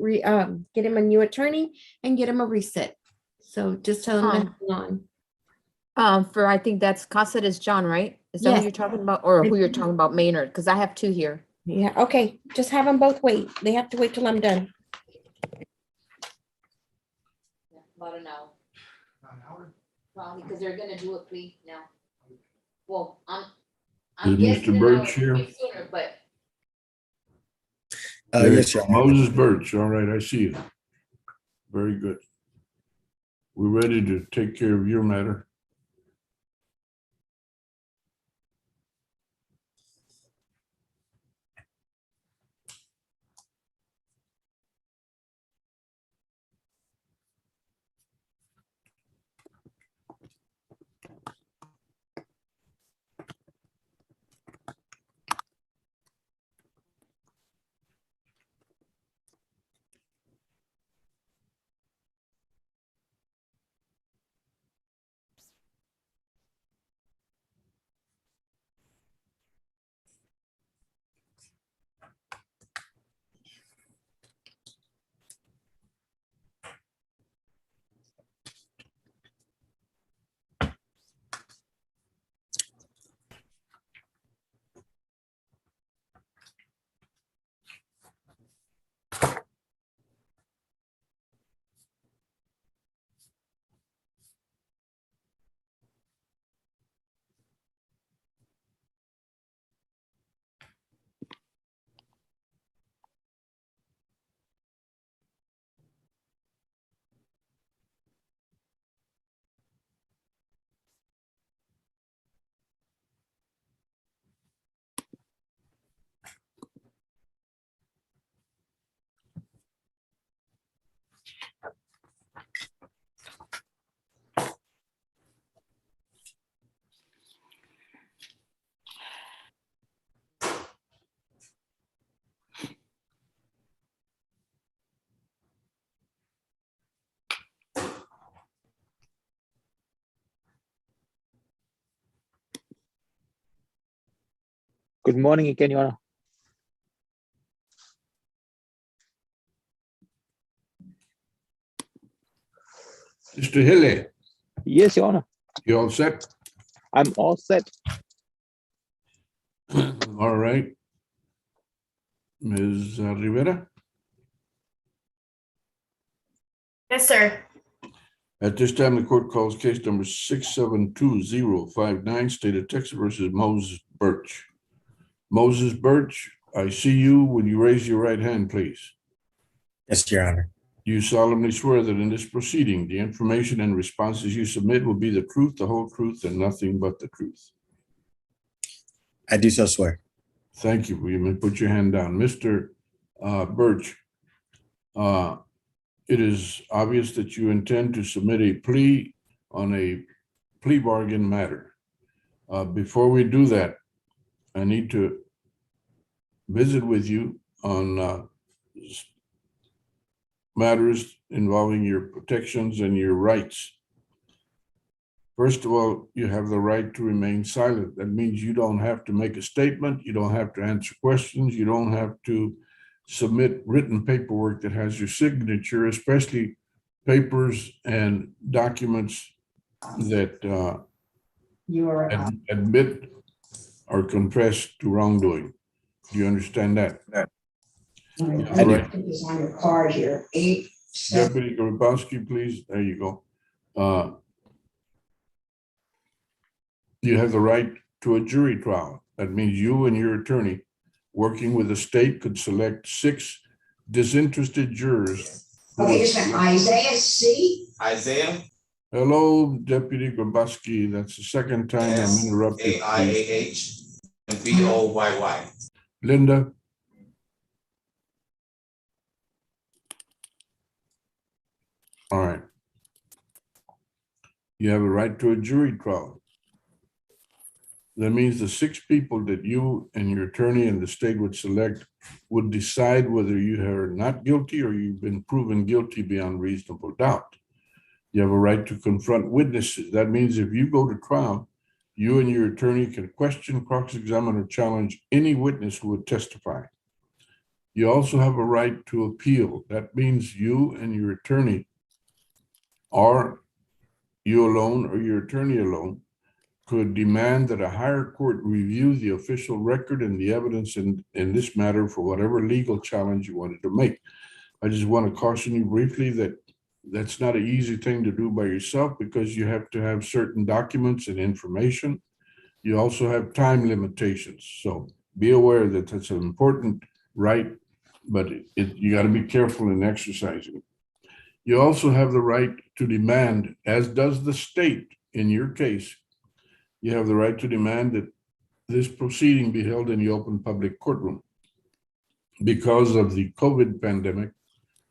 get him a new attorney and get him a reset. So just tell him to hold on. For, I think that's Caceres John, right? Is that who Yes. you're talking about, or who you're talking about, Maynard? Because I have two here. Yeah, okay, just have them both wait. They have to wait till I'm done. About an hour. Probably, because they're gonna do a plea now. Well, I'm Is guessing Mr. that Birch I'll here? get sooner, but Yes, Moses Birch. All right, I see you. Very good. We're ready to take care of your matter. Good morning again, Your Honor. Mr. Hille, Yes, Your Honor. you all set? I'm all set. All right. Ms. Rivera, Yes, sir. at this time, the court calls case number 672-059, State of Texas versus Moses Birch. Moses Birch, I see you. Would you raise your right hand, please? Yes, Your Honor. Do you solemnly swear that in this proceeding, the information and responses you submit will be the truth, the whole truth, and nothing but the truth? I do so swear. Thank you. You may put your hand down. Mr. Birch, it is obvious that you intend to submit a plea on a plea bargain matter. Before we do that, I need to visit with you on matters involving your protections and your rights. First of all, you have the right to remain silent. That means you don't have to make a statement. You don't have to answer questions. You don't have to submit written paperwork that has your signature, especially papers and documents that You are, admit or confess to wrongdoing. Do you understand that? I'm All right. put this on your card here, 8-7. Deputy Grabowski, please. There you go. You have the right to a jury trial. That means you and your attorney, working with the state, could select 6 disinterested jurors. Okay, just a minute. Isaiah C. Isaiah, Hello, Deputy Grabowski. That's the second time I'm interrupted. SAIAH, and BOYY. Linda? All right. You have a right to a jury trial. That means the 6 people that you and your attorney and the state would select would decide whether you are not guilty or you've been proven guilty beyond reasonable doubt. You have a right to confront witnesses. That means if you go to trial, you and your attorney can question, cross-examine, or challenge any witness who would testify. You also have a right to appeal. That means you and your attorney, or you alone or your attorney alone, could demand that a higher court review the official record and the evidence in this matter for whatever legal challenge you wanted to make. I just want to caution you briefly that that's not an easy thing to do by yourself because you have to have certain documents and information. You also have time limitations. So be aware that that's an important right, but you got to be careful in exercising it. You also have the right to demand, as does the state in your case, you have the right to demand that this proceeding be held in the open public courtroom. Because of the COVID pandemic,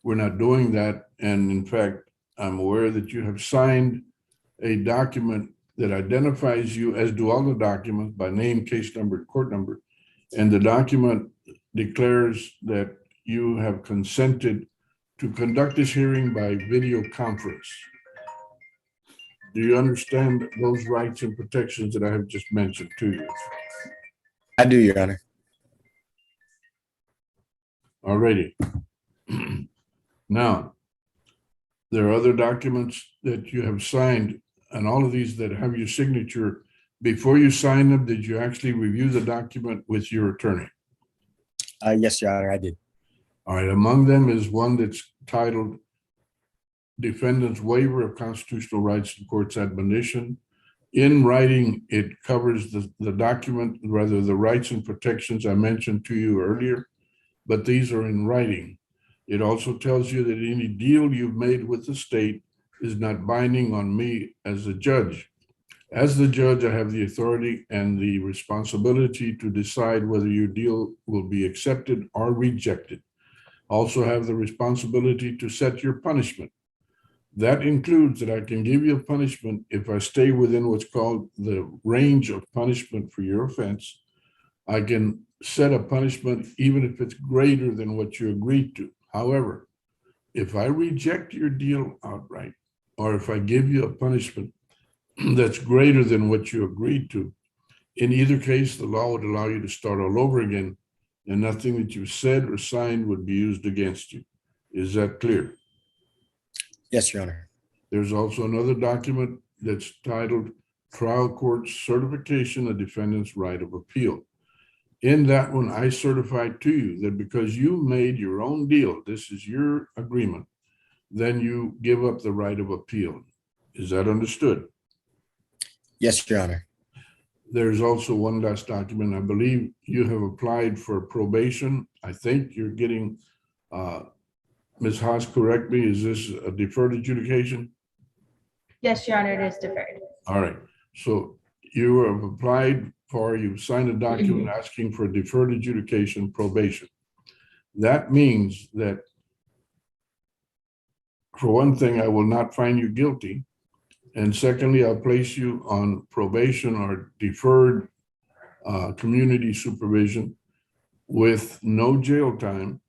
we're not doing that. And in fact, I'm aware that you have signed a document that identifies you, as do all the documents, by name, case number, court number. And the document declares that you have consented to conduct this hearing by video conference. Do you understand those rights and protections that I have just mentioned to you? I do, Your Honor. Alrighty. Now, there are other documents that you have signed, and all of these that have your signature. Before you sign them, did you actually review the document with your attorney? Yes, Your Honor, I did. All right, among them is one that's titled Defendant's Waiver of Constitutional Rights and Court's Admonition. In writing, it covers the document, rather the rights and protections I mentioned to you earlier, but these are in writing. It also tells you that any deal you've made with the state is not binding on me as a judge. As the judge, I have the authority and the responsibility to decide whether your deal will be accepted or rejected. Also have the responsibility to set your punishment. That includes that I can give you a punishment if I stay within what's called the range of punishment for your offense. I can set a punishment even if it's greater than what you agreed to. However, if I reject your deal outright, or if I give you a punishment that's greater than what you agreed to, in either case, the law would allow you to start all over again, and nothing that you said or signed would be used against you. Is that clear? Yes, Your Honor. There's also another document that's titled Trial Court Certification of Defendant's Right of Appeal. In that one, I certify to you that because you made your own deal, this is your agreement, then you give up the right of appeal. Is that understood? Yes, Your Honor. There's also one last document. I believe you have applied for probation. I think you're getting, Ms. Haas, correct me, is this a deferred adjudication? Yes, Your Honor, it is deferred. All right, so you have applied for, you've signed a document asking for deferred adjudication probation. That means that, for one thing, I will not find you guilty. And secondly, I'll place you on probation or deferred community supervision with no jail time.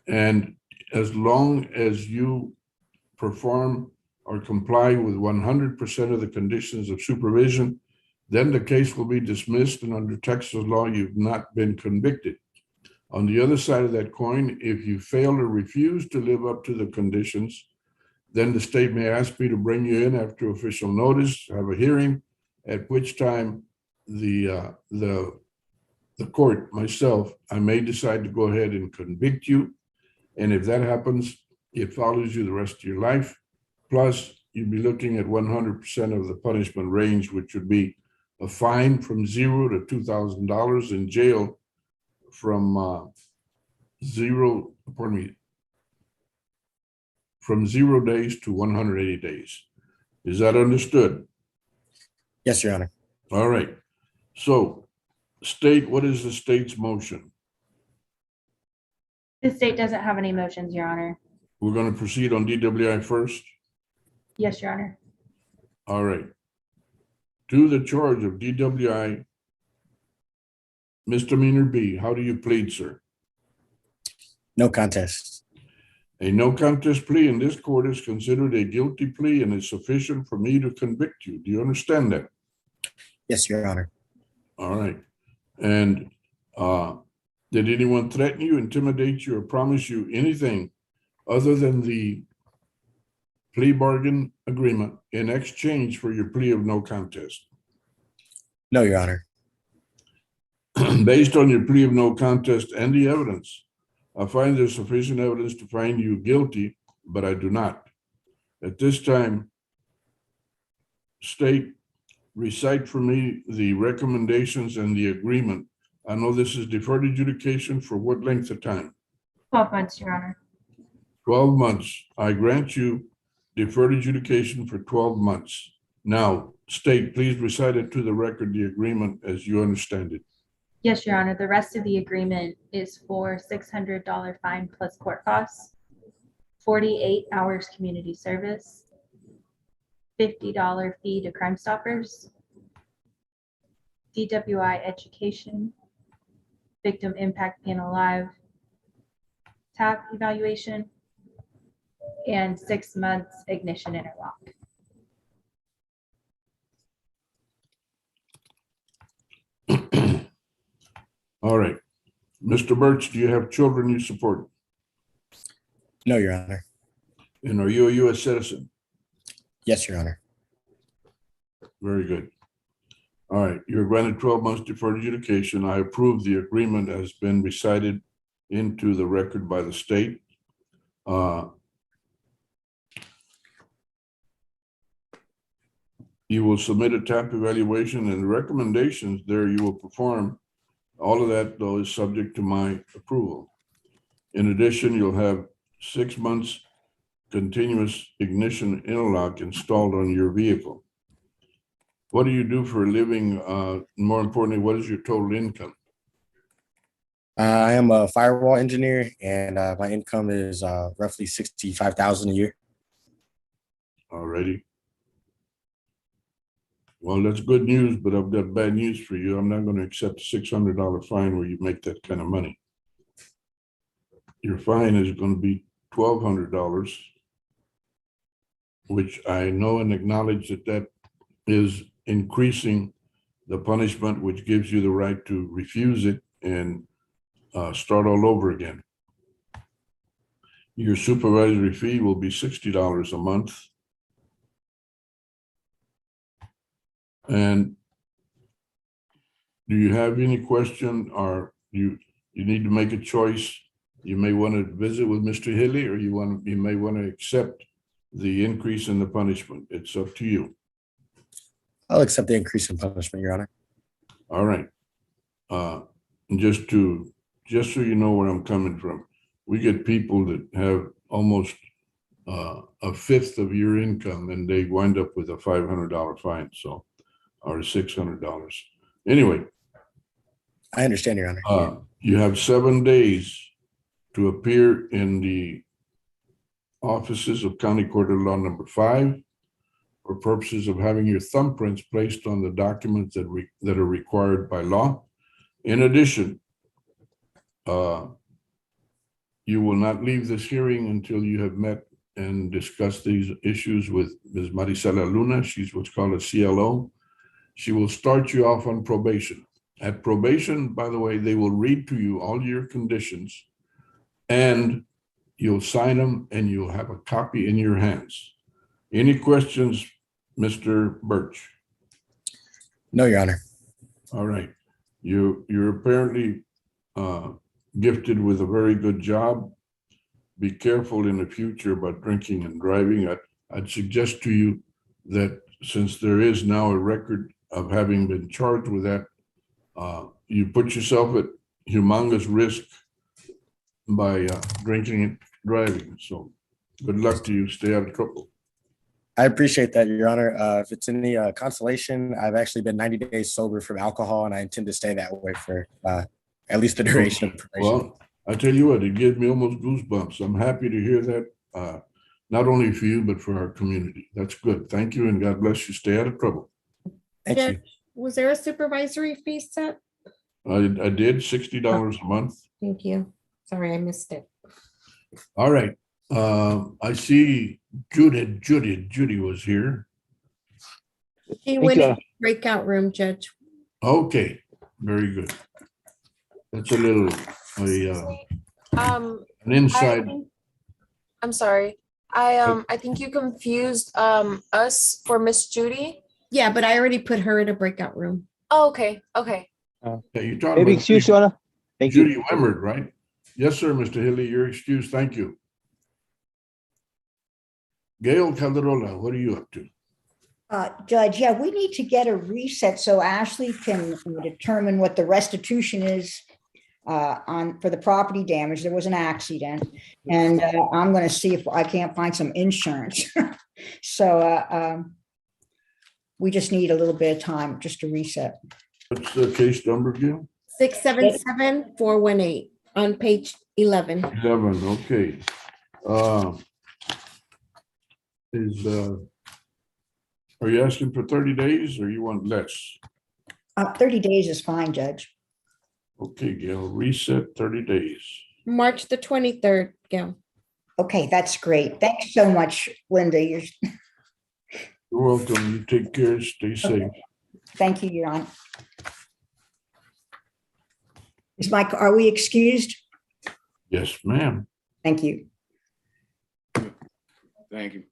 And as long as you perform or comply with 100% of the conditions of supervision, then the case will be dismissed, and under Texas law, you've not been convicted. On the other side of that coin, if you fail or refuse to live up to the conditions, Then the state may ask me to bring you in after official notice, have a hearing, at which time the court, myself, I may decide to go ahead and convict you. And if that happens, it follows you the rest of your life. Plus, you'd be looking at 100% of the punishment range, which would be a fine from $0 to $2,000, in jail from 0 days to 180 days. Is that understood? Yes, Your Honor. All right. So, state, what is the state's motion? The state doesn't have any motions, Your Honor. We're going to proceed on DWI first. Yes, Your Honor. All right. To the charge of DWI misdemeanor B, how do you plead, sir? No contest. A no contest plea in this court is considered a guilty plea and is sufficient for me to convict you. Do you understand that? Yes, Your Honor. All right. And did anyone threaten you, intimidate you, or promise you anything other than the plea bargain agreement in exchange for your plea of no contest? No, Your Honor. Based on your plea of no contest and the evidence, I find there's sufficient evidence to find you guilty, but I do not. At this time, state, recite for me the recommendations and the agreement. I know this is deferred adjudication for what length of time? 12 months, Your Honor. 12 months. I grant you deferred adjudication for 12 months. Now, state, please recite it to the record, the agreement as you understand it. Yes, Your Honor. The rest of the agreement is for $600 fine plus court costs, 48 hours community service, $50 fee to Crime Stoppers, DWI education, victim impact panel live, TAP evaluation, and 6 months ignition interlock. All right. Mr. Birch, do you have children you support? No, Your Honor. And are you a U.S. citizen? Yes, Your Honor. Very good. All right, you're granted 12 months deferred adjudication. I approve the agreement has been recited into the record by the state. You will submit a TAP evaluation and the recommendations there you will perform. All of that, though, is subject to my approval. In addition, you'll have 6 months continuous ignition interlock installed on your vehicle. What do you do for a living? More importantly, what is your total income? I am a firewall engineer, and my income is roughly $65,000 a year. Alrighty. Well, that's good news, but I've got bad news for you. I'm not going to accept a $600 fine where you make that kind of money. Your fine is going to be $1,200, which I know and acknowledge that that is increasing the punishment, which gives you the right to refuse it and start all over again. Your supervisory fee will be $60 a month. And do you have any question, or you need to make a choice? You may want to visit with Mr. Hilly, or you may want to accept the increase in the punishment. It's up to you. I'll accept the increase in punishment, Your Honor. All right. And just so you know where I'm coming from, we get people that have almost a fifth of your income, and they wind up with a $500 fine, so, or $600. Anyway. I understand, Your Honor. You have 7 days to appear in the offices of County Court of Law number 5 for purposes of having your thumbprints placed on the documents that are required by law. In addition, you will not leave this hearing until you have met and discussed these issues with Ms. Marisela Luna. She's what's called a CLO. She will start you off on probation. At probation, by the way, they will read to you all your conditions and you'll sign them, and you'll have a copy in your hands. Any questions, Mr. Birch? No, Your Honor. All right. You're apparently gifted with a very good job. Be careful in the future about drinking and driving. I'd suggest to you that since there is now a record of having been charged with that, you put yourself at humongous risk by drinking and driving. So good luck to you. Stay out of trouble. I appreciate that, Your Honor. If it's any consolation, I've actually been 90 days sober from alcohol, and I intend to stay that way for at least the duration of probation. Well, I tell you what, it gives me almost goosebumps. I'm happy to hear that, not only for you, but for our community. That's good. Thank you, and God bless you. Stay out of trouble. Thank you. Was there a supervisory fee set? I did $60 a month. Thank you. Sorry, I missed it. All right. I see Judy was here. She went in the breakout room, Judge. Okay, very good. That's a little, an inside. I'm sorry. I think you confused us for Miss Judy. Yeah, but I already put her in a breakout room. Oh, okay. Okay. Yeah, you're talking Maybe about excuse, Your Honor. Thank Judy you. Wemmert, right? Yes, sir, Mr. Hilly, you're excused. Thank you. Gail Calderola, what are you up to? Judge, yeah, we need to get a reset so Ashley can determine what the restitution is for the property damage. There was an accident, and I'm going to see if I can't find some insurance. So we just need a little bit of time just to reset. What's the case number, Gail? 677-418 on page 11. 11, okay. Are you asking for 30 days or you want less? 30 days is fine, Judge. Okay, Gail, reset 30 days. March the 23rd, Gail. Okay, that's great. Thanks so much, Linda. You're welcome. You take care. Stay safe. Thank you, Your Honor. Are we excused? Yes, ma'am. Thank you. Thank you.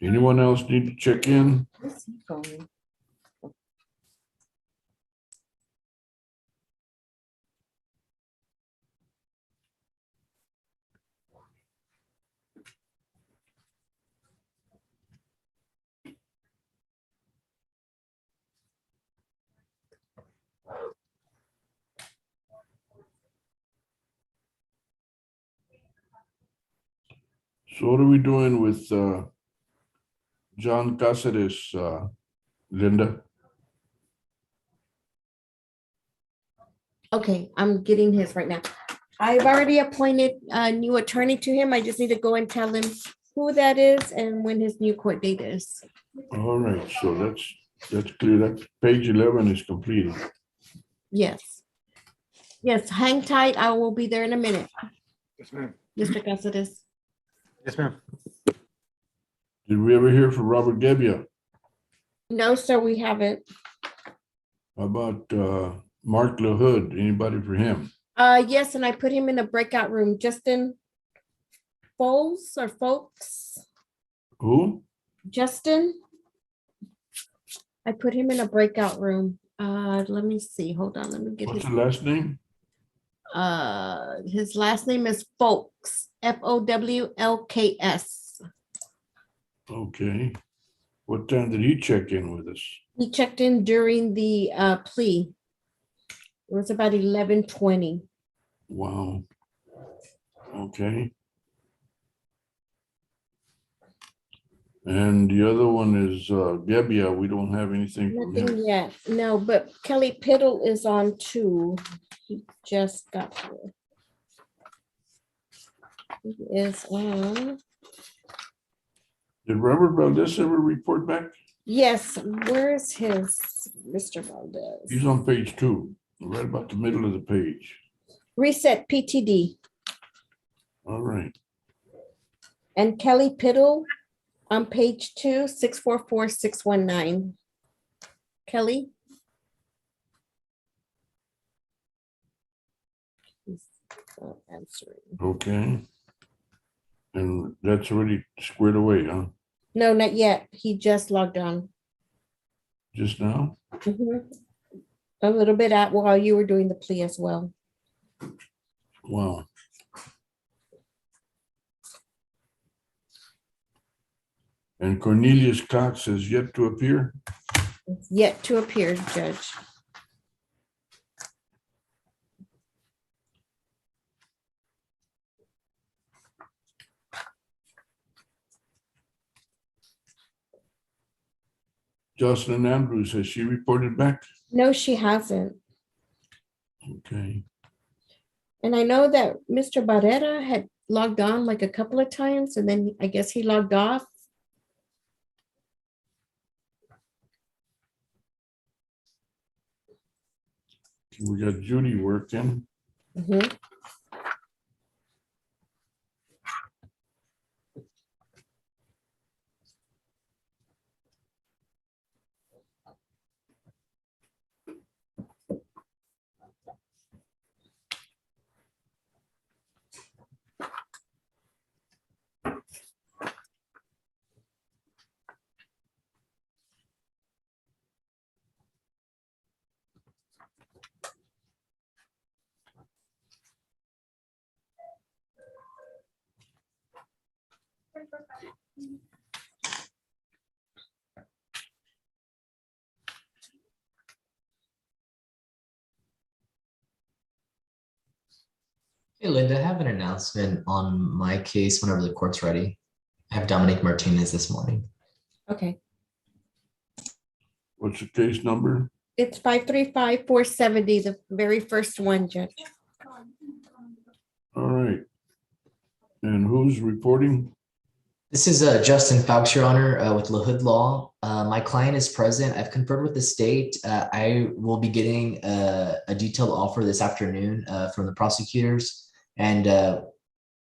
Anyone else need to check in? So what are we doing with John Cáceres, Linda? Okay, I'm getting his right now. I've already appointed a new attorney to him. I just need to go and tell him who that is and when his new court date is. All right, so that's clear. That page 11 is completed. Yes. Yes, hang tight. I will be there in a minute. Yes, ma'am. Mr. Cáceres. Yes, ma'am. Did we ever hear from Robert Gebbia? No, sir, we haven't. How about Mark LaHood? Anybody for him? Yes, and I put him in a breakout room. Justin Foles or Folks? Who? Justin. I put him in a breakout room. Let me see. Hold on. Let me get What's his the last name? His last name is Folks. Fowlks. Okay. What time did he check in with us? He checked in during the plea. It was about 11:20. Wow. Okay. And the other one is Gebbia. We don't have anything from him. Nothing yet. No, but Kelly Piddle is on too. He just got here. He is on. Did Robert Valdez ever report back? Yes, where's his Mr. Valdez? He's on page 2, right about the middle of the page. Reset PTD. All right. And Kelly Piddle on page 2, 644619. Kelly? He's not answering. Okay. And that's already squared away, huh? No, not yet. He just logged on. Just now? Mhm. A little bit at while you were doing the plea as well. Wow. And Cornelius Cox has yet to appear? Yet to appear, Judge. Jocelyn Andrews, has she reported back? No, she hasn't. Okay. And I know that Mr. Barrera had logged on like a couple of times and then I guess he logged off. We got Judy working. Mhm. Hey Linda, I have an announcement on my case whenever the court's ready. I have Dominic Martinez this morning. Okay. What's the case number? It's 535-470, the very first one, Judge. All right. And who's reporting? This is Justin Fouts, Your Honor, with LaHood Law. My client is present. I've conferred with the state. I will be getting a detailed offer this afternoon from the prosecutors. And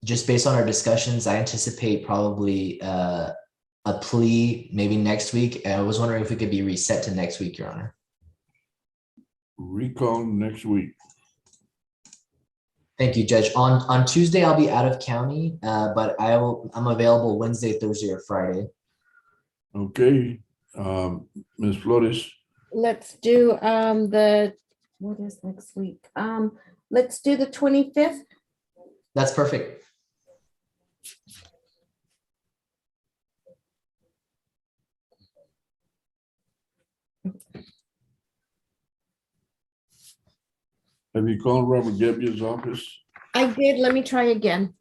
just based on our discussions, I anticipate probably a plea maybe next week. I was wondering if we could be reset to next week, Your Honor. Recall next week. Thank you, Judge. On Tuesday, I'll be out of county, but I'm available Wednesday, Thursday, or Friday. Okay. Ms. Flores, Let's do what is next week? Let's do the 25th. That's perfect. have you called Robert Gebbia's office? I did. Let me try again.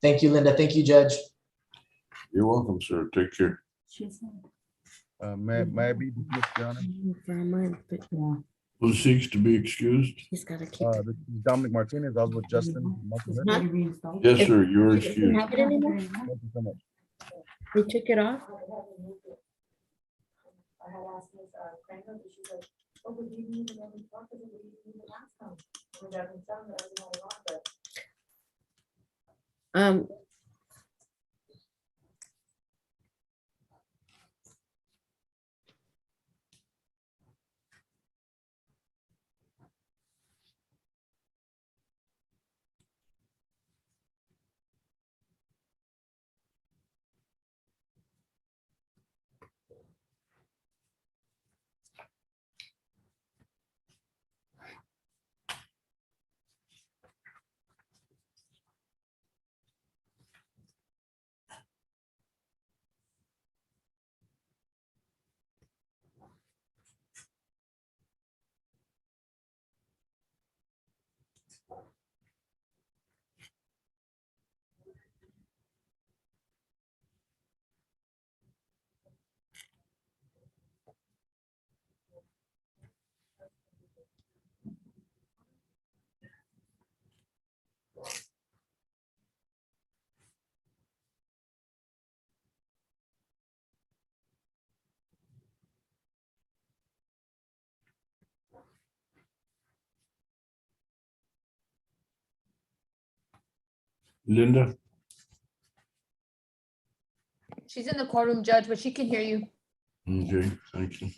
Thank you, Linda. Thank you, Judge. You're welcome, sir. Take care. May I be dismissed, Your Honor? Who seeks to be excused? He's got to keep This is Dominic Martinez. I was with Justin. Yes, sir. You're excused. have it anymore. Thank you so much. We took it off. Um, Linda? She's in the courtroom, Judge, but she can hear you. Okay, thank you.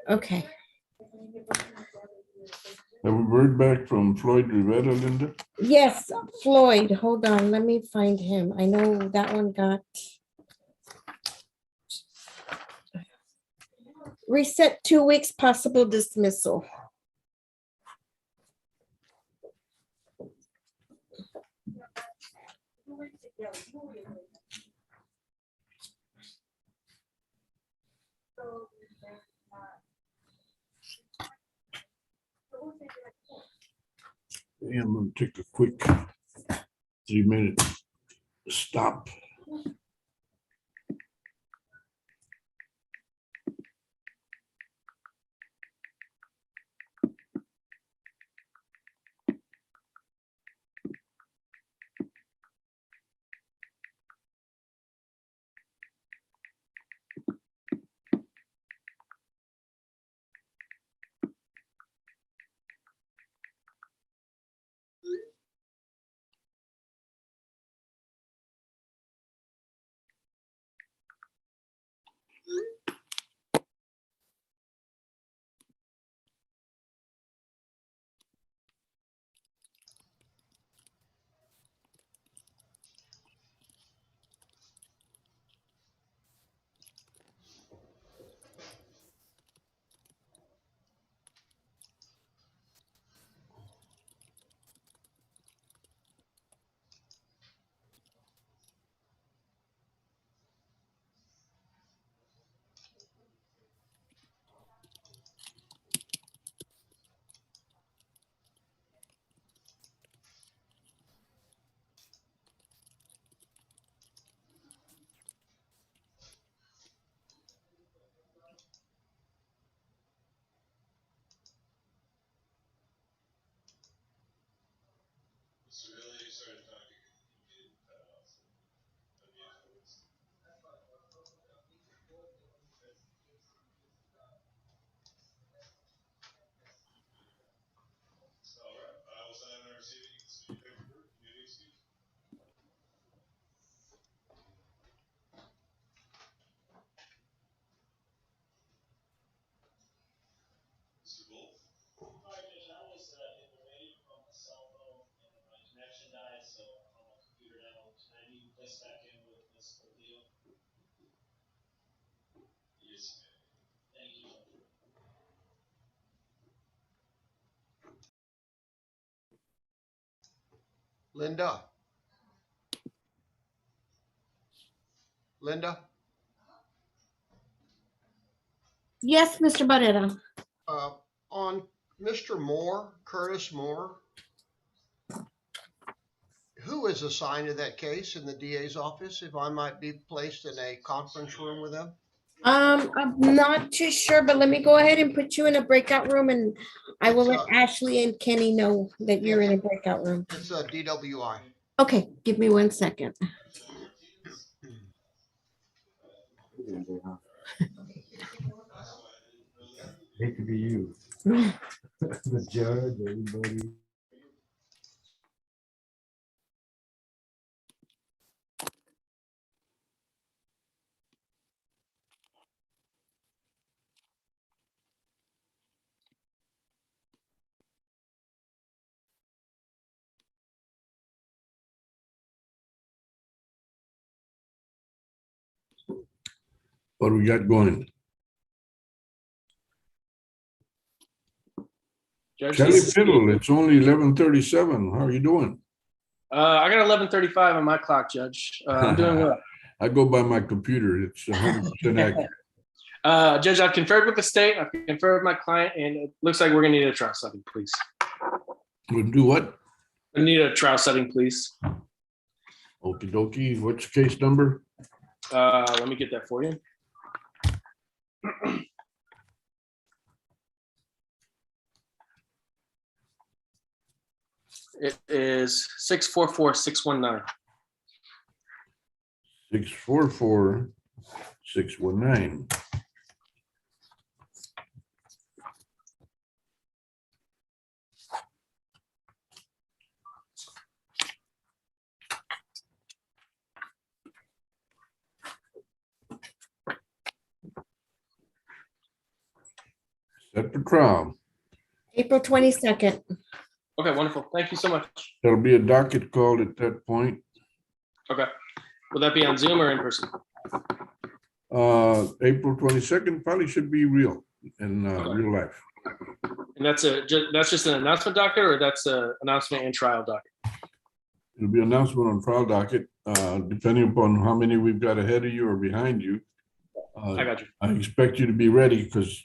Okay. Have we heard back from Floyd Rivera, Linda? Yes, Floyd, hold on, let me find him. I know that one got reset 2 weeks, possible dismissal. Yeah, I'm gonna take a quick 3-minute stop. Linda? Linda, Yes, Mr. Barrera. on Mr. Moore, Curtis Moore, who is assigned to that case in the DA's office, if I might be placed in a conference room with them? I'm not too sure, but let me go ahead and put you in a breakout room and I will let Ashley and Kenny know that you're in a breakout room. It's a DWI. Okay, give me 1 second. Hate to be you. The judge, everybody. What do we got going? Judge, Charlie this is Fiddle, Steve. it's only 11:37. How are you doing? I got 11:35 on my clock, Judge. I'm doing well. I go by my computer. It's 100% accurate. Judge, I've conferred with the state. I've conferred with my client, and it looks like we're gonna need a trial setting, please. We'll do what? I need a trial setting, please. Okie dokie. What's the case number? Let me get that for you. It is 644-619. 644-619. Set for trial. April 22nd. Okay, wonderful. Thank you so much. There'll be a docket called at that point. Okay. Will that be on Zoom or in person? April 22nd probably should be real in real life. And that's just an announcement docket, or that's an announcement and trial docket? It'll be announcement on trial docket, depending upon how many we've got ahead of you or behind you. I got you. I expect you to be ready because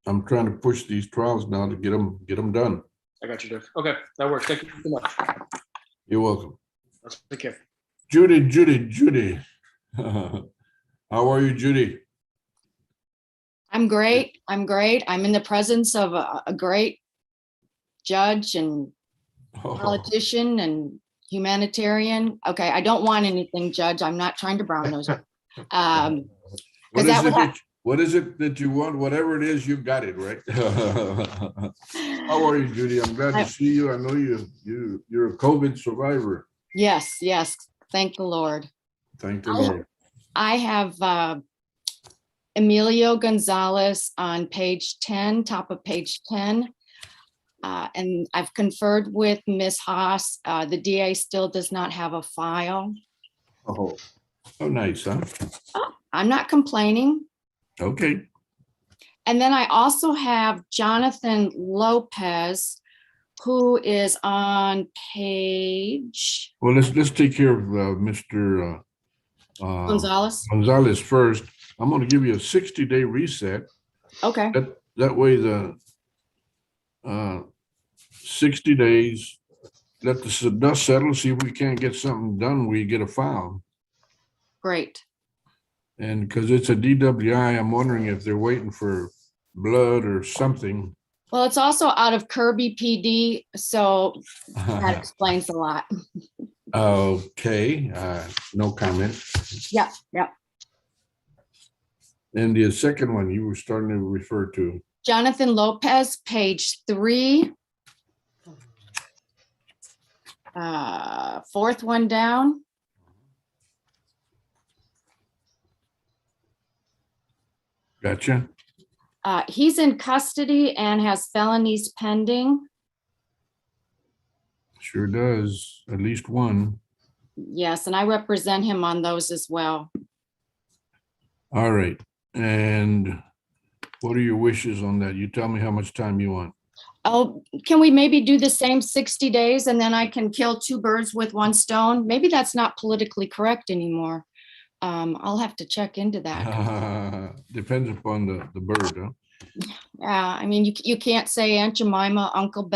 I'm trying to push these trials now to get them done. I got you, Doug. Okay, that works. Thank you so much. You're welcome. Take care. Judy. How are you, Judy? I'm great. I'm great. I'm in the presence of a great judge and politician and humanitarian. Okay, I don't want anything, Judge. I'm not trying to brown nose it. What is it that you want? Whatever it is, you got it, right? How are you, Judy? I'm glad to see you. I know you're a COVID survivor. Yes, yes. Thank the Lord. Thank the Lord. I have Emilio Gonzalez on page 10, top of page 10. And I've conferred with Ms. Haas. The DA still does not have a file. Oh, nice, huh? I'm not complaining. Okay. And then I also have Jonathan Lopez, who is on page. Well, let's take care of Mr. Gonzalez first. I'm going to give you a 60-day reset. Okay. That way the 60 days, let the dust settle, see if we can't get something done where you get a file. Great. And because it's a DWI, I'm wondering if they're waiting for blood or something. Well, it's also out of Kirby PD, so that explains a lot. Okay, no comment. Yep. And the second one you were starting to refer to. Jonathan Lopez, page 3. Fourth one down. Gotcha. He's in custody and has felonies pending. Sure does, at least one. Yes, and I represent him on those as well. All right. And what are your wishes on that? You tell me how much time you want. Oh, can we maybe do the same 60 days and then I can kill 2 birds with 1 stone? Maybe that's not politically correct anymore. I'll have to check into that. Depends upon the bird, huh? Yeah, I mean, you can't say Aunt Jemima, Uncle Ben.